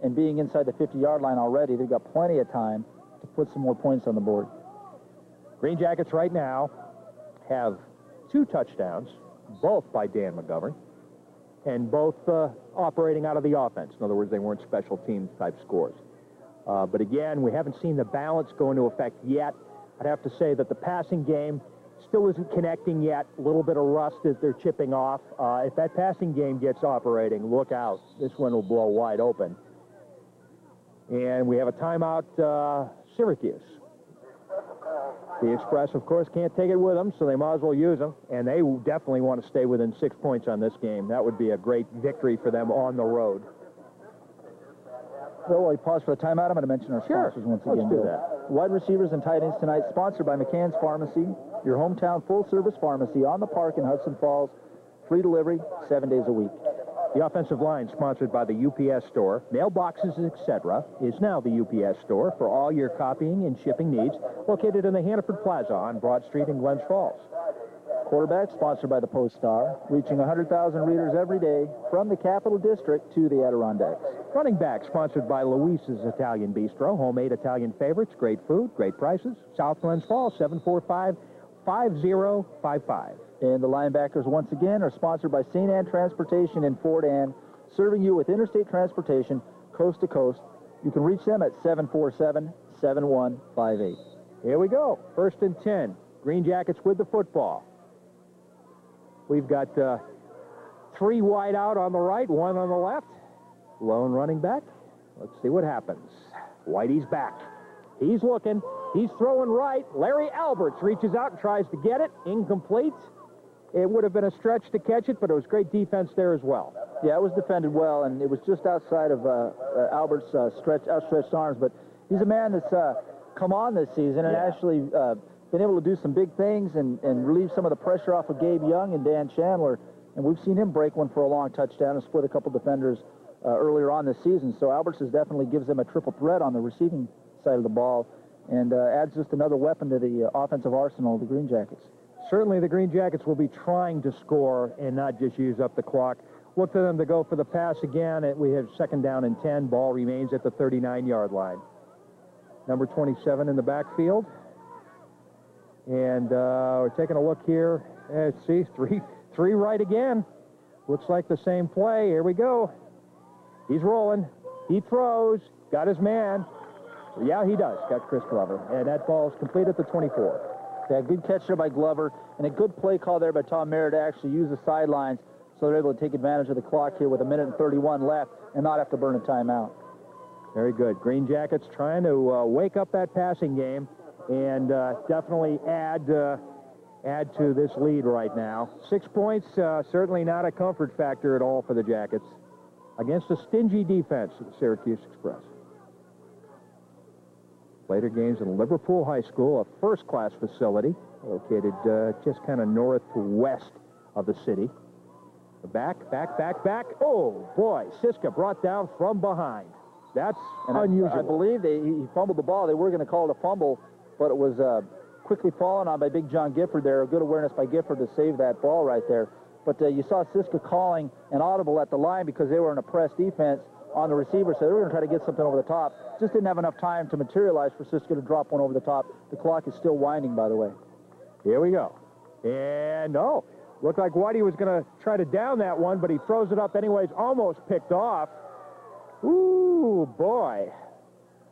and being inside the 50-yard line already. They've got plenty of time to put some more points on the board. Green Jackets right now have 2 touchdowns, both by Dan McGovern, and both operating out of the offense. In other words, they weren't special teams type scores. But again, we haven't seen the balance go into effect yet. I'd have to say that the passing game still isn't connecting yet. A little bit of rust as they're chipping off. If that passing game gets operating, look out. This one will blow wide open. And we have a timeout, Syracuse. The Express, of course, can't take it with them, so they might as well use them. And they definitely want to stay within 6 points on this game. That would be a great victory for them on the road. So while we pause for the timeout, I'm going to mention our sponsors once again. Let's do that. Wide receivers and tight ends tonight, sponsored by McCann's Pharmacy, your hometown full-service pharmacy on the park in Hudson Falls. Free delivery, 7 days a week. The offensive line, sponsored by the UPS store, mailboxes, etc., is now the UPS store for all your copying and shipping needs, located in the Hannaford Plaza on Broad Street in Glens Falls. Quarterback, sponsored by the Post-Star, reaching 100,000 readers every day from the Capital District to the Adirondacks. Running back, sponsored by Luis's Italian Bistro, homemade Italian favorites, great food, great prices. South Glens Falls, 745-5055. And the linebackers, once again, are sponsored by St. Anne Transportation in Fort Anne, serving you with interstate transportation, coast to coast. You can reach them at 747-7158. Here we go. 1st and 10. Green Jackets with the football. We've got 3 wide out on the right, 1 on the left. Lone running back. Let's see what happens. Whitey's back. He's looking. He's throwing right. Larry Alberts reaches out and tries to get it. Incomplete. It would have been a stretch to catch it, but it was great defense there as well. Yeah, it was defended well, and it was just outside of Albert's outstretched arms. But he's a man that's come on this season and actually been able to do some big things and relieve some of the pressure off of Gabe Young and Dan Chandler. And we've seen him break one for a long touchdown and split a couple defenders earlier on this season. So Alberts definitely gives them a triple threat on the receiving side of the ball and adds just another weapon to the offensive arsenal of the Green Jackets. Certainly the Green Jackets will be trying to score and not just use up the clock. Look for them to go for the pass again. We have 2nd down and 10. Ball remains at the 39-yard line. Number 27 in the backfield. And we're taking a look here. Let's see, three right again. Looks like the same play. Here we go. He's rolling. He throws. Got his man. Yeah, he does. Got Chris Glover. And that ball is complete at the 24. Yeah, good catch there by Glover, and a good play call there by Tom Mayer to actually use the sidelines so they're able to take advantage of the clock here with 1:31 left and not have to burn a timeout. Very good. Green Jackets trying to wake up that passing game and definitely add to this lead right now. 6 points, certainly not a comfort factor at all for the Jackets against a stingy defense of the Syracuse Express. Later games in Liverpool High School, a first-class facility located just kind of northwest of the city. Back. Oh, boy, Siska brought down from behind. That's unusual. I believe he fumbled the ball. They were going to call it a fumble, but it was quickly fallen on by Big John Gifford there. A good awareness by Gifford to save that ball right there. But you saw Siska calling an audible at the line because they were in a press defense on the receiver, so they were going to try to get something over the top. Just didn't have enough time to materialize for Siska to drop one over the top. The clock is still winding, by the way. Here we go. And, looked like Whitey was going to try to down that one, but he throws it up anyways, almost picked off. Ooh, boy.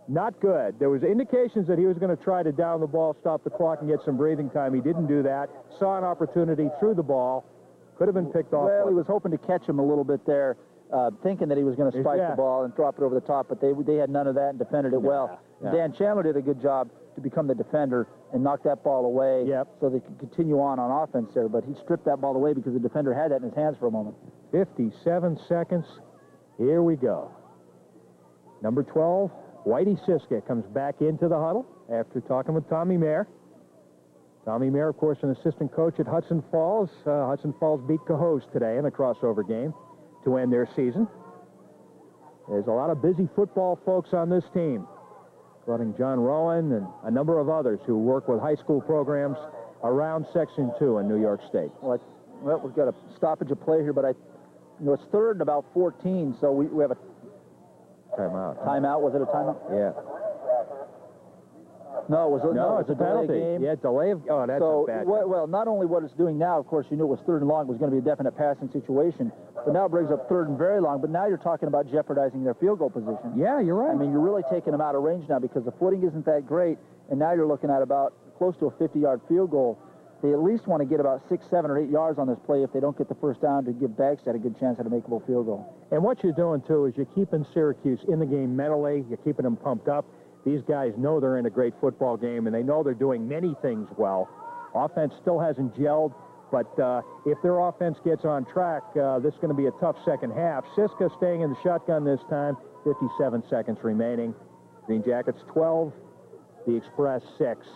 Not good. There was indications that he was going to try to down the ball, stop the clock, and get some breathing time. He didn't do that. Saw an opportunity, threw the ball. Could have been picked off. Well, he was hoping to catch him a little bit there. Thinking that he was going to spike the ball and drop it over the top, but they had none of that and defended it well. Yeah. Dan Chandler did a good job to become the defender and knock that ball away so they could continue on offense there, but he stripped that ball away because the defender had that in his hands for a moment. 57 seconds. Here we go. Number 12, Whitey Siska comes back into the huddle after talking with Tommy Mayer. Tommy Mayer, of course, an assistant coach at Hudson Falls. Hudson Falls beat Cohoes today in the crossover game to end their season. There's a lot of busy football folks on this team, including John Rowan and a number of others who work with high school programs around Section 2 in New York State. Well, we've got a stoppage of play here, but it's 3rd and about 14, so we have a timeout. Timeout? Was it a timeout? Yeah. No, it was it's a penalty. Game. Yeah, delay of. Oh, that's so, a bad. Well, not only what it's doing now, of course, you knew it was 3rd and long, it was going to be a definite passing situation, but now it brings up 3rd and very long. But now you're talking about jeopardizing their field goal position. Yeah, you're right. I mean, you're really taking them out of range now because the footing isn't that great, and now you're looking at about close to a 50-yard field goal. They at least want to get about 6, 7, or 8 yards on this play if they don't get the first down to give Bagstad a good chance at a makeable field goal. And what you're doing, too, is you're keeping Syracuse in the game mentally. You're keeping them pumped up. These guys know they're in a great football game, and they know they're doing many things well. Offense still hasn't gelled, but if their offense gets on track, this is going to be a tough second half. Siska staying in the shotgun this time, 57 seconds remaining. Green Jackets 12, the Express 6.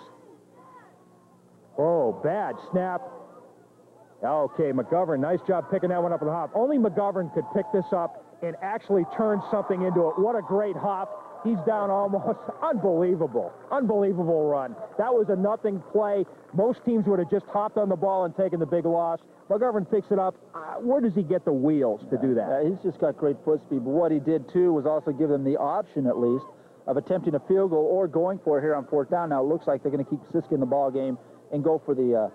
Oh, bad snap. Okay, McGovern, nice job picking that one up with a hop. Only McGovern could pick this up and actually turn something into it. What a great hop. He's down almost. Unbelievable. Unbelievable run. That was a nothing play. Most teams would have just hopped on the ball and taken the big loss. McGovern picks it up. Where does he get the wheels to do that? He's just got great foot speed. But what he did, too, was also give them the option, at least, of attempting a field goal or going for it here on 4th down. Now, it looks like they're going to keep Siska in the ball game and go for the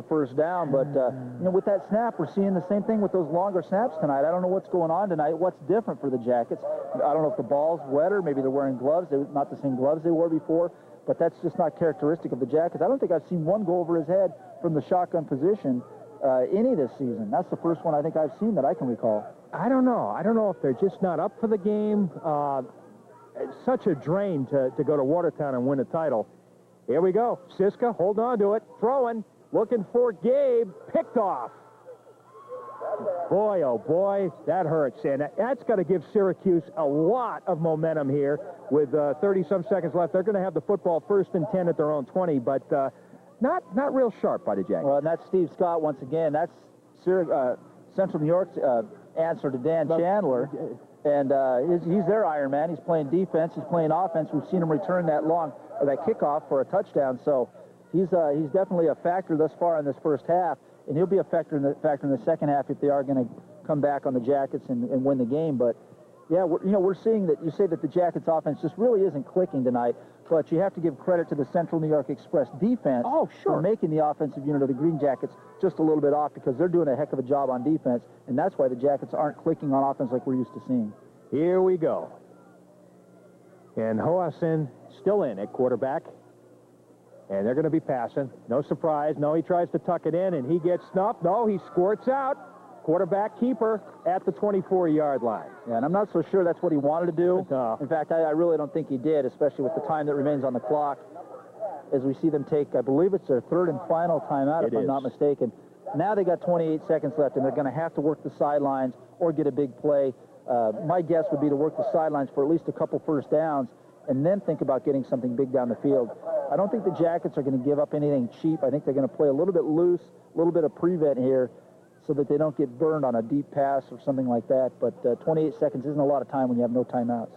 first down. But, you know, with that snap, we're seeing the same thing with those longer snaps tonight. I don't know what's going on tonight. What's different for the Jackets? I don't know if the ball's wetter. Maybe they're wearing gloves. They're not the same gloves they wore before. But that's just not characteristic of the Jackets. I don't think I've seen one go over his head from the shotgun position any this season. That's the first one I think I've seen that I can recall. I don't know. I don't know if they're just not up for the game. It's such a drain to go to Watertown and win a title. Here we go. Siska, hold on to it. Throwing. Looking for Gabe. Picked off. Boy, oh boy, that hurts. And that's got to give Syracuse a lot of momentum here with 30-some seconds left. They're going to have the football 1st and 10 at their own 20, but not real sharp by the Jackets. Well, and that's Steve Scott once again. That's Central New York's answer to Dan Chandler. And he's their Iron Man. He's playing defense. He's playing offense. We've seen him return that kickoff for a touchdown. So he's definitely a factor thus far in this first half, and he'll be a factor in the second half if they are going to come back on the Jackets and win the game. But yeah, we're seeing that. You say that the Jackets offense just really isn't clicking tonight, but you have to give credit to the Central New York Express defense for making the offensive unit of the Green Jackets just a little bit off, because they're doing a heck of a job on defense, and that's why the Jackets aren't clicking on offense like we're used to seeing. Here we go. And Hoasin still in at quarterback. And they're going to be passing. No surprise. No, he tries to tuck it in, and he gets snuffed. No, he squirts out. Quarterback keeper at the 24-yard line. Yeah, and I'm not so sure that's what he wanted to do. No. In fact, I really don't think he did, especially with the time that remains on the clock. As we see them take, I believe it's their 3rd and final timeout, if I'm not mistaken. Now they got 28 seconds left, and they're going to have to work the sidelines or get a big play. My guess would be to work the sidelines for at least a couple first downs and then think about getting something big down the field. I don't think the Jackets are going to give up anything cheap. I think they're going to play a little bit loose, a little bit of prevent here so that they don't get burned on a deep pass or something like that. But 28 seconds isn't a lot of time when you have no timeouts.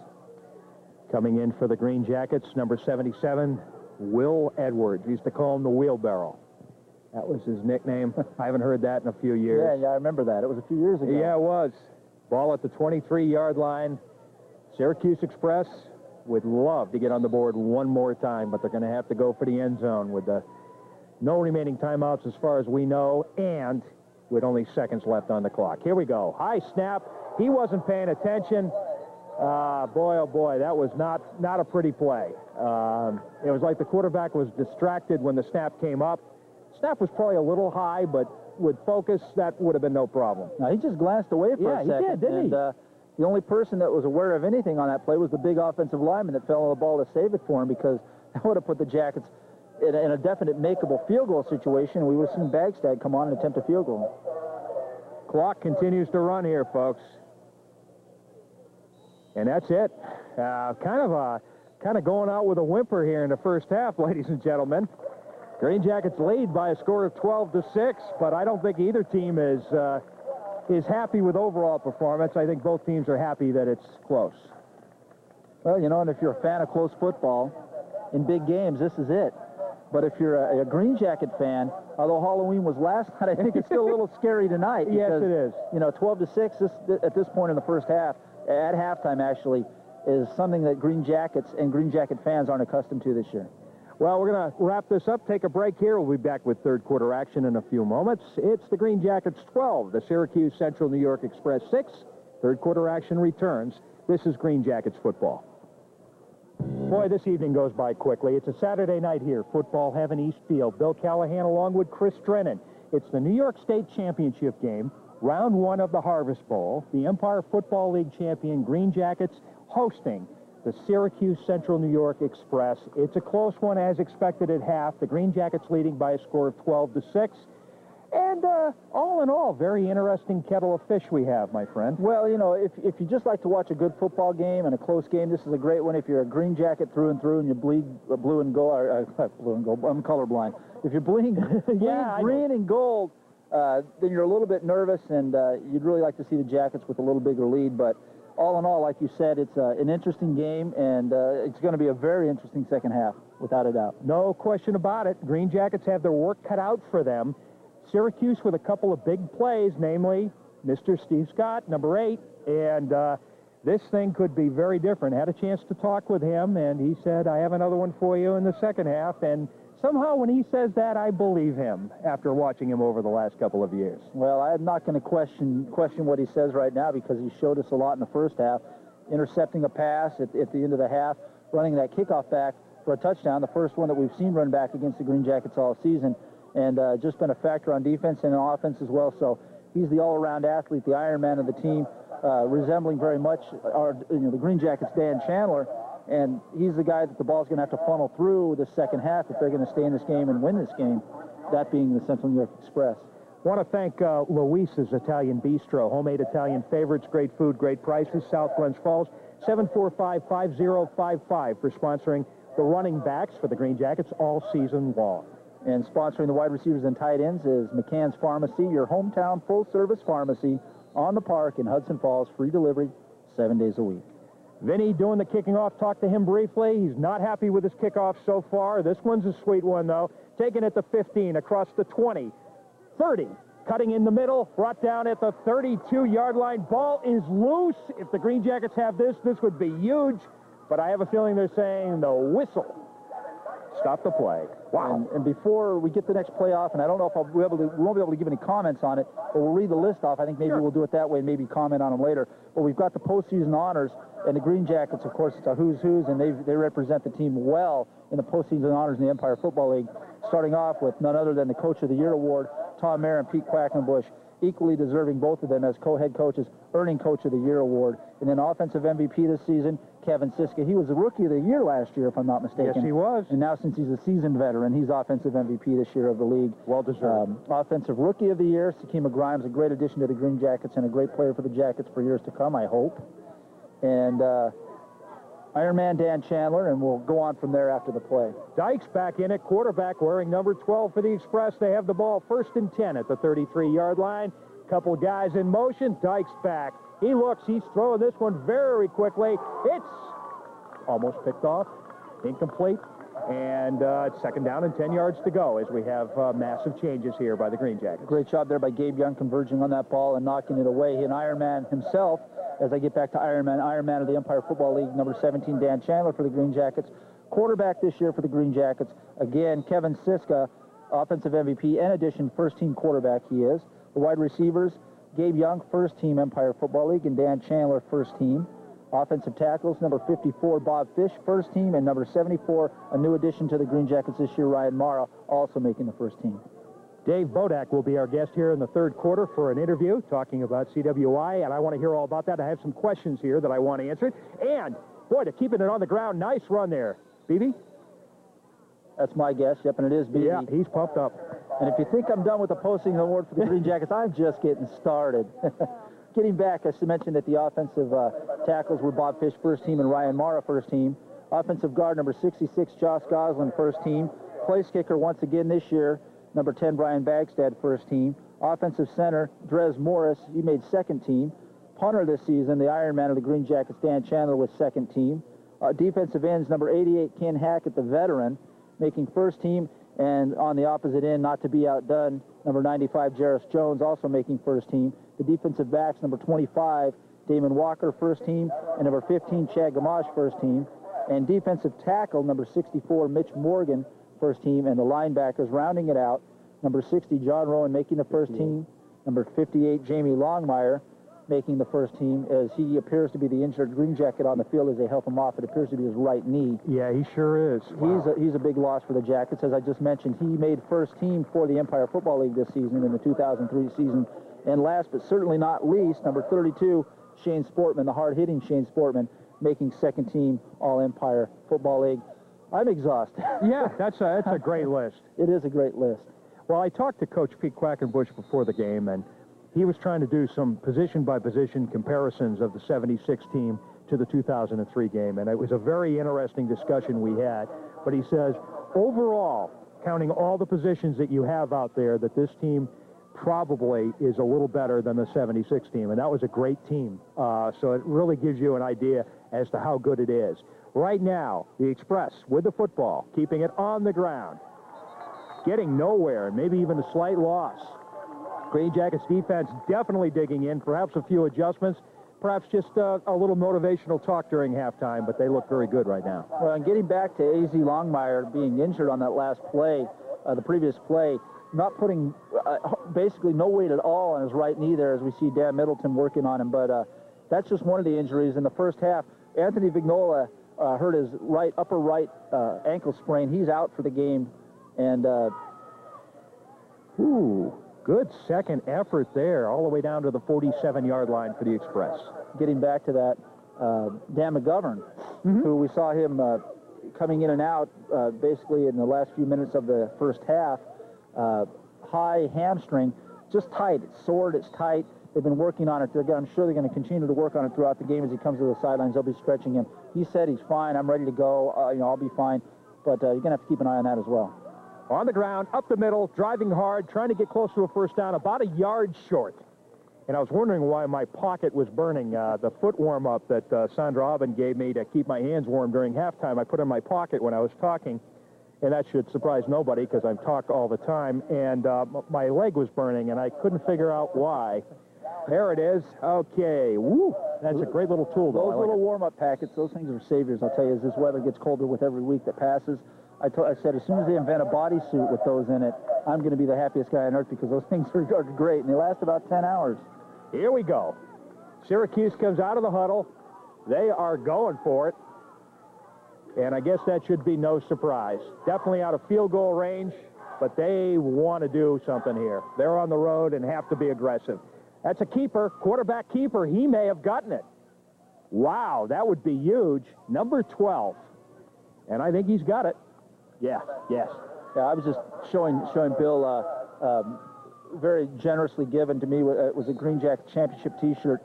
Coming in for the Green Jackets, number 77, Will Edwards. We used to call him the wheelbarrow. That was his nickname. I haven't heard that in a few years. Yeah, I remember that. It was a few years ago. Yeah, it was. Ball at the 23-yard line. Syracuse Express would love to get on the board one more time, but they're going to have to go for the end zone with no remaining timeouts as far as we know, and with only seconds left on the clock. Here we go. High snap. He wasn't paying attention. Boy, oh boy, that was not a pretty play. It was like the quarterback was distracted when the snap came up. Snap was probably a little high, but with focus, that would have been no problem. Now, he just glanced away for a second. Yeah, he did, didn't he? The only person that was aware of anything on that play was the big offensive lineman that fell on the ball to save it for him, because that would have put the Jackets in a definite makeable field goal situation. We would have seen Bagstad come on and attempt a field goal. Clock continues to run here, folks. And that's it. Kind of going out with a whimper here in the first half, ladies and gentlemen. Green Jackets lead by a score of 12-6, but I don't think either team is happy with overall performance. I think both teams are happy that it's close. Well, you know, and if you're a fan of close football, in big games, this is it. But if you're a Green Jacket fan, although Halloween was last night, I think it's still a little scary tonight. Yes, it is. You know, 12-6 at this point in the first half, at halftime actually, is something that Green Jackets and Green Jacket fans aren't accustomed to this year. Well, we're going to wrap this up, take a break here. We'll be back with third quarter action in a few moments. It's the Green Jackets 12, the Syracuse Central New York Express 6. Third quarter action returns. This is Green Jackets football. Boy, this evening goes by quickly. It's a Saturday night here, football heaven, East Field. Bill Callahan along with Chris Drennan. It's the New York State Championship game, round one of the Harvest Bowl. The Empire Football League champion Green Jackets hosting the Syracuse Central New York Express. It's a close one as expected at half. The Green Jackets leading by a score of 12-6. And all in all, very interesting kettle of fish we have, my friend. Well, you know, if you just like to watch a good football game and a close game, this is a great one. If you're a Green Jacket through and through and you bleed blue and gold, blue and gold, I'm colorblind. If you're bleeding, green and gold, then you're a little bit nervous, and you'd really like to see the Jackets with a little bigger lead. But all in all, like you said, it's an interesting game, and it's going to be a very interesting second half, without a doubt. No question about it. Green Jackets have their work cut out for them. Syracuse with a couple of big plays, namely Mr. Steve Scott, number 8, and this thing could be very different. Had a chance to talk with him, and he said, I have another one for you in the second half, and somehow when he says that, I believe him after watching him over the last couple of years. Well, I'm not going to question what he says right now, because he showed us a lot in the first half, intercepting a pass at the end of the half, running that kickoff back for a touchdown, the first one that we've seen run back against the Green Jackets all season, and just been a factor on defense and on offense as well. So he's the all-around athlete, the Iron Man of the team, resembling very much the Green Jackets' Dan Chandler, and he's the guy that the ball's going to have to funnel through the second half if they're going to stay in this game and win this game, that being the Central New York Express. Want to thank Luis's Italian Bistro, homemade Italian favorites, great food, great prices, South Glens Falls, 745-5055 for sponsoring the running backs for the Green Jackets all season long. And sponsoring the wide receivers and tight ends is McCann's Pharmacy, your hometown full-service pharmacy on the park in Hudson Falls, free delivery 7 days a week. Vinny doing the kicking off. Talked to him briefly. He's not happy with his kickoff so far. This one's a sweet one, though. Taking it to 15, across the 20, 30, cutting in the middle, brought down at the 32-yard line. Ball is loose. If the Green Jackets have this would be huge. But I have a feeling they're saying the whistle. Stop the play. Wow. And before we get the next play off, and I don't know if we won't be able to give any comments on it, but we'll read the list off. I think maybe we'll do it that way and maybe comment on them later. But we've got the postseason honors, and the Green Jackets, of course, it's a who's who's, and they represent the team well in the postseason honors in the Empire Football League, starting off with none other than the Coach of the Year award, Tom Mayer and Pete Quackenbush, equally deserving, both of them, as co-head coaches, earning Coach of the Year award. And then offensive MVP this season, Kevin Siska. He was the Rookie of the Year last year, if I'm not mistaken. Yes, he was. And now, since he's a seasoned veteran, he's offensive MVP this year of the league. Well deserved. Offensive Rookie of the Year, Sakima Grimes, a great addition to the Green Jackets and a great player for the Jackets for years to come, I hope. And Iron Man Dan Chandler, and we'll go on from there after the play. Dykes back in at quarterback, wearing number 12 for the Express. They have the ball 1st and 10 at the 33-yard line. Couple guys in motion. Dykes back. He looks. He's throwing this one very quickly. It's almost picked off. Incomplete. And it's 2nd down and 10 yards to go as we have massive changes here by the Green Jackets. Great job there by Gabe Young converging on that ball and knocking it away. An Iron Man himself, as I get back to Iron Man of the Empire Football League, number 17, Dan Chandler for the Green Jackets. Quarterback this year for the Green Jackets. Again, Kevin Siska, offensive MVP, in addition, first-team quarterback he is. The wide receivers, Gabe Young, first-team Empire Football League, and Dan Chandler, first-team. Offensive tackles, number 54, Bob Fish, first team, and number 74, a new addition to the Green Jackets this year, Ryan Mara, also making the first team. Dave Bodak will be our guest here in the 3rd quarter for an interview talking about CWI, and I want to hear all about that. I have some questions here that I want answered. And, boy, to keeping it on the ground, nice run there. BB? That's my guess. Yep, and it is BB. Yeah, he's pumped up. And if you think I'm done with the postseason award for the Green Jackets, I'm just getting started. Getting back, I should mention that the offensive tackles were Bob Fish, first team, and Ryan Mara, first team. Offensive guard, number 66, Josh Goslin, first team. Place kicker, once again this year, number 10, Brian Bagstad, first team. Offensive center, Drez Morris, he made second team. Punter this season, the Iron Man of the Green Jackets, Dan Chandler, was second team. Defensive ends, number 88, Ken Hackett, the veteran, making first team. And on the opposite end, not to be outdone, number 95, Jarris Jones, also making first team. The defensive backs, number 25, Damon Walker, first team, and number 15, Chad Gamache, first team. And defensive tackle, number 64, Mitch Morgan, first team. And the linebackers rounding it out, number 60, John Rowan, making the first team. Number 58, Jamie Longmire, making the first team, as he appears to be the injured Green Jacket on the field as they help him off. It appears to be his right knee. Yeah, he sure is. Wow. He's a big loss for the Jackets. As I just mentioned, he made first team for the Empire Football League this season in the 2003 season. And last but certainly not least, number 32, Shane Sportman, the hard-hitting Shane Sportman, making second team All-Empire Football League. I'm exhausted. Yeah, that's a great list. It is a great list. Well, I talked to Coach Pete Quackenbush before the game, and he was trying to do some position-by-position comparisons of the 76 team to the 2003 game, and it was a very interesting discussion we had. But he says, overall, counting all the positions that you have out there, that this team probably is a little better than the 76 team, and that was a great team. So it really gives you an idea as to how good it is. Right now, the Express with the football, keeping it on the ground, getting nowhere, and maybe even a slight loss. Green Jackets defense definitely digging in, perhaps a few adjustments, perhaps just a little motivational talk during halftime, but they look very good right now. Well, and getting back to A.Z. Longmire being injured on that last play, the previous play, not putting basically no weight at all on his right knee there, as we see Dan Middleton working on him, but that's just one of the injuries in the first half. Anthony Vignola hurt his upper right ankle sprain. He's out for the game, and good second effort there, all the way down to the 47-yard line for the Express. Getting back to that, Dan McGovern, who we saw him coming in and out basically in the last few minutes of the first half, high hamstring, just tight. It's sore, it's tight. They've been working on it. I'm sure they're going to continue to work on it throughout the game as he comes to the sidelines. They'll be stretching him. He said he's fine. I'm ready to go. I'll be fine. But you're going to have to keep an eye on that as well. On the ground, up the middle, driving hard, trying to get close to a first down, about a yard short. And I was wondering why my pocket was burning. The foot warm-up that Sandra Aubin gave me to keep my hands warm during halftime, I put in my pocket when I was talking. And that should surprise nobody because I talk all the time. And my leg was burning, and I couldn't figure out why. There it is. Okay. Woo. That's a great little tool, though. Those little warm-up packets, those things are saviors, I'll tell you, as this weather gets colder with every week that passes. I said, as soon as they invent a bodysuit with those in it, I'm going to be the happiest guy on earth because those things are great, and they last about 10 hours. Here we go. Syracuse comes out of the huddle. They are going for it. And I guess that should be no surprise. Definitely out of field goal range, but they want to do something here. They're on the road and have to be aggressive. That's a keeper, quarterback keeper. He may have gotten it. Wow, that would be huge. Number 12. And I think he's got it. Yeah, yes. Yeah, I was just showing Bill very generously given to me. It was a Green Jacket Championship T-shirt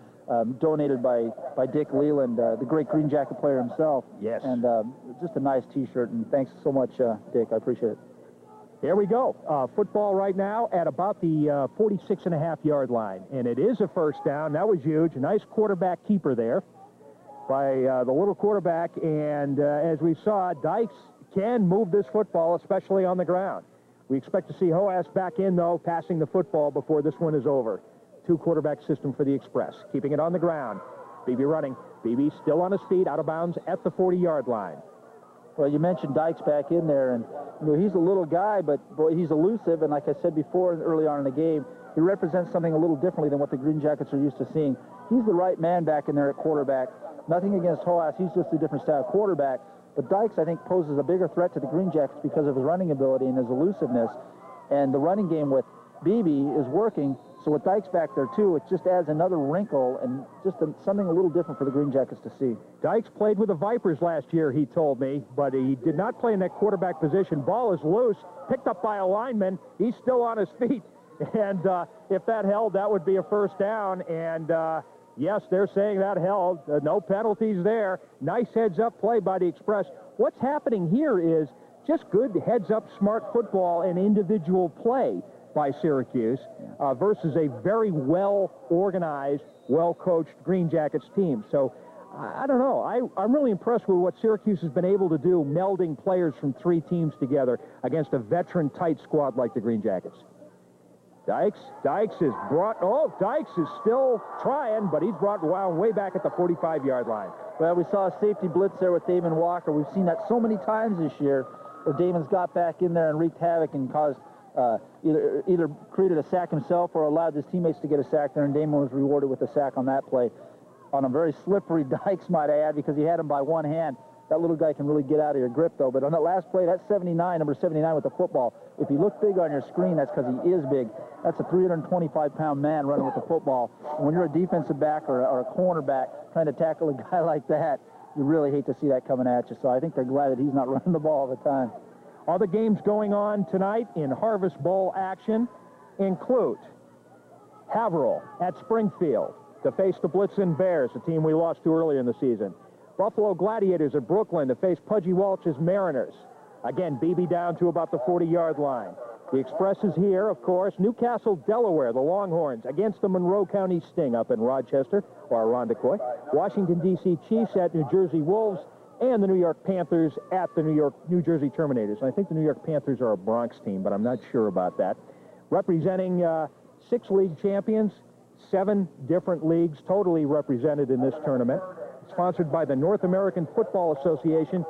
donated by Dick Leland, the great Green Jacket player himself. Yes. And just a nice T-shirt, and thanks so much, Dick. I appreciate it. Here we go. Football right now at about the 46.5-yard line. And it is a first down. That was huge. A nice quarterback keeper there by the little quarterback. And as we saw, Dykes can move this football, especially on the ground. We expect to see Hoas back in, though, passing the football before this one is over. Two-quarterback system for the Express. Keeping it on the ground. Beebe running. Beebe still on his feet, out of bounds at the 40-yard line. Well, you mentioned Dykes back in there, and he's a little guy, but boy, he's elusive. And like I said before, early on in the game, he represents something a little differently than what the Green Jackets are used to seeing. He's the right man back in there at quarterback. Nothing against Hoas. He's just a different style quarterback. But Dykes, I think, poses a bigger threat to the Green Jackets because of his running ability and his elusiveness. And the running game with Beebe is working. So with Dykes back there, too, it just adds another wrinkle and just something a little different for the Green Jackets to see. Dykes played with the Vipers last year, he told me, but he did not play in that quarterback position. Ball is loose, picked up by a lineman. He's still on his feet. And if that held, that would be a first down. And yes, they're saying that held. No penalties there. Nice heads-up play by the Express. What's happening here is just good heads-up, smart football and individual play by Syracuse versus a very well-organized, well-coached Green Jackets team. So, I don't know. I'm really impressed with what Syracuse has been able to do, melding players from three teams together against a veteran tight squad like the Green Jackets. Dykes is Dykes is still trying, but he's brought way back at the 45-yard line. Well, we saw a safety blitz there with Damon Walker. We've seen that so many times this year where Damon's got back in there and wreaked havoc and caused either created a sack himself or allowed his teammates to get a sack there, and Damon was rewarded with a sack on that play. On a very slippery Dykes, might I add, because he had him by one hand. That little guy can really get out of your grip, though. But on that last play, that's number 79 with the football. If you look big on your screen, that's because he is big. That's a 325-pound man running with the football. And when you're a defensive back or a cornerback trying to tackle a guy like that, you really hate to see that coming at you. So I think they're glad that he's not running the ball all the time. Other games going on tonight in Harvest Bowl action include Haverhill at Springfield to face the Blitzen Bears, a team we lost to earlier in the season. Buffalo Gladiators at Brooklyn to face Pudgy Walsh's Mariners. Again, BB down to about the 40-yard line. The Express is here, of course. Newcastle, Delaware, the Longhorns against the Monroe County Sting up in Rochester, or Irondequoit. Washington, D.C. Chiefs at New Jersey Wolves, and the New York Panthers at the New Jersey Terminators. And I think the New York Panthers are a Bronx team, but I'm not sure about that. Representing 6 league champions, 7 different leagues totally represented in this tournament. Sponsored by the North American Football Association.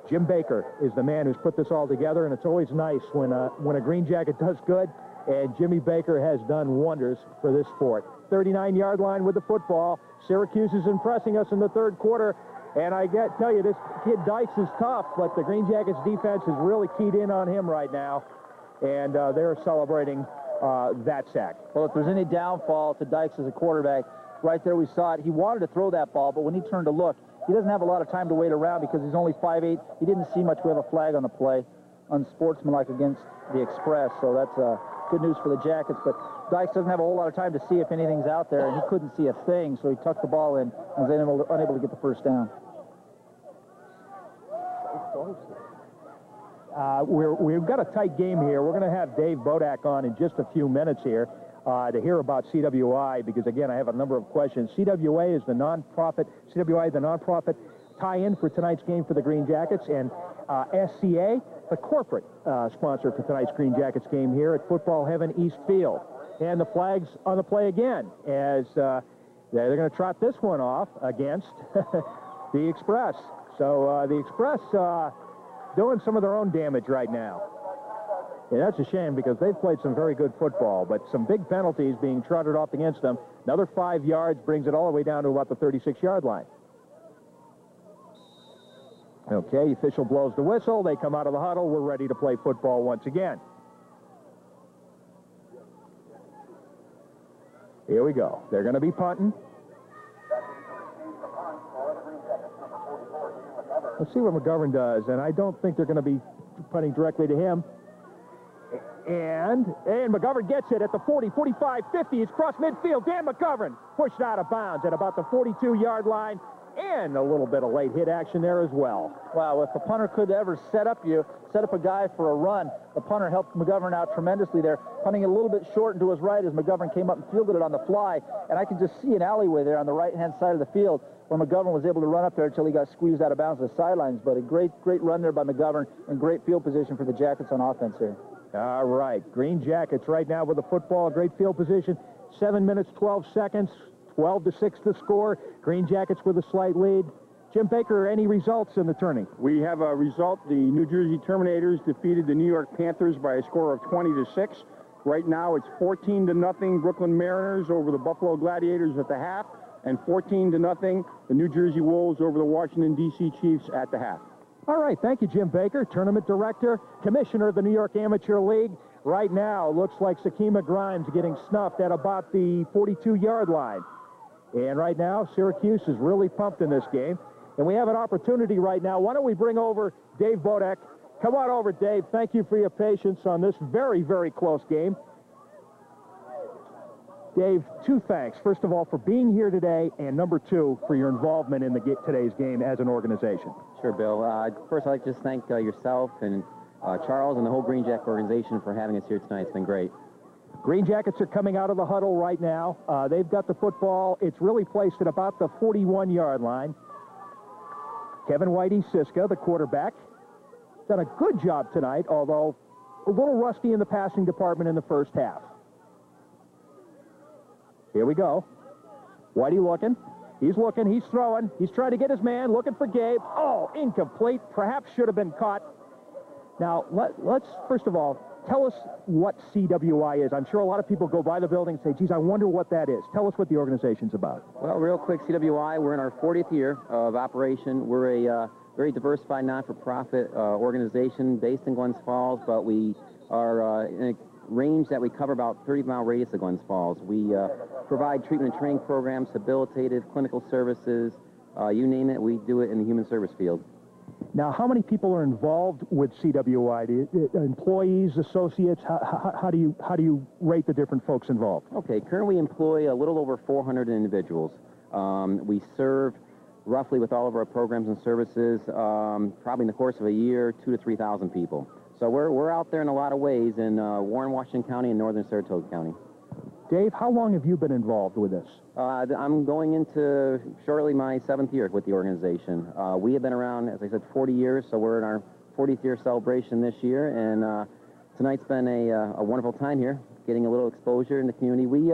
Jim Baker is the man who's put this all together, and it's always nice when a Green Jacket does good, and Jimmy Baker has done wonders for this sport. 39-yard line with the football. Syracuse is impressing us in the third quarter, and I tell you, this kid Dykes is tough, but the Green Jackets defense is really keyed in on him right now, and they're celebrating that sack. Well, if there's any downfall to Dykes as a quarterback, right there we saw it. He wanted to throw that ball, but when he turned to look, he doesn't have a lot of time to wait around because he's only 5'8". He didn't see much. We have a flag on the play, unsportsmanlike against the Express, so that's good news for the Jackets. But Dykes doesn't have a whole lot of time to see if anything's out there, and he couldn't see a thing, so he tucked the ball in and was unable to get the first down. We've got a tight game here. We're going to have Dave Bodak on in just a few minutes here to hear about CWI, because again, I have a number of questions. CWI, the nonprofit tie-in for tonight's game for the Green Jackets, and SCA, the corporate sponsor for tonight's Green Jackets game here at Football Heaven East Field. And the flag's on the play again, as they're going to trot this one off against the Express. So the Express doing some of their own damage right now. Yeah, that's a shame because they've played some very good football, but some big penalties being trotted off against them. Another 5 yards brings it all the way down to about the 36-yard line. Okay, the official blows the whistle. They come out of the huddle. We're ready to play football once again. Here we go. They're going to be punting. Let's see what McGovern does, and I don't think they're going to be punting directly to him. And McGovern gets it at the 40, 45, 50. It's cross midfield. Dan McGovern pushed out of bounds at about the 42-yard line, and a little bit of late hit action there as well. Wow, if a punter could ever set up a guy for a run, the punter helped McGovern out tremendously there, punting it a little bit short and to his right as McGovern came up and fielded it on the fly. And I can just see an alleyway there on the right-hand side of the field where McGovern was able to run up there until he got squeezed out of bounds to the sidelines. But a great run there by McGovern and great field position for the Jackets on offense here. All right, Green Jackets right now with the football, great field position. 7 minutes, 12 seconds, 12-6 to score. Green Jackets with a slight lead. Jim Baker, any results in the tourney? We have a result. The New Jersey Terminators defeated the New York Panthers by a score of 20-6. Right now it's 14-0 Brooklyn Mariners over the Buffalo Gladiators at the half, and 14-0 the New Jersey Wolves over the Washington, D.C. Chiefs at the half. All right, thank you, Jim Baker, tournament director, commissioner of the New York Amateur League. Right now, looks like Sakima Grimes getting snuffed at about the 42-yard line. And right now, Syracuse is really pumped in this game. And we have an opportunity right now. Why don't we bring over Dave Bodak? Come on over, Dave. Thank you for your patience on this very, very close game. Dave, 2 thanks. First of all, for being here today, and number 2, for your involvement in today's game as an organization. Sure, Bill. First, I'd like to just thank yourself and Charles and the whole Green Jacket organization for having us here tonight. It's been great. Green Jackets are coming out of the huddle right now. They've got the football. It's really placed at about the 41-yard line. Kevin Whitey Siska, the quarterback, done a good job tonight, although a little rusty in the passing department in the first half. Here we go. Whitey looking. He's looking. He's throwing. He's trying to get his man. Looking for Gabe. Oh, incomplete. Perhaps should have been caught. Now, let's first of all, tell us what CWI is. I'm sure a lot of people go by the building and say, geez, I wonder what that is. Tell us what the organization's about. Well, real quick, CWI, we're in our 40th year of operation. We're a very diversified, not-for-profit organization based in Glens Falls, but we are in a range that we cover about 30-mile radius of Glens Falls. We provide treatment and training programs, habilitative, clinical services, you name it, we do it in the human service field. Now, how many people are involved with CWI? Employees, associates? How do you rate the different folks involved? Okay, currently we employ a little over 400 individuals. We serve roughly with all of our programs and services, probably in the course of a year, 2,000 to 3,000 people. So we're out there in a lot of ways in Warren, Washington County and northern Saratoga County. Dave, how long have you been involved with this? I'm going into shortly my 7th year with the organization. We have been around, as I said, 40 years, so we're in our 40th year celebration this year, and tonight's been a wonderful time here, getting a little exposure in the community. We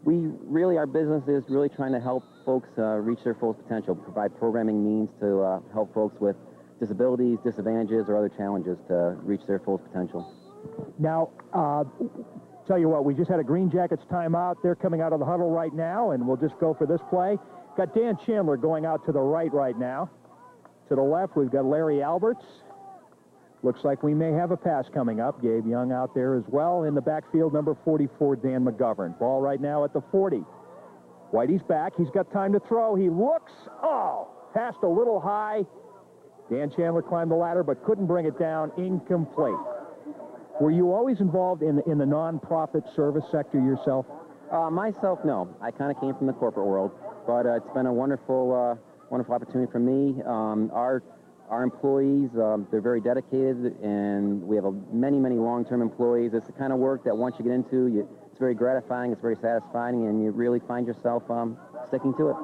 really, our business is really trying to help folks reach their fullest potential, provide programming means to help folks with disabilities, disadvantages, or other challenges to reach their fullest potential. Now, tell you what, we just had a Green Jackets timeout. They're coming out of the huddle right now, and we'll just go for this play. Got Dan Chandler going out to the right now. To the left, we've got Larry Alberts. Looks like we may have a pass coming up. Gabe Young out there as well. In the backfield, number 44, Dan McGovern. Ball right now at the 40. Whitey's back. He's got time to throw. He looks. Oh, passed a little high. Dan Chandler climbed the ladder, but couldn't bring it down. Incomplete. Were you always involved in the non-profit service sector yourself? Myself, no. I kind of came from the corporate world, but it's been a wonderful opportunity for me. Our employees, they're very dedicated, and we have many long-term employees. It's the kind of work that once you get into, it's very gratifying, it's very satisfying, and you really find yourself sticking to it.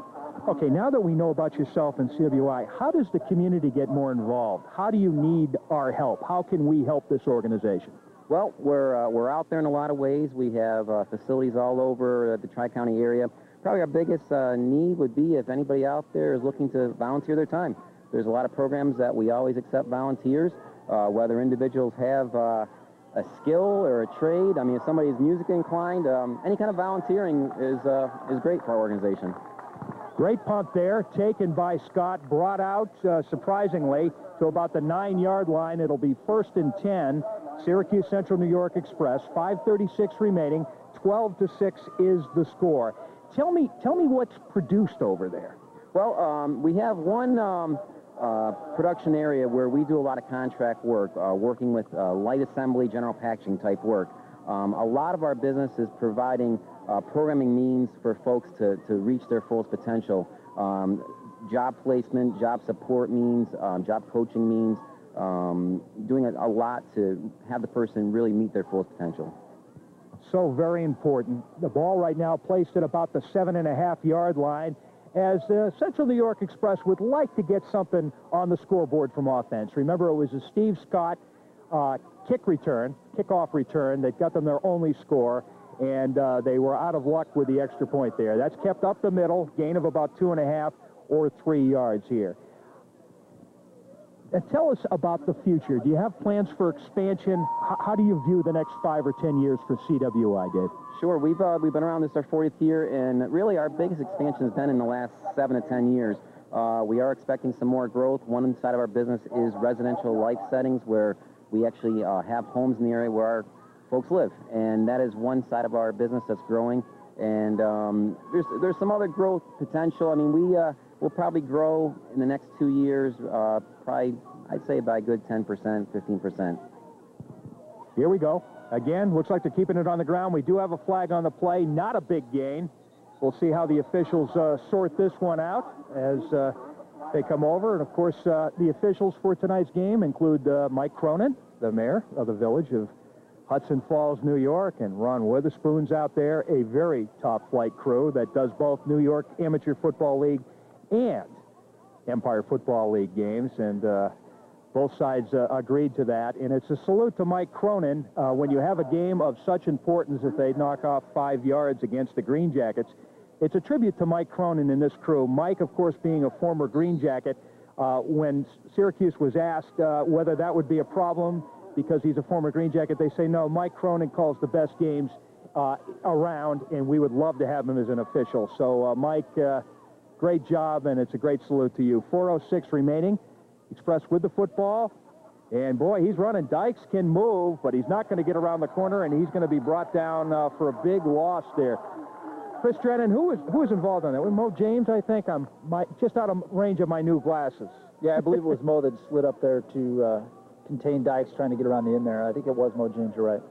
Okay, now that we know about yourself and CWI, how does the community get more involved? How do you need our help? How can we help this organization? Well, we're out there in a lot of ways. We have facilities all over the Tri-County area. Probably our biggest need would be if anybody out there is looking to volunteer their time. There's a lot of programs that we always accept volunteers, whether individuals have a skill or a trade. I mean, if somebody's music inclined, any kind of volunteering is great for our organization. Great punt there, taken by Scott, brought out, surprisingly, to about the 9-yard line. It'll be 1st and 10. Syracuse Central New York Express, 5:36 remaining, 12-6 is the score. Tell me what's produced over there. Well, we have one production area where we do a lot of contract work, working with light assembly, general packaging type work. A lot of our business is providing programming means for folks to reach their fullest potential. Job placement, job support means, job coaching means, doing a lot to have the person really meet their fullest potential. So very important. The ball right now placed at about the 7.5-yard line, as Central New York Express would like to get something on the scoreboard from offense. Remember, it was a Steve Scott kickoff return that got them their only score, and they were out of luck with the extra point there. That's kept up the middle, gain of about 2.5 or 3 yards here. And tell us about the future. Do you have plans for expansion? How do you view the next 5 or 10 years for CWI, Dave? Sure. We've been around this our 40th year, and really our biggest expansion has been in the last 7 to 10 years. We are expecting some more growth. One side of our business is residential life settings, where we actually have homes in the area where our folks live, and that is one side of our business that's growing. And there's some other growth potential. I mean, we'll probably grow in the next 2 years, probably, I'd say, by a good 10%, 15%. Here we go. Again, looks like they're keeping it on the ground. We do have a flag on the play, not a big gain. We'll see how the officials sort this one out as they come over. And, of course, the officials for tonight's game include Mike Cronin, the mayor of the village of Hudson Falls, New York, and Ron Witherspoon's out there, a very top-flight crew that does both New York Amateur Football League and Empire Football League games, and both sides agreed to that. And it's a salute to Mike Cronin when you have a game of such importance that they knock off 5 yards against the Green Jackets. It's a tribute to Mike Cronin and this crew. Mike, of course, being a former Green Jacket, when Syracuse was asked whether that would be a problem because he's a former Green Jacket, they say, no, Mike Cronin calls the best games around, and we would love to have him as an official. So, Mike, great job, and it's a great salute to you. 4:06 remaining. Express with the football, and boy, he's running. Dykes can move, but he's not going to get around the corner, and he's going to be brought down for a big loss there. Chris Drennan, who was involved on that? Was Mo James, I think? I'm just out of range of my new glasses. Yeah, I believe it was Mo that slid up there to contain Dykes trying to get around the in there. I think it was Mo James, you're right.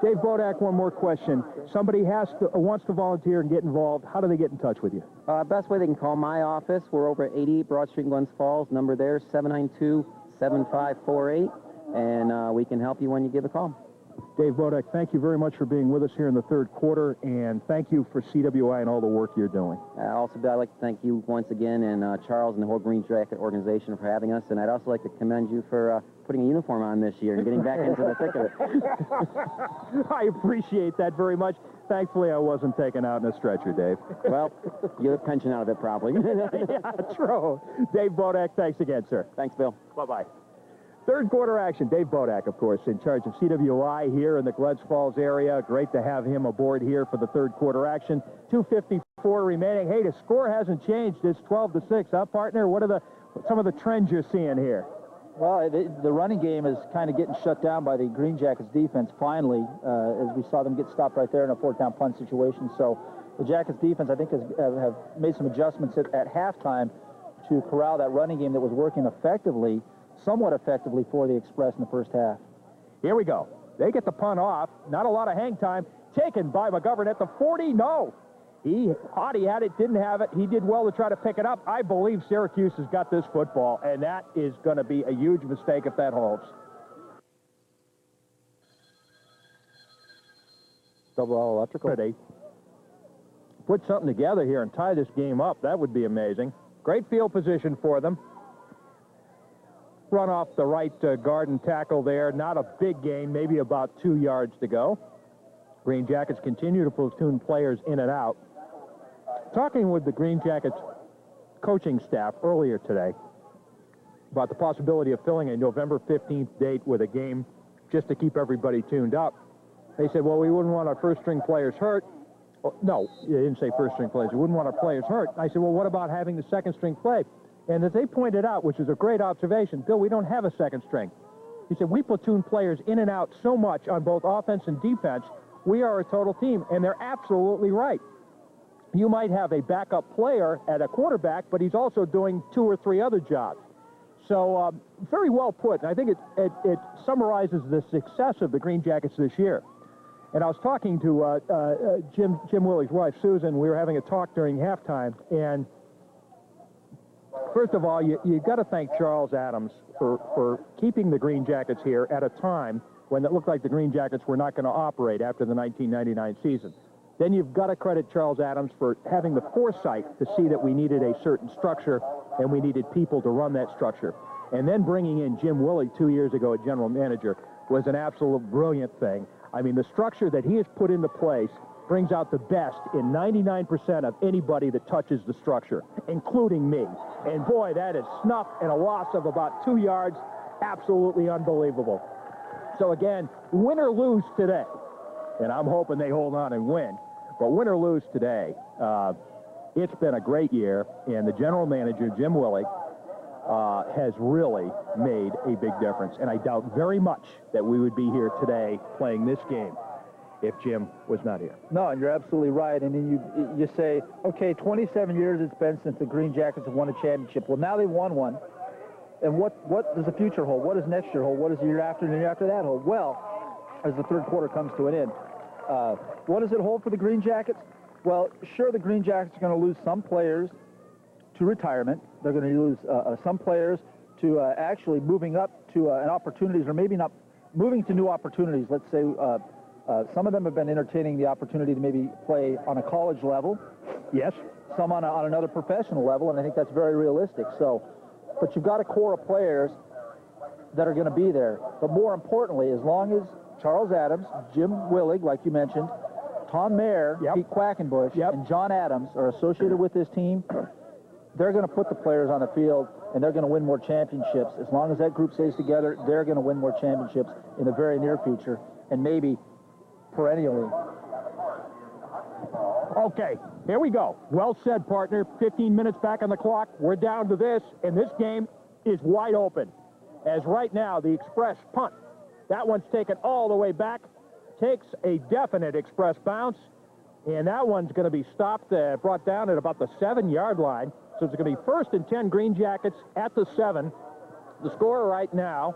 Dave Bodak, one more question. Somebody wants to volunteer and get involved. How do they get in touch with you? Best way, they can call my office. We're over at 88 Broad Street in Glens Falls. Number there, 792-7548. And we can help you when you give a call. Dave Bodak, thank you very much for being with us here in the third quarter, and thank you for CWI and all the work you're doing. Also, I'd like to thank you once again, and Charles and the whole Green Jacket organization for having us. And I'd also like to commend you for putting a uniform on this year and getting back into the thick of it. I appreciate that very much. Thankfully, I wasn't taken out in a stretcher, Dave. Well, you get a pension out of it, probably. Yeah, true. Dave Bodak, thanks again, sir. Thanks, Bill. Bye-bye. Third quarter action. Dave Bodak, of course, in charge of CWI here in the Glens Falls area. Great to have him aboard here for the third quarter action. 2:54 remaining. Hey, the score hasn't changed. It's 12-6, huh, partner? What are some of the trends you're seeing here? Well, the running game is kind of getting shut down by the Green Jackets defense finally, as we saw them get stopped right there in a fourth down punt situation. So the Jackets defense, I think, have made some adjustments at halftime to corral that running game that was working effectively, somewhat effectively for the Express in the first half. Here we go. They get the punt off. Not a lot of hang time. Taken by McGovern at the 40. No. Hottie had it, didn't have it. He did well to try to pick it up. I believe Syracuse has got this football, and that is going to be a huge mistake if that holds. Double L electrical. Put something together here and tie this game up. That would be amazing. Great field position for them. Run off the right guard and tackle there. Not a big gain, maybe about 2 yards to go. Green Jackets continue to platoon players in and out. Talking with the Green Jackets coaching staff earlier today about the possibility of filling a November 15th date with a game just to keep everybody tuned up. They said, well, we wouldn't want our first-string players hurt. Oh, no, they didn't say first-string players. We wouldn't want our players hurt. I said, well, what about having the second-string play? And as they pointed out, which is a great observation, Bill, we don't have a second string. He said, we platoon players in and out so much on both offense and defense, we are a total team. And they're absolutely right. You might have a backup player at a quarterback, but he's also doing 2 or 3 other jobs. So very well put. And I think it summarizes the success of the Green Jackets this year. And I was talking to Jim Willey's wife, Susan. We were having a talk during halftime, and first of all, you got to thank Charles Adams for keeping the Green Jackets here at a time when it looked like the Green Jackets were not going to operate after the 1999 season. Then you've got to credit Charles Adams for having the foresight to see that we needed a certain structure and we needed people to run that structure. And then bringing in Jim Willey 2 years ago as general manager was an absolute brilliant thing. I mean, the structure that he has put into place brings out the best in 99% of anybody that touches the structure, including me. And boy, that is snuff and a loss of about 2 yards. Absolutely unbelievable. So again, win or lose today, and I'm hoping they hold on and win, but win or lose today, it's been a great year, and the general manager, Jim Willey, has really made a big difference. And I doubt very much that we would be here today playing this game if Jim was not here. No, and you're absolutely right. I mean, you say, okay, 27 years it's been since the Green Jackets have won a championship. Well, now they've won one. And what does the future hold? What does next year hold? What does the year after and the year after that hold? Well, as the third quarter comes to an end, what does it hold for the Green Jackets? Well, sure, the Green Jackets are going to lose some players to retirement. They're going to lose some players to actually moving up to an opportunities, or maybe not moving to new opportunities. Let's say some of them have been entertaining the opportunity to maybe play on a college level. Yes. Some on another professional level, and I think that's very realistic. So, but you've got a core of players that are going to be there. But more importantly, as long as Charles Adams, Jim Willig, like you mentioned, Tom Mayer, Pete Quackenbush, and John Adams are associated with this team, they're going to put the players on the field, and they're going to win more championships. As long as that group stays together, they're going to win more championships in the very near future, and maybe perennially. Okay, here we go. Well said, partner. 15 minutes back on the clock. We're down to this, and this game is wide open. As right now, the Express punt. That one's taken all the way back. Takes a definite Express bounce. And that one's going to be stopped, brought down at about the 7-yard line. So it's going to be 1st and 10 Green Jackets at the 7. The score right now,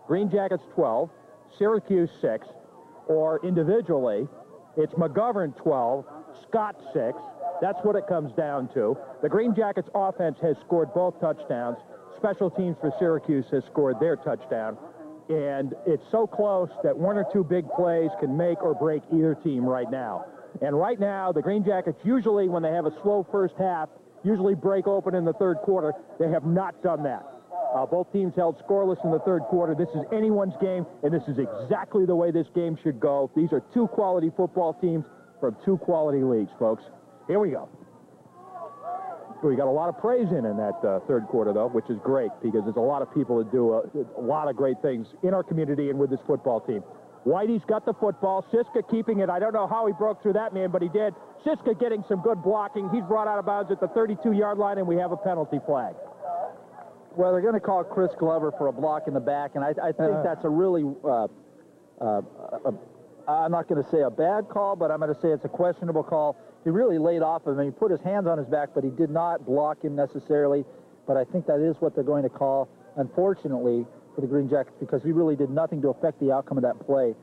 Green Jackets 12, Syracuse 6, or individually, it's McGovern 12, Scott 6. That's what it comes down to. The Green Jackets offense has scored both touchdowns. Special teams for Syracuse has scored their touchdown. And it's so close that 1 or 2 big plays can make or break either team right now. And right now, the Green Jackets usually, when they have a slow first half, usually break open in the third quarter. They have not done that. Both teams held scoreless in the third quarter. This is anyone's game, and this is exactly the way this game should go. These are 2 quality football teams from 2 quality leagues, folks. Here we go. We got a lot of praise in that third quarter, though, which is great because there's a lot of people that do a lot of great things in our community and with this football team. Whitey's got the football. Siska keeping it. I don't know how he broke through that man, but he did. Siska getting some good blocking. He's brought out of bounds at the 32-yard line, and we have a penalty flag. Well, they're going to call Chris Glover for a block in the back, and I think that's a really, I'm not going to say a bad call, but I'm going to say it's a questionable call. He really laid off of him. He put his hands on his back, but he did not block him necessarily. But I think that is what they're going to call, unfortunately, for the Green Jackets, because he really did nothing to affect the outcome of that play.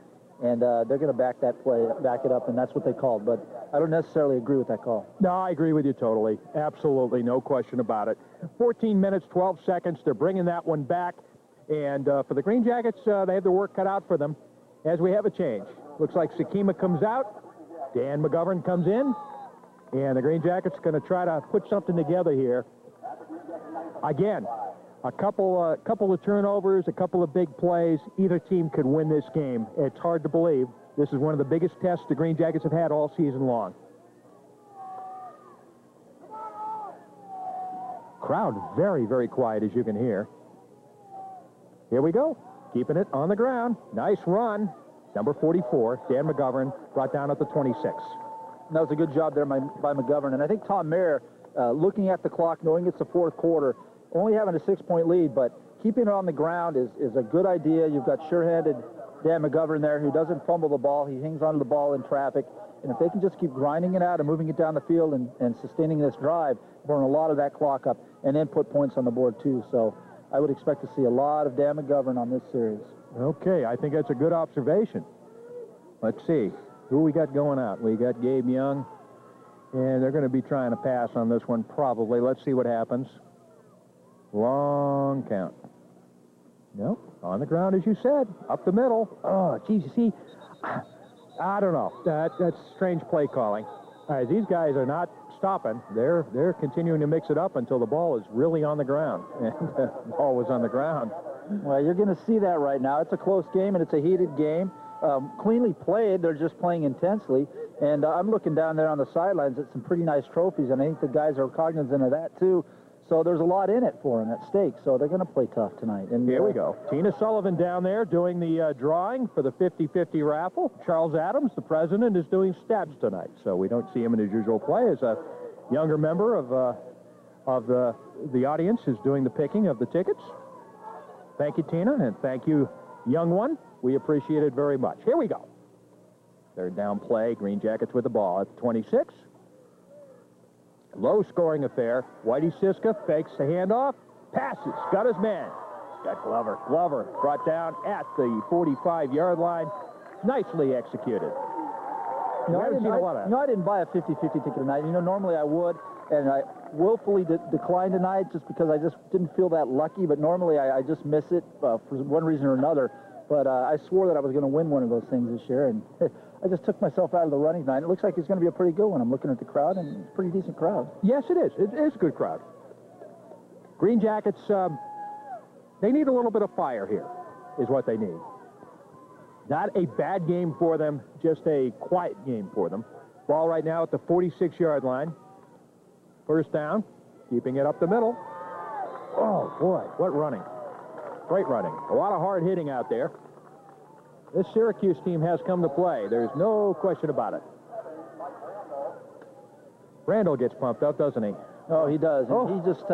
And they're going to back it up, and that's what they called. But I don't necessarily agree with that call. No, I agree with you totally. Absolutely, no question about it. 14 minutes, 12 seconds. They're bringing that one back. And for the Green Jackets, they have their work cut out for them as we have a change. Looks like Sakima comes out. Dan McGovern comes in. And the Green Jackets are going to try to put something together here. Again, a couple of turnovers, a couple of big plays. Either team could win this game. It's hard to believe. This is one of the biggest tests the Green Jackets have had all season long. Crowd very, very quiet, as you can hear. Here we go. Keeping it on the ground. Nice run. Number 44, Dan McGovern, brought down at the 26. That was a good job there by McGovern. And I think Tom Mayer, looking at the clock, knowing it's the fourth quarter, only having a 6-point lead, but keeping it on the ground is a good idea. You've got sure-handed Dan McGovern there who doesn't fumble the ball. He hangs onto the ball in traffic. And if they can just keep grinding it out and moving it down the field and sustaining this drive, burn a lot of that clock up, and then put points on the board too. So I would expect to see a lot of Dan McGovern on this series. Okay, I think that's a good observation. Let's see. Who we got going out? We got Gabe Young, and they're going to be trying to pass on this one probably. Let's see what happens. Long count. Nope, on the ground as you said, up the middle. Oh, geez, you see, I don't know. That's strange play calling. These guys are not stopping. They're continuing to mix it up until the ball is really on the ground. And the ball was on the ground. Well, you're going to see that right now. It's a close game, and it's a heated game. Cleanly played. They're just playing intensely. And I'm looking down there on the sidelines at some pretty nice trophies, and I think the guys are cognizant of that, too. So there's a lot in it for them at stake. So they're going to play tough tonight. And here we go. Tina Sullivan down there doing the drawing for the 50-50 raffle. Charles Adams, the president, is doing stats tonight. So we don't see him in his usual play as a younger member of the audience is doing the picking of the tickets. Thank you, Tina, and thank you, young one. We appreciate it very much. Here we go. Third down play. Green Jackets with the ball at 26. Low-scoring affair. Whitey Siska fakes the handoff. Passes. Got his man. Got Glover. Glover brought down at the 45-yard line. Nicely executed. I didn't buy a 50-50 ticket tonight. Normally I would, and I willfully declined tonight just because I just didn't feel that lucky. But normally I just miss it for one reason or another. But I swore that I was going to win one of those things this year, and I just took myself out of the running tonight. It looks like it's going to be a pretty good one. I'm looking at the crowd, and it's a pretty decent crowd. Yes, it is. It is a good crowd. Green Jackets, they need a little bit of fire here, is what they need. Not a bad game for them, just a quiet game for them. Ball right now at the 46-yard line. First down, keeping it up the middle. Oh, boy, what running. Great running. A lot of hard hitting out there. This Syracuse team has come to play. There's no question about it. Randall gets pumped up, doesn't he? Oh, he does. Oh. He just,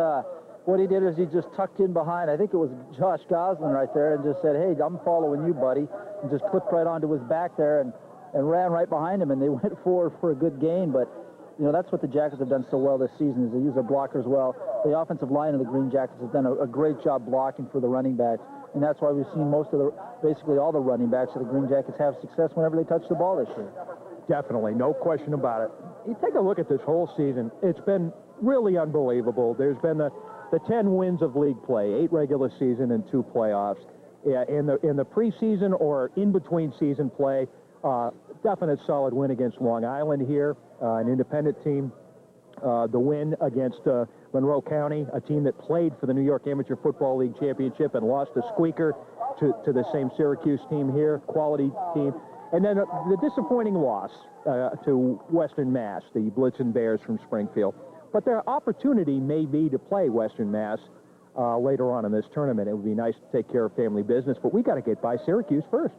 what he did is he just tucked in behind, I think it was Josh Goslin right there, and just said, hey, I'm following you, buddy, and just clipped right onto his back there. And and ran right behind him, and they went forward for a good gain. But, you know, that's what the Jackets have done so well this season, is they use their blockers well. The offensive line of the Green Jackets has done a great job blocking for the running backs, and that's why we've seen basically all the running backs of the Green Jackets have success whenever they touch the ball this year. Definitely, no question about it. You take a look at this whole season, it's been really unbelievable. There's been the 10 wins of league play, 8 regular season and 2 playoffs. Yeah, in the preseason or in between season play, definite solid win against Long Island here, an independent team. The win against Monroe County, a team that played for the New York Amateur Football League Championship and lost a squeaker to the same Syracuse team here, quality team. And then the disappointing loss to Western Mass, the Blitzen Bears from Springfield. But their opportunity may be to play Western Mass later on in this tournament. It would be nice to take care of family business, but we got to get by Syracuse first.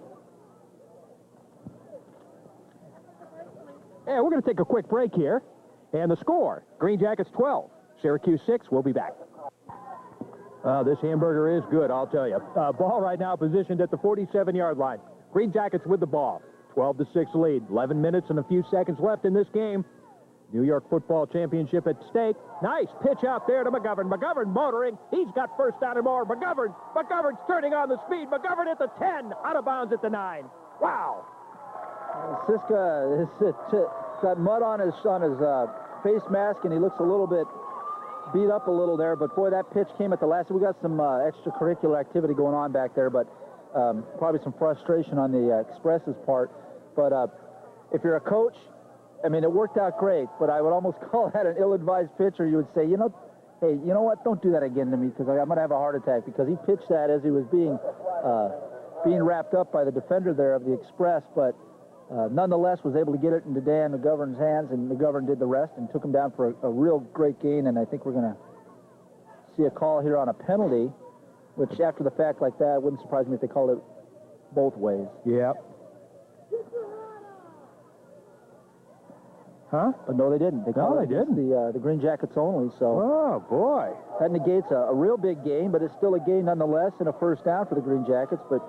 And we're going to take a quick break here. And the score, Green Jackets 12, Syracuse 6. We'll be back. This hamburger is good, I'll tell you. Ball right now positioned at the 47-yard line. Green Jackets with the ball. 12-6 lead. 11 minutes and a few seconds left in this game. New York Football Championship at stake. Nice pitch out there to McGovern. McGovern motoring. He's got first down and more. McGovern's turning on the speed. McGovern at the 10. Out of bounds at the 9. Wow. Siska has got mud on his face mask, and he looks a little bit beat up a little there. But, boy, that pitch came at the last. We got some extracurricular activity going on back there, but probably some frustration on the Express's part. But if you're a coach, I mean, it worked out great, but I would almost call that an ill-advised pitcher. You would say, hey, you know what? Don't do that again to me, because I'm going to have a heart attack, because he pitched that as he was being wrapped up by the defender there of the Express, but nonetheless was able to get it into Dan McGovern's hands, and McGovern did the rest and took him down for a real great gain, and I think we're going to see a call here on a penalty, which after the fact like that, wouldn't surprise me if they called it both ways. Yeah. Huh? But no, they didn't. They didn't. The Green Jackets only. So. Oh boy. That negates a real big gain, but it's still a gain nonetheless, and a first down for the Green Jackets. But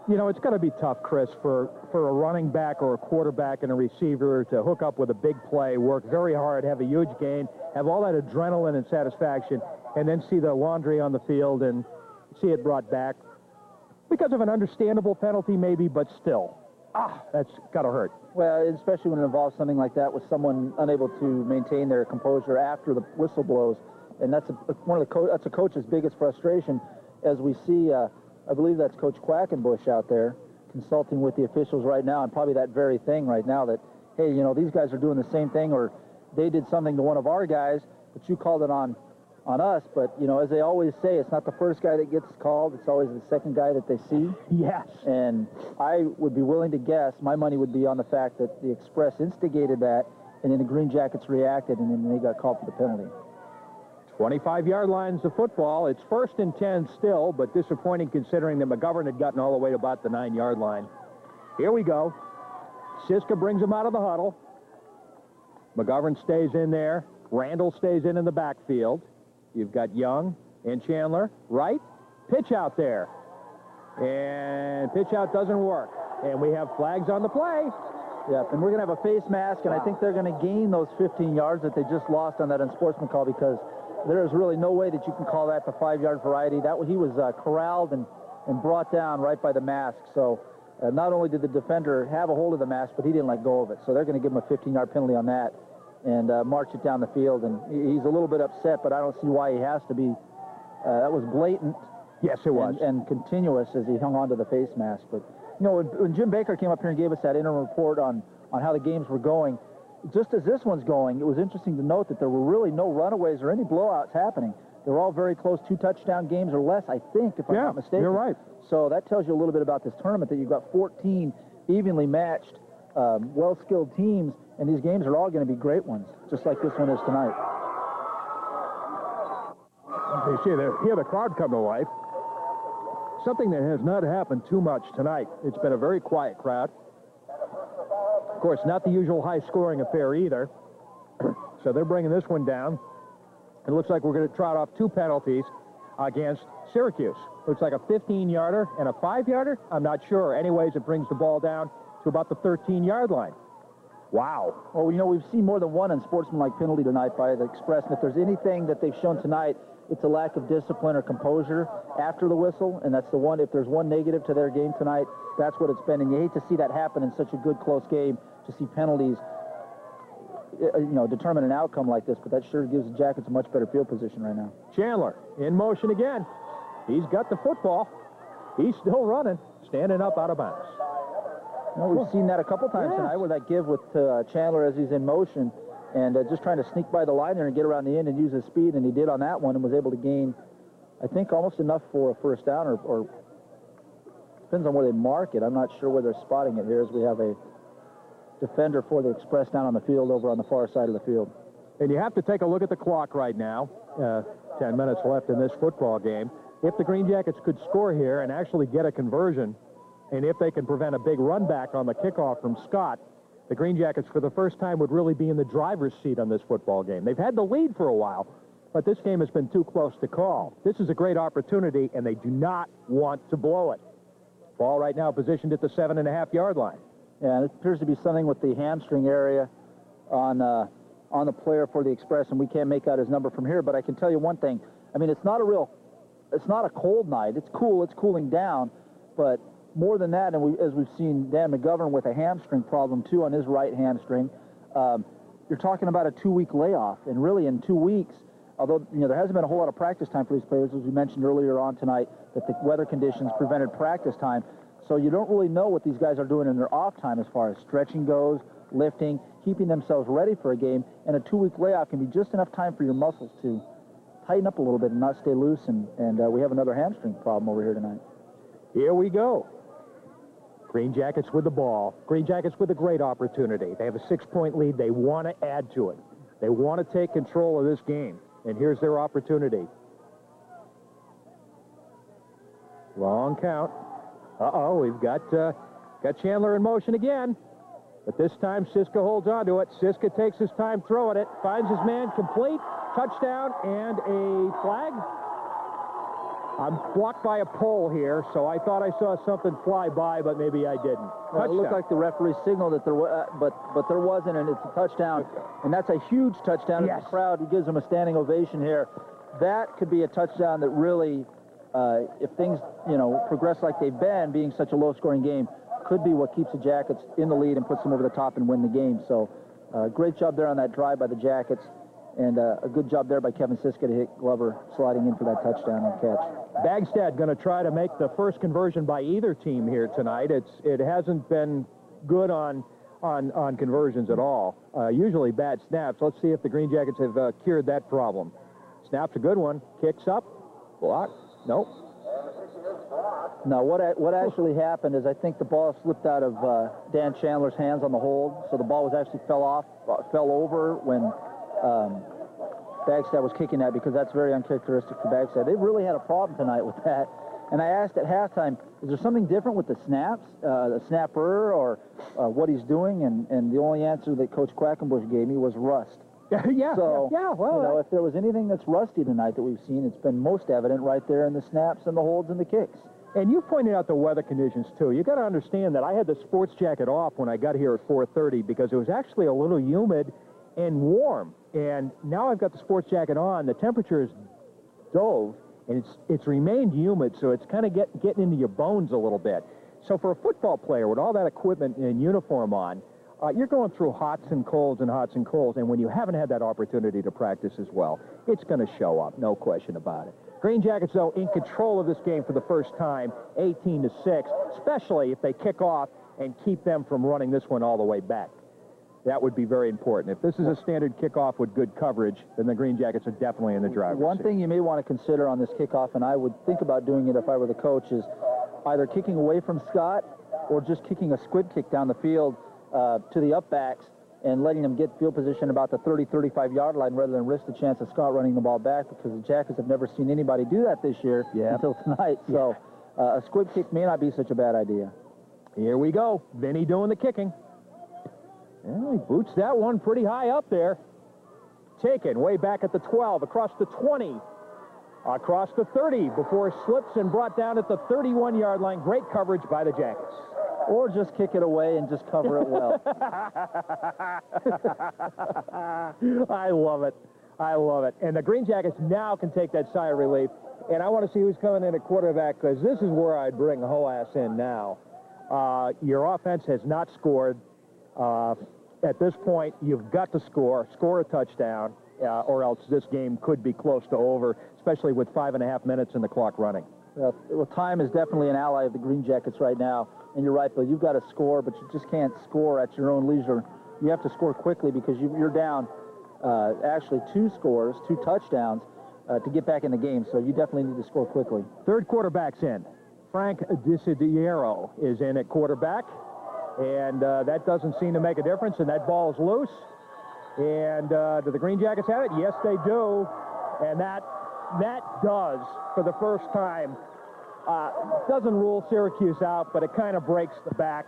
you know, it's going to be tough, Chris, for a running back or a quarterback and a receiver to hook up with a big play, work very hard, have a huge gain, have all that adrenaline and satisfaction, and then see the laundry on the field and see it brought back because of an understandable penalty, maybe, but still. That's got to hurt. Well, especially when it involves something like that with someone unable to maintain their composure after the whistle blows. And that's that's a coach's biggest frustration, as we see, I believe that's Coach Quackenbush out there consulting with the officials right now, and probably that very thing right now that, hey, you know, these guys are doing the same thing, or they did something to one of our guys, but you called it on us. But, you know, as they always say, it's not the first guy that gets called, it's always the second guy that they see. Yes. And I would be willing to guess, my money would be on the fact that the Express instigated that, and then the Green Jackets reacted, and then they got called for the penalty. 25-yard lines of football. It's 1st and 10 still, but disappointing considering that McGovern had gotten all the way to about the 9-yard line. Here we go. Siska brings him out of the huddle. McGovern stays in there. Randall stays in the backfield. You've got Young and Chandler, right? Pitch out there. And pitch out doesn't work. And we have flags on the play. Yep, and we're going to have a face mask, and I think they're going to gain those 15 yards that they just lost on that unsportsman call, because there is really no way that you can call that the 5-yard variety. He was corralled and brought down right by the mask. So not only did the defender have a hold of the mask, but he didn't let go of it. So they're going to give him a 15-yard penalty on that and march it down the field. And he's a little bit upset, but I don't see why he has to be. That was blatant. Yes, it was. And continuous as he hung on to the face mask. But, you know, when Jim Baker came up here and gave us that interim report on how the games were going, just as this one's going, it was interesting to note that there were really no runaways or any blowouts happening. They were all very close, 2-touchdown games or less, I think, if I'm not mistaken. You're right. So that tells you a little bit about this tournament, that you've got 14 evenly matched, well-skilled teams, and these games are all going to be great ones, just like this one is tonight. You see, here the crowd come to life. Something that has not happened too much tonight. It's been a very quiet crowd. Of course, not the usual high-scoring affair either. So they're bringing this one down. It looks like we're going to trot off 2 penalties against Syracuse. Looks like a 15-yarder and a 5-yarder. I'm not sure. Anyways, it brings the ball down to to about the 13-yard line. Wow. Well, you know, we've seen more than one unsportsmanlike penalty tonight by the Express, and if there's anything that they've shown tonight, it's a lack of discipline or composure after the whistle, and that's the one, if there's one negative to their game tonight, that's what it's been, and you hate to see that happen in such a good, close game, to see penalties, you know, determine an outcome like this, but that sure gives the Jackets a much better field position right now. Chandler in motion again. He's got the football. He's still running, standing up out of bounds. You know, we've seen that a couple times tonight, where that give with Chandler as he's in motion, and just trying to sneak by the line there and get around the end and use his speed, and he did on that one and was able to gain, I think, almost enough for a first down, or depends on where they mark it. I'm not sure where they're spotting it here, as we have a defender for the Express down on the field over on the far side of the field. And you have to take a look at the clock right now. 10 minutes left in this football game. If the Green Jackets could score here and actually get a conversion, and if they can prevent a big run back on the kickoff from Scott, the Green Jackets for the first time would really be in the driver's seat on this football game. They've had the lead for a while, but this game has been too close to call. This is a great opportunity, and they do not want to blow it. Ball right now positioned at the 7.5-yard line. Yeah, it appears to be something with the hamstring area on the player for the Express, and we can't make out his number from here, but I can tell you one thing. I mean, it's not a cold night. It's cool. It's cooling down, but more than that, and as we've seen Dan McGovern with a hamstring problem, too, on his right hamstring, you're talking about a 2-week layoff, and really in 2 weeks, although, you know, there hasn't been a whole lot of practice time for these players, as we mentioned earlier on tonight, that the weather conditions prevented practice time, so you don't really know what these guys are doing in their off time as far as stretching goes, lifting, keeping themselves ready for a game, and a 2-week layoff can be just enough time for your muscles to tighten up a little bit and not stay loose, and we have another hamstring problem over here tonight. Here we go. Green Jackets with the ball. Green Jackets with a great opportunity. They have a 6-point lead. They want to add to it. They want to take control of this game, and here's their opportunity. Long count. Uh-oh, we've got Chandler in motion again. But this time, Siska holds on to it. Siska takes his time throwing it, finds his man complete, touchdown, and a flag. I'm blocked by a pole here, so I thought I saw something fly by, but maybe I didn't. Well, it looked like the referee signaled that there was, but there wasn't, and it's a touchdown, and that's a huge touchdown. Yes. The crowd gives them a standing ovation here. That could be a touchdown that really, if things, you know, progress like they've been, being such a low-scoring game, could be what keeps the Jackets in the lead and puts them over the top and win the game. So, great job there on that drive by the Jackets, and a good job there by Kevin Siska to hit Glover sliding in for that touchdown and catch. Bagstad going to try to make the first conversion by either team here tonight. It hasn't been good on conversions at all. Usually bad snaps. Let's see if the Green Jackets have cured that problem. Snap's a good one. Kicks up. Block. Nope. No, what actually happened is I think the ball slipped out of Dan Chandler's hands on the hold, so the ball was actually fell over when Bagstad was kicking that, because that's very uncharacteristic for Bagstad. They've really had a problem tonight with that. And I asked at halftime, is there something different with the snaps, the snapper, or what he's doing? And the only answer that Coach Quackenbush gave me was rust. Yeah, so, yeah, well, you know, if there was anything that's rusty tonight that we've seen, it's been most evident right there in the snaps and the holds and the kicks. And you pointed out the weather conditions, too. You got to understand that I had the sports jacket off when I got here at 4:30 because it was actually a little humid and warm. And now I've got the sports jacket on. The temperature is dove, and it's remained humid, so it's kind of getting into your bones a little bit. So for a football player with all that equipment and uniform on, you're going through hots and colds and hots and colds, and when you haven't had that opportunity to practice as well, it's going to show up, no question about it. Green Jackets, though, in control of this game for the first time, 18-6, especially if they kick off and keep them from running this one all the way back. That would be very important. If this is a standard kickoff with good coverage, then the Green Jackets are definitely in the driver's seat. One thing you may want to consider on this kickoff, and I would think about doing it if I were the coach, is either kicking away from Scott or just kicking a squib kick down the field to the up-backs and letting them get field position about the 30, 35-yard line rather than risk the chance of Scott running the ball back, because the Jackets have never seen anybody do that this year until tonight. So a squib kick may not be such a bad idea. Here we go. Vinny doing the kicking. Well, he boots that one pretty high up there. Taken way back at the 12, across the 20, across the 30 before it slips and brought down at the 31-yard line. Great coverage by the Jackets. Or just kick it away and just cover it well. I love it. I love it. And the Green Jackets now can take that sigh of relief. And I want to see who's coming in at quarterback, because this is where I'd bring the whole ass in now. Your offense has not scored. At this point, you've got to score a touchdown, or else this game could be close to over, especially with 5.5 minutes and the clock running. Well, time is definitely an ally of the Green Jackets right now. And you're right, Bill. You've got to score, but you just can't score at your own leisure. You have to score quickly because you're down actually 2 scores, 2 touchdowns to get back in the game. So you definitely need to score quickly. Third quarterback's in. Frank Desidiero is in at quarterback. And that doesn't seem to make a difference, and that ball's loose. And do the Green Jackets have it? Yes, they do. And that does, for the first time, doesn't rule Syracuse out, but it kind of breaks the back.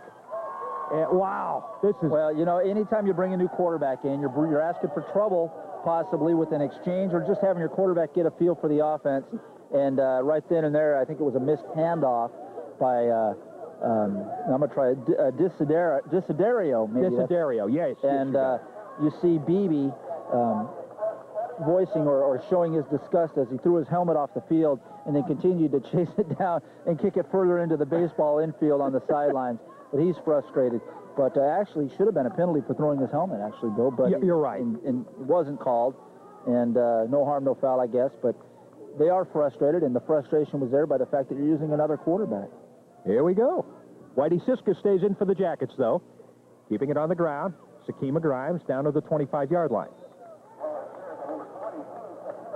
And, wow, this is... Well, you know, anytime you bring a new quarterback in, you're asking for trouble, possibly with an exchange, or just having your quarterback get a feel for the offense. And right then and there, I think it was a missed handoff by... I'm going to try Desiderio, maybe. Desiderio, yes. And you see Beebe voicing or showing his disgust as he threw his helmet off the field and then continued to chase it down and kick it further into the baseball infield on the sidelines. But he's frustrated. But actually, should have been a penalty for throwing his helmet, actually, Bill. But you're right. And it wasn't called. And no harm, no foul, I guess. But they are frustrated, and the frustration was there by the fact that you're using another quarterback. Here we go. Whitey Siska stays in for the Jackets, though. Keeping it on the ground. Sakima Grimes down to the 25-yard line.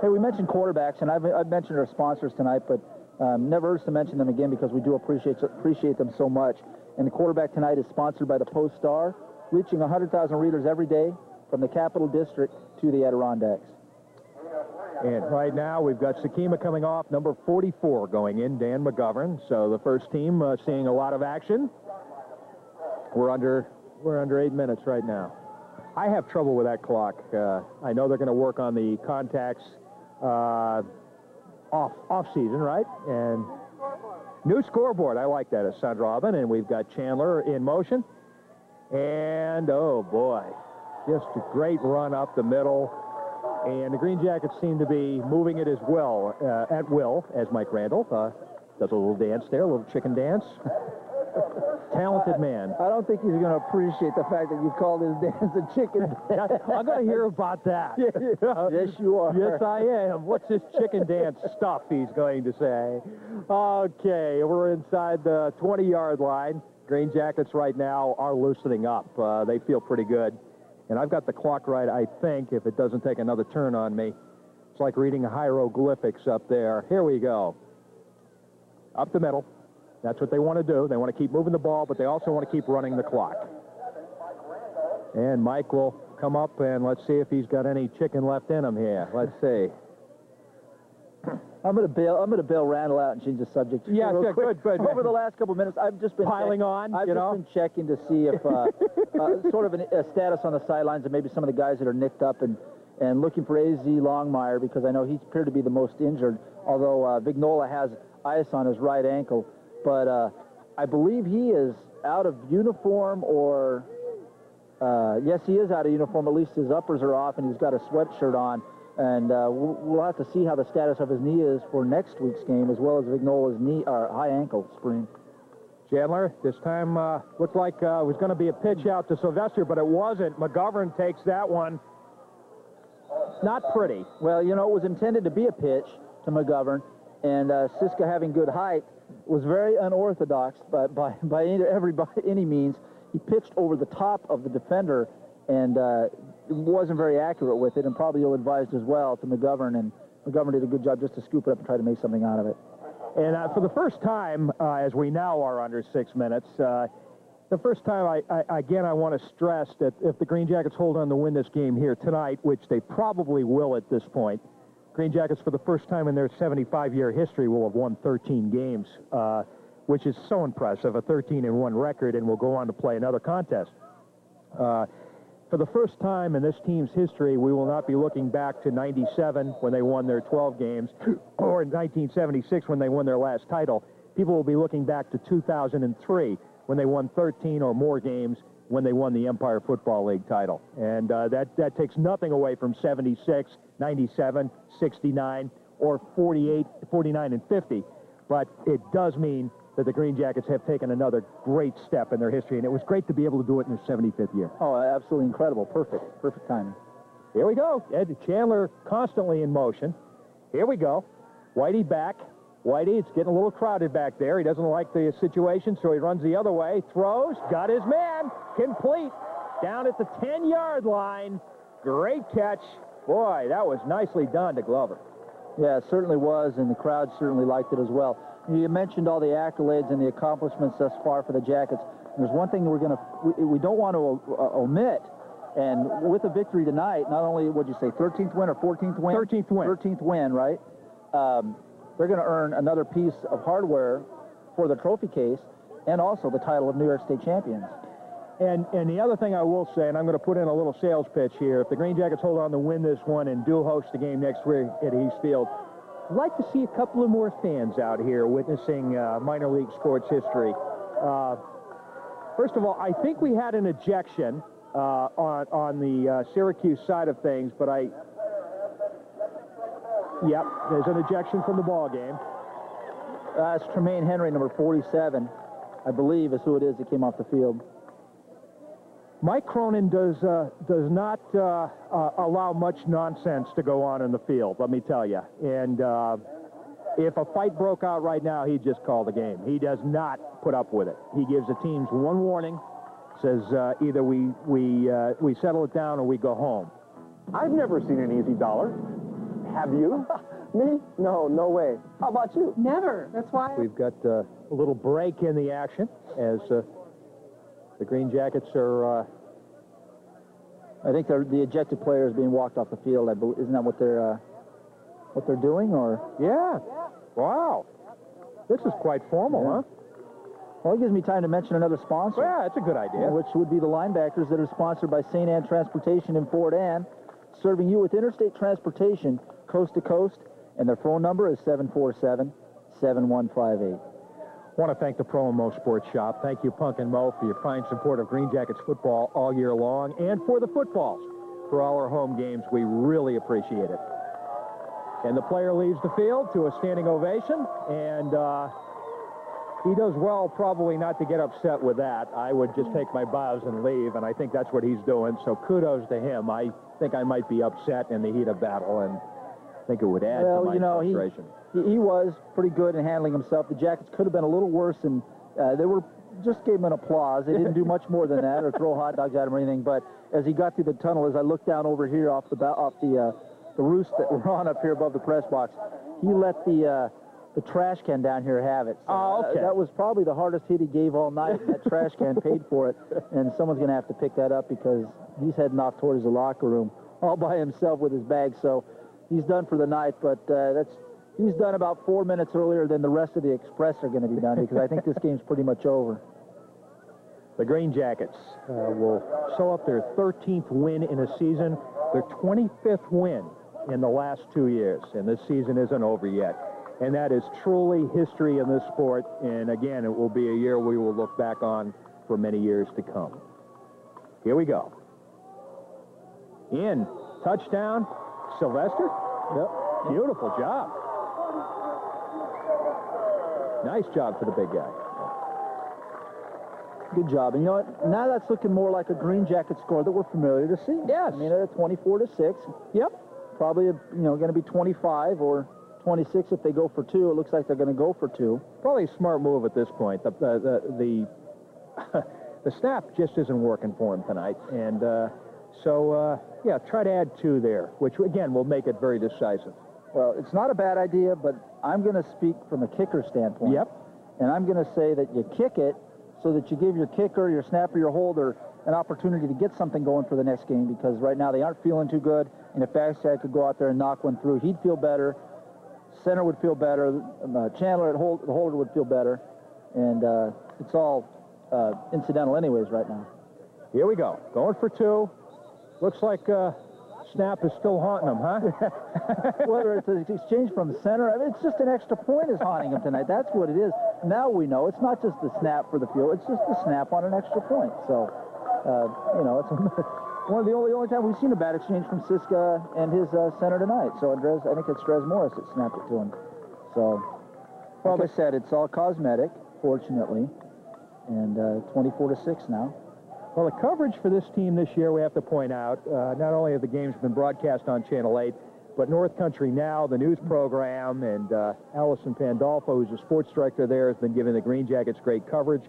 Hey, we mentioned quarterbacks, and I've mentioned our sponsors tonight, but never hurts to mention them again because we do appreciate them so much. And the quarterback tonight is sponsored by the Post-Star, reaching 100,000 readers every day from the Capital District to the Adirondacks. And right now, we've got Sakima coming off, number 44 going in, Dan McGovern. So the first team seeing a lot of action. We're under 8 minutes right now. I have trouble with that clock. I know they're going to work on the contacts off season, right? And new scoreboard. I like that, Sandra Robin. And we've got Chandler in motion. And, oh, boy, just a great run up the middle. And the Green Jackets seem to be moving it as well, at will, as Mike Randall does a little dance there, a little chicken dance. Talented man. I don't think he's going to appreciate the fact that you called his dance a chicken dance. I'm going to hear about that. Yes, you are. Yes, I am. What's this chicken dance stuff he's going to say? Okay, we're inside the 20-yard line. Green Jackets right now are loosening up. They feel pretty good. And I've got the clock right, I think, if it doesn't take another turn on me. It's like reading hieroglyphics up there. Here we go. Up the middle. That's what they want to do. They want to keep moving the ball, but they also want to keep running the clock. And Mike will come up, and let's see if he's got any chicken left in him here. Let's see. I'm going to bail Randall out and change the subject. Yeah, good. Over the last couple of minutes, I've just been piling on. I've just been checking to see if sort of a status on the sidelines and maybe some of the guys that are nicked up and looking for A.Z. Longmire because I know he appeared to be the most injured. Although Vignola has ice on his right ankle, but I believe he is out of uniform or yes, he is out of uniform. At least his uppers are off and he's got a sweatshirt on. And we'll have to see how the status of his knee is for next week's game, as well as Vignola's knee or high ankle sprain. Chandler, this time looked like it was going to be a pitch out to Sylvester, but it wasn't. McGovern takes that one. Not pretty. Well, you know, it was intended to be a pitch to McGovern, and Siska, having good height, was very unorthodox by any means. He pitched over the top of the defender, and wasn't very accurate with it, and probably ill-advised as well to McGovern, and McGovern did a good job just to scoop it up and try to make something out of it. And for the first time, as we now are under 6 minutes, the first time, I want to stress that if the Green Jackets hold on to win this game here tonight, which they probably will at this point, Green Jackets for the first time in their 75-year history will have won 13 games, which is so impressive, a 13-1 record, and will go on to play another contest. For the first time in this team's history, we will not be looking back to 97 when they won their 12 games or in 1976 when they won their last title. People will be looking back to 2003 when they won 13 or more games when they won the Empire Football League title. And that takes nothing away from 76, 97, 69, or 48, 49, and 50. But it does mean that the Green Jackets have taken another great step in their history, and it was great to be able to do it in their 75th year. Oh, absolutely incredible. Perfect timing. Here we go. Ed Chandler constantly in motion. Here we go. Whitey back. Whitey, it's getting a little crowded back there. He doesn't like the situation, so he runs the other way. Throws. Got his man. Complete. Down at the 10-yard line. Great catch. Boy, that was nicely done to Glover. Yeah, it certainly was, and the crowd certainly liked it as well. You mentioned all the accolades and the accomplishments thus far for the Jackets. There's one thing we don't want to omit, and with a victory tonight, not only, what'd you say, 13th win or 14th win? 13th win. 13th win, right? They're going to earn another piece of hardware for the trophy case and also the title of New York State champions. And the other thing I will say, and I'm going to put in a little sales pitch here, if the Green Jackets hold on to win this one and do host the game next week at East Field, I'd like to see a couple of more fans out here witnessing minor league sports history. First of all, I think we had an ejection on the Syracuse side of things, but yep, there's an ejection from the ball game. That's Tremaine Henry, number 47, I believe is who it is that came off the field. Mike Cronin does not allow much nonsense to go on in the field, let me tell you. And if a fight broke out right now, he'd just call the game. He does not put up with it. He gives the teams one warning, says either we settle it down or we go home. I've never seen an easy dollar. Have you? Me? No, no way. How about you? Never. That's why. We've got a little break in the action as the Green Jackets are... I think the ejected player is being walked off the field. Isn't that what they're doing? Or yeah. Wow. This is quite formal, huh? Well, it gives me time to mention another sponsor. Yeah, that's a good idea. Which would be the Linebackers that are sponsored by St. Anne Transportation in Fort Anne, serving you with interstate transportation coast to coast, and their phone number is 747-7158. I want to thank the Pro and Mo Sports Shop. Thank you, Punk and Mo, for your fine support of Green Jackets football all year long, and for the footballs for all our home games. We really appreciate it. And the player leaves the field to a standing ovation, and he does well probably not to get upset with that. I would just take my bows and leave, and I think that's what he's doing, so kudos to him. I think I might be upset in the heat of battle, and I think it would add to my frustration. He was pretty good in handling himself. The Jackets could have been a little worse, and they just gave him an applause. They didn't do much more than that or throw hot dogs at him or anything. But as he got through the tunnel, as I looked down over here off the roost that we're on up here above the press box, he let the trash can down here have it. So, okay. That was probably the hardest hit he gave all night. That trash can paid for it, and someone's going to have to pick that up because he's heading off towards the locker room all by himself with his bag. So he's done for the night, but he's done about 4 minutes earlier than the rest of the Express are going to be done because I think this game's pretty much over. The Green Jackets will sew up their 13th win in a season, their 25th win in the last 2 years, and this season isn't over yet. And that is truly history in this sport, and again, it will be a year we will look back on for many years to come. Here we go. In, touchdown, Sylvester. Yep. Beautiful job. Nice job for the big guy. Good job. And you know what? Now that's looking more like a Green Jacket score that we're familiar to see. Yes. I mean, at 24-6. Yep. Probably, going to be 25 or 26 if they go for 2. It looks like they're going to go for 2. Probably a smart move at this point. The snap just isn't working for him tonight. And so, try to add 2 there, which, again, will make it very decisive. Well, it's not a bad idea, but I'm going to speak from a kicker standpoint. Yep. And I'm going to say that you kick it so that you give your kicker, your snapper, your holder an opportunity to get something going for the next game because right now they aren't feeling too good. And if Bagside could go out there and knock one through, he'd feel better. Center would feel better. Chandler at the holder would feel better. And it's all incidental anyways right now. Here we go. Going for 2. Looks like snap is still haunting him, huh? Whether it's an exchange from center, I mean, it's just an extra point is haunting him tonight. That's what it is. now we know it's not just the snap for the field, it's just the snap on an extra point. So, it's one of the only time we've seen a bad exchange from Siska and his center tonight. So I think it's Dres Morris that snapped it to him. So, like I said, it's all cosmetic, fortunately, and 24-6 now. Well, the coverage for this team this year, we have to point out, not only have the games been broadcast on Channel 8, but North Country Now, the news program, and Allison Pandolfo, who's the sports director there, has been giving the Green Jackets great coverage.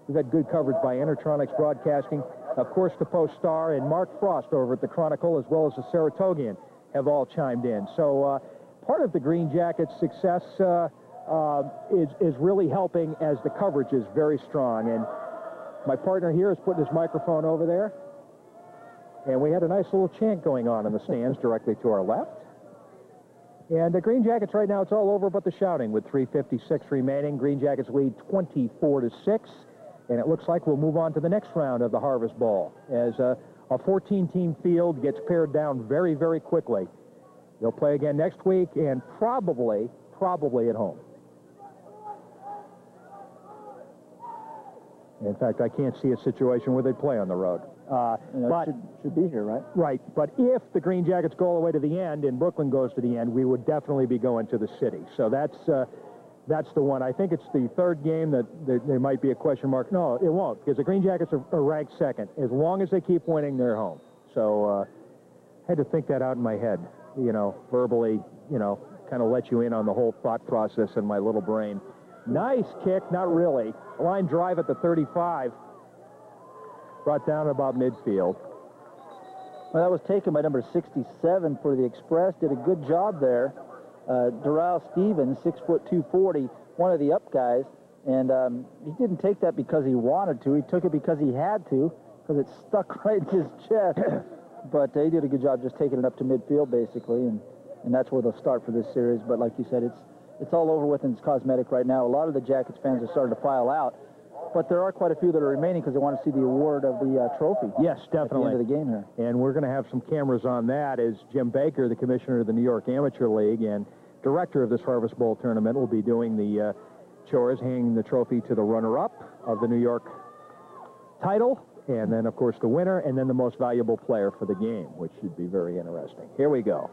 We've had good coverage by Intertronics Broadcasting. Of course, the Post-Star and Mark Frost over at the Chronicle, as well as the Saratogian, have all chimed in. So part of the Green Jackets' success is really helping, as the coverage is very strong. And my partner here is putting his microphone over there. And we had a nice little chant going on in the stands directly to our left. And the Green Jackets right now, it's all over but the shouting with 3:56 remaining. Green Jackets lead 24-6. And it looks like we'll move on to the next round of the Harvest Bowl as a 14-team field gets pared down very, very quickly. They'll play again next week and probably at home. In fact, I can't see a situation where they play on the road. But should be here, right? Right. But if the Green Jackets go all the way to the end and Brooklyn goes to the end, we would definitely be going to the city. So that's the one. I think it's the third game that there might be a question mark. No, it won't, because the Green Jackets are ranked second. As long as they keep winning, they're home. So I had to think that out in my head, verbally, kind of let you in on the whole thought process in my little brain. Nice kick, not really. Line drive at the 35. Brought down about midfield. Well, that was taken by number 67 for the Express. Did a good job there. Doral Stevens, 6', 240, one of the up guys. And he didn't take that because he wanted to. He took it because he had to, because it stuck right in his chest. But he did a good job just taking it up to midfield, basically. And that's where they'll start for this series. But like you said, it's all over with and it's cosmetic right now. A lot of the Jackets fans are starting to file out. But there are quite a few that are remaining because they want to see the award of the trophy. Yes, definitely. At the end of the game here. And we're going to have some cameras on that as Jim Baker, the commissioner of the New York Amateur League and director of this Harvest Bowl tournament, will be doing the chores, handing the trophy to the runner-up of the New York title, and then, of course, the winner, and then the most valuable player for the game, which should be very interesting. Here we go.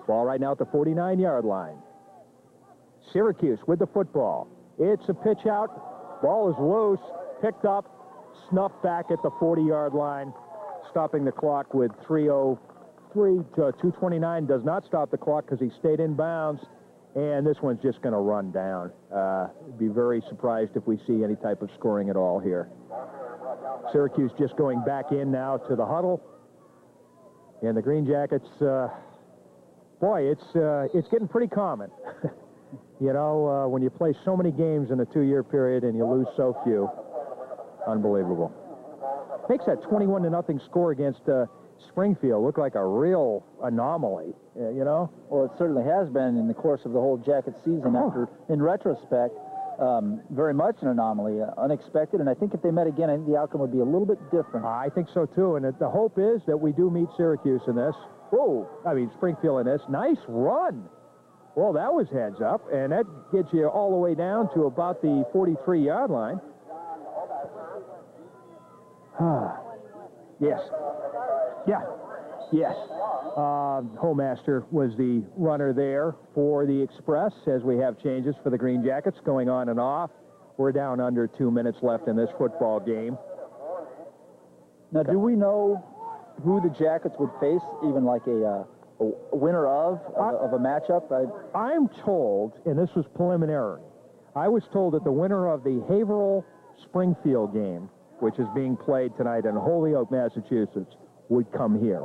Ball right now at the 49-yard line. Syracuse with the football. It's a pitch out. Ball is loose, picked up, snuffed back at the 40-yard line, stopping the clock with 3:03 to 2:29. Does not stop the clock because he stayed in bounds, and this one's just going to run down. Be very surprised if we see any type of scoring at all here. Syracuse just going back in now to the huddle, and the Green Jackets, boy, it's getting pretty common. When you play so many games in a 2-year period and you lose so few, unbelievable. Makes that 21-0 score against Springfield look like a real anomaly, Well, it certainly has been in the course of the whole Jacket season. After, in retrospect, very much an anomaly, unexpected. And I think if they met again, I think the outcome would be a little bit different. I think so, too. And the hope is that we do meet Syracuse in this. Springfield in this. Nice run. Well, that was heads up, and that gets you all the way down to about the 43-yard line. Yes. Yeah. Yes. Holmaster was the runner there for the Express, as we have changes for the Green Jackets going on and off. We're down under 2 minutes left in this football game. Now, do we know who the Jackets would face, even like a winner of a matchup? I'm told, and this was preliminary, I was told that the winner of the Haverhill-Springfield game, which is being played tonight in Holyoke, Massachusetts, would come here.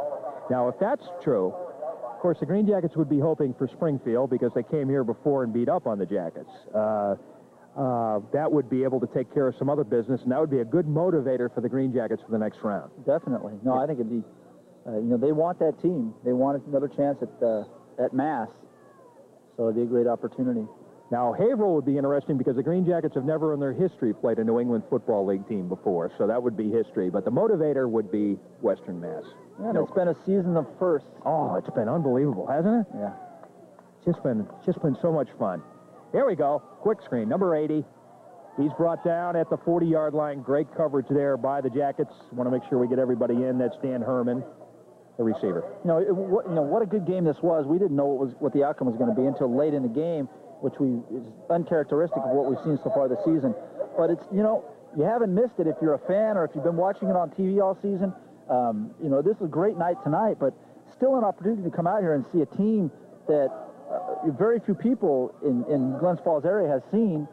Now, if that's true, of course, the Green Jackets would be hoping for Springfield because they came here before and beat up on the Jackets. That would be able to take care of some other business, and that would be a good motivator for the Green Jackets for the next round. Definitely. No, I think it'd be... they want that team. They want another chance at Mass. So it'd be a great opportunity. Now, Haverhill would be interesting because the Green Jackets have never in their history played a New England Football League team before, so that would be history. But the motivator would be Western Mass. Yeah, it's been a season of firsts. Oh, it's been unbelievable, hasn't it? Yeah. It's just been so much fun. Here we go. Quick screen, number 80. He's brought down at the 40-yard line. Great coverage there by the Jackets. Want to make sure we get everybody in. That's Dan Herman, the receiver. What a good game this was. We didn't know what the outcome was going to be until late in the game, which is uncharacteristic of what we've seen so far this season. But it's, you haven't missed it if you're a fan or if you've been watching it on TV all season. This is a great night tonight, but still an opportunity to come out here and see a team that very few people in Glens Falls area has seen.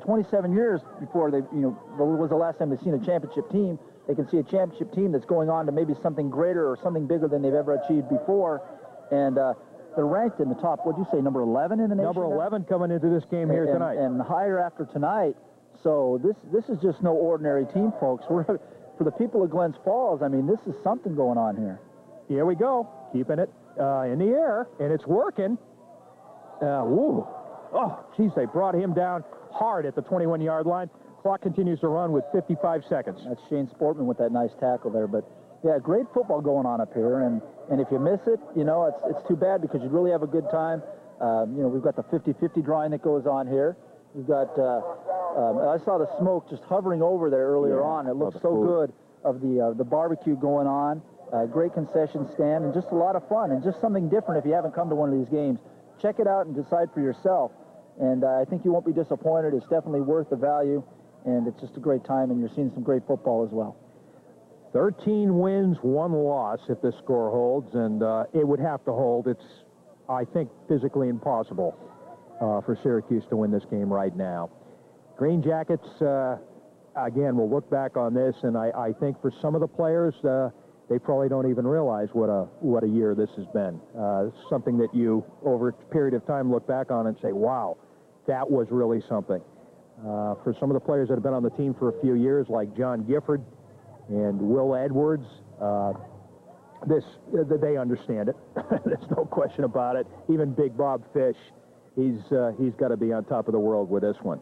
27 years before was the last time they've seen a championship team. They can see a championship team that's going on to maybe something greater or something bigger than they've ever achieved before. And they're ranked in the top, what'd you say, number 11 in the nation? Number 11 coming into this game here tonight. And higher after tonight. So this is just no ordinary team, folks. For the people of Glens Falls, I mean, this is something going on here. Here we go. Keeping it in the air, and it's working. Woo. Oh, geez, they brought him down hard at the 21-yard line. Clock continues to run with 55 seconds. That's Shane Sportman with that nice tackle there. But, yeah, great football going on up here. And if you miss it, it's too bad because you'd really have a good time. We've got the 50-50 drawing that goes on here. We've got, I saw the smoke just hovering over there earlier on. It looked so good of the barbecue going on. Great concession stand and just a lot of fun and just something different if you haven't come to one of these games. Check it out and decide for yourself. And I think you won't be disappointed. It's definitely worth the value, and it's just a great time, and you're seeing some great football as well. 13 wins, 1 loss if this score holds, and it would have to hold. It's, I think, physically impossible for Syracuse to win this game right now. Green Jackets, again, we'll look back on this, and I think for some of the players, they probably don't even realize what a year this has been. It's something that you, over a period of time, look back on and say, wow, that was really something. For some of the players that have been on the team for a few years, like John Gifford and Will Edwards, they understand it. There's no question about it. Even Big Bob Fish, he's got to be on top of the world with this one.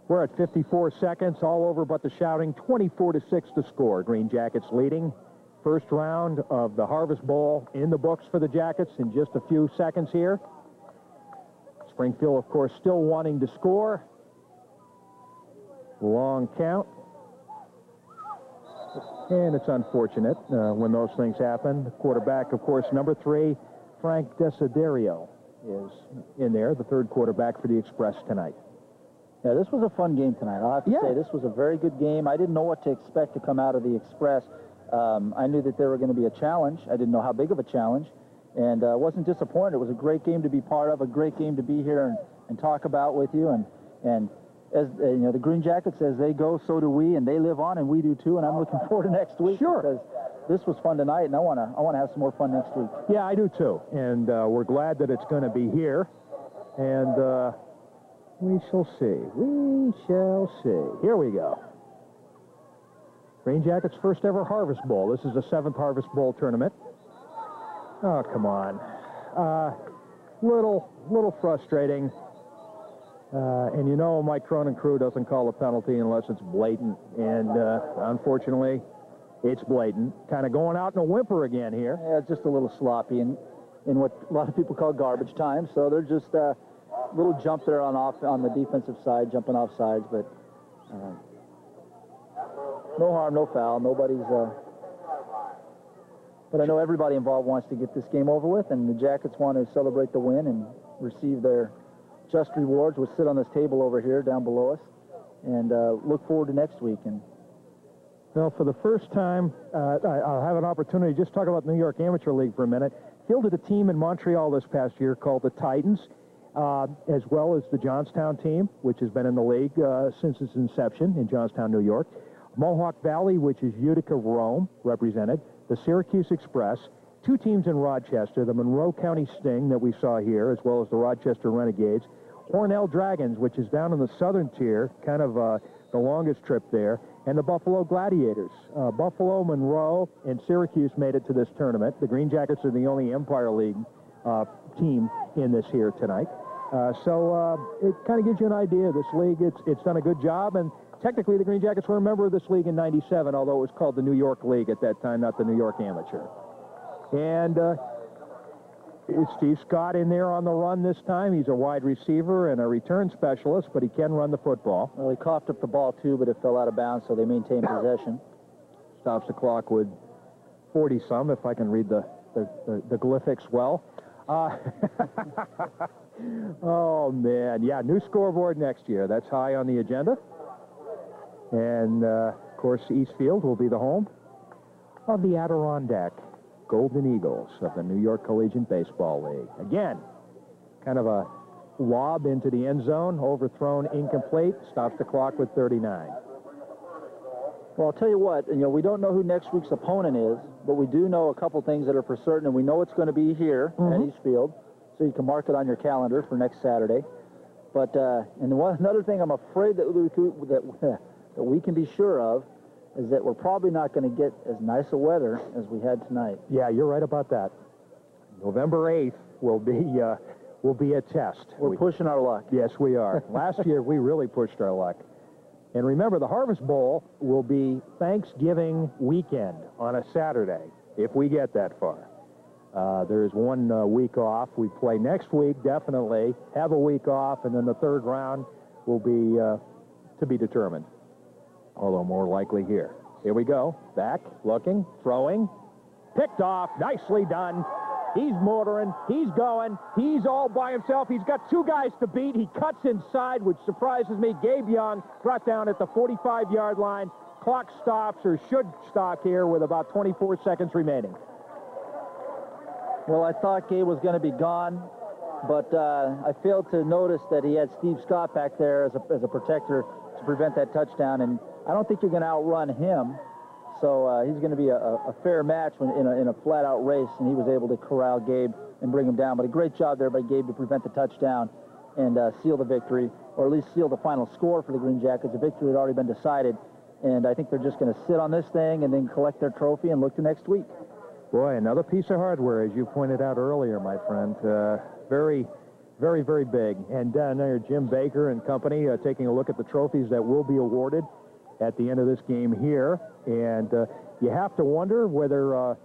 We're at 54 seconds, all over but the shouting. 24-6 to score. Green Jackets leading. First round of the Harvest Bowl in the books for the Jackets in just a few seconds here. Springfield, of course, still wanting to score. Long count. And it's unfortunate when those things happen. The quarterback, of course, number 3, Frank Desiderio, is in there, the third quarterback for the Express tonight. Yeah, this was a fun game tonight. I'll have to say this was a very good game. I didn't know what to expect to come out of the Express. I knew that there were going to be a challenge. I didn't know how big of a challenge, and wasn't disappointed. It was a great game to be part of, a great game to be here and talk about with you. And as the Green Jackets, as they go, so do we, and they live on, and we do too. And I'm looking forward to next week. Sure. Because this was fun tonight, and I want to have some more fun next week. Yeah, I do too. And we're glad that it's going to be here. And we shall see. We shall see. Here we go. Green Jackets' first ever Harvest Bowl. This is the 7th Harvest Bowl tournament. Oh, come on. Little frustrating. And Mike Cronin crew doesn't call a penalty unless it's blatant. And unfortunately, it's blatant. Kind of going out in a whimper again here. Yeah, it's just a little sloppy in what a lot of people call garbage time. So they're just little jump there on the defensive side, jumping off sides, but no harm, no foul. Nobody's. But I know everybody involved wants to get this game over with, and the Jackets want to celebrate the win and receive their just rewards, which sit on this table over here down below us, and look forward to next week. And well, for the first time, I'll have an opportunity to just talk about the New York Amateur League for a minute. Fielded a team in Montreal this past year called the Titans. As well as the Johnstown team, which has been in the league since its inception in Johnstown, New York. Mohawk Valley, which is Utica, Rome, represented. The Syracuse Express. 2 teams in Rochester, the Monroe County Sting that we saw here, as well as the Rochester Renegades. Hornell Dragons, which is down in the southern tier, kind of the longest trip there. And the Buffalo Gladiators. Buffalo, Monroe, and Syracuse made it to this tournament. The Green Jackets are the only Empire League team in this here tonight. So it kind of gives you an idea. This league, it's done a good job, and technically the Green Jackets were a member of this league in '97, although it was called the New York League at that time, not the New York Amateur. And Is Steve Scott in there on the run this time? He's a wide receiver and a return specialist, but he can run the football. Well, he coughed up the ball, too, but it fell out of bounds, so they maintained possession. Stops the clock with 40-some, if I can read the glyphics well. Oh, man. Yeah, new scoreboard next year. That's high on the agenda. And, of course, Eastfield will be the home of the Adirondack Golden Eagles of the New York Collegiate Baseball League. Again, kind of a lob into the end zone, overthrown, incomplete, stops the clock with 39. Well, I'll tell you what, we don't know who next week's opponent is, but we do know a couple things that are for certain, and we know it's going to be here at Eastfield, so you can mark it on your calendar for next Saturday. But another thing I'm afraid that we can be sure of is that we're probably not going to get as nice a weather as we had tonight. Yeah, you're right about that. November 8th will be a test. We're pushing our luck. Yes, we are. Last year, we really pushed our luck. And remember, the Harvest Bowl will be Thanksgiving weekend on a Saturday, if we get that far. There's 1 week off. We play next week, definitely, have a week off, and then the third round will be to be determined. Although more likely here. Here we go. Back, looking, throwing. Picked off. Nicely done. He's motoring. He's going. He's all by himself. He's got 2 guys to beat. He cuts inside, which surprises me. Gabe Young brought down at the 45-yard line. Clock stops, or should stop here, with about 24 seconds remaining. Well, I thought Gabe was going to be gone, but I failed to notice that he had Steve Scott back there as a protector to prevent that touchdown, and I don't think you're going to outrun him. So he's going to be a fair match in a flat-out race, and he was able to corral Gabe and bring him down. But a great job there by Gabe to prevent the touchdown and seal the victory, or at least seal the final score for the Green Jackets. The victory had already been decided, and I think they're just going to sit on this thing and then collect their trophy and look to next week. Boy, another piece of hardware, as you pointed out earlier, my friend. Very, very, very big. And down there, Jim Baker and company taking a look at the trophies that will be awarded at the end of this game here. And you have to wonder whether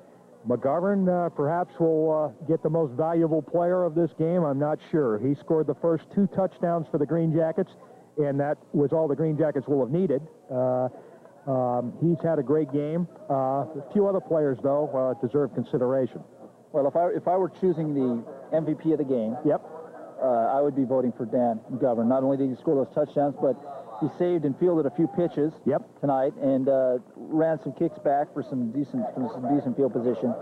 McGovern perhaps will get the most valuable player of this game. I'm not sure. He scored the first 2 touchdowns for the Green Jackets, and that was all the Green Jackets will have needed. He's had a great game. A few other players, though, deserve consideration. Well, if I were choosing the MVP of the game, I would be voting for Dan McGovern. Not only did he score those touchdowns, but he saved and fielded a few pitches tonight, and ran some kicks back for some decent field position.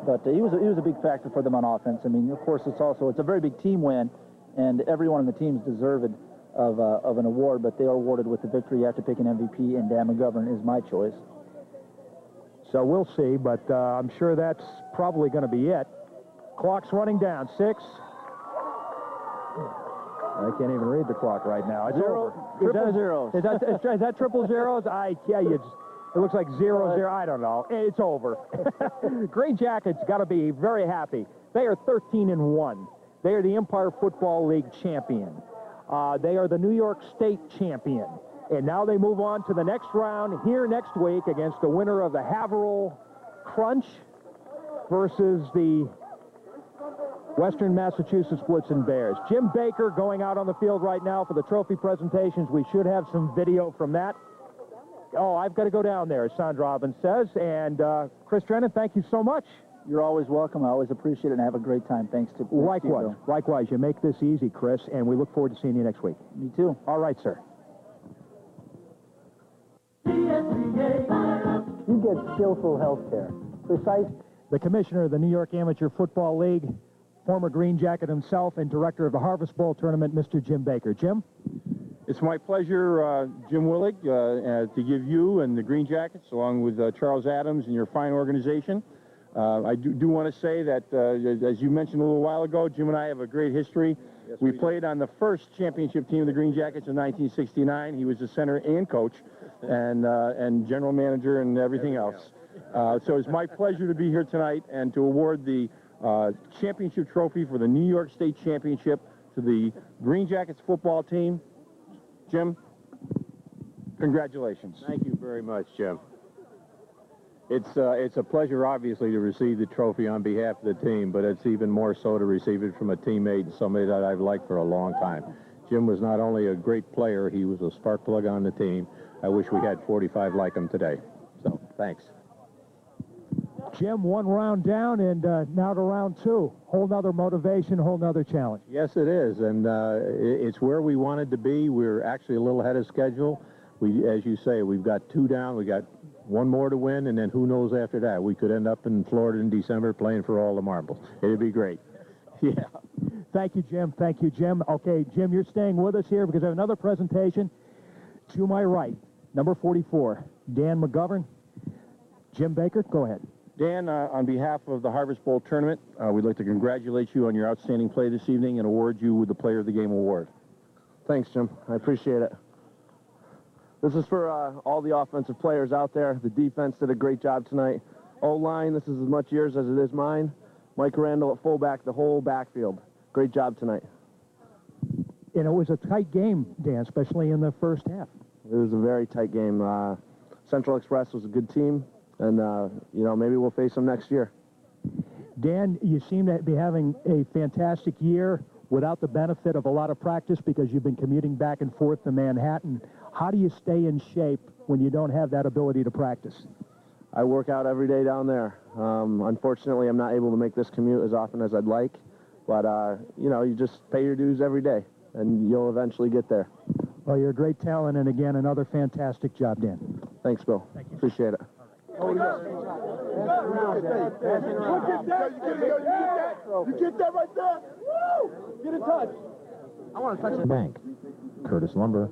But he was a big factor for them on offense. I mean, of course, it's a very big team win, and everyone on the team is deserved of an award, but they are awarded with the victory. You have to pick an MVP, and Dan McGovern is my choice. So we'll see, but I'm sure that's probably going to be it. Clock's running down. 6. I can't even read the clock right now. It's over. Triple zeros. Is that triple zeros? It looks like 0-0. I don't know. It's over. Green Jackets got to be very happy. They are 13-1. They are the Empire Football League champion. They are the New York State champion. And now they move on to the next round here next week against the winner of the Haverhill Crunch versus the Western Massachusetts Blitzen Bears. Jim Baker going out on the field right now for the trophy presentations. We should have some video from that. Oh, I've got to go down there, as Sandra Robbins says. And Chris Drennan, thank you so much. You're always welcome. I always appreciate it and have a great time. Thanks to Likewise. Likewise. You make this easy, Chris, and we look forward to seeing you next week. Me too. All right, sir. You get skillful health care. Precise. The commissioner of the New York Amateur Football League, former Green Jacket himself, and director of the Harvest Bowl Tournament, Mr. Jim Baker. Jim? It's my pleasure, Jim Willig, to give you and the Green Jackets, along with Charles Adams and your fine organization. I do want to say that, as you mentioned a little while ago, Jim and I have a great history. Yes, we played on the first championship team of the Green Jackets in 1969. He was the center and coach and general manager and everything else. So it's my pleasure to be here tonight and to award the championship trophy for the New York State Championship to the Green Jackets football team. Jim, congratulations. Thank you very much, Jim. It's a pleasure, obviously, to receive the trophy on behalf of the team, but it's even more so to receive it from a teammate and somebody that I've liked for a long time. Jim was not only a great player, he was a spark plug on the team. I wish we had 45 like him today. So, thanks. Jim, one round down, and now to round two. Whole nother motivation, whole nother challenge. Yes, it is, and it's where we wanted to be. We're actually a little ahead of schedule. As you say, we've got 2 down. We got 1 more to win, and then who knows after that? We could end up in Florida in December playing for all the marbles. It'd be great. Yeah. Thank you, Jim. Thank you, Jim. Okay, Jim, you're staying with us here because I have another presentation. To my right, number 44, Dan McGovern. Jim Baker, go ahead. Dan, on behalf of the Harvest Bowl Tournament, we'd like to congratulate you on your outstanding play this evening and award you with the Player of the Game award. Thanks, Jim. I appreciate it. This is for all the offensive players out there. The defense did a great job tonight. O-line, this is as much yours as it is mine. Mike Randall at fullback, the whole backfield. Great job tonight. And it was a tight game, Dan, especially in the first half. It was a very tight game. Central Express was a good team, and, you know, maybe we'll face them next year. Dan, you seem to be having a fantastic year without the benefit of a lot of practice because you've been commuting back and forth to Manhattan. How do you stay in shape when you don't have that ability to practice? I work out every day down there. Unfortunately, I'm not able to make this commute as often as I'd like, but, you know, you just pay your dues every day, and you'll eventually get there. Well, you're a great talent, and again, another fantastic job, Dan. Thanks, Bill. Thank you. Appreciate it. You get that right there? Woo! Get in touch. I want to touch the bank. Curtis Lumber,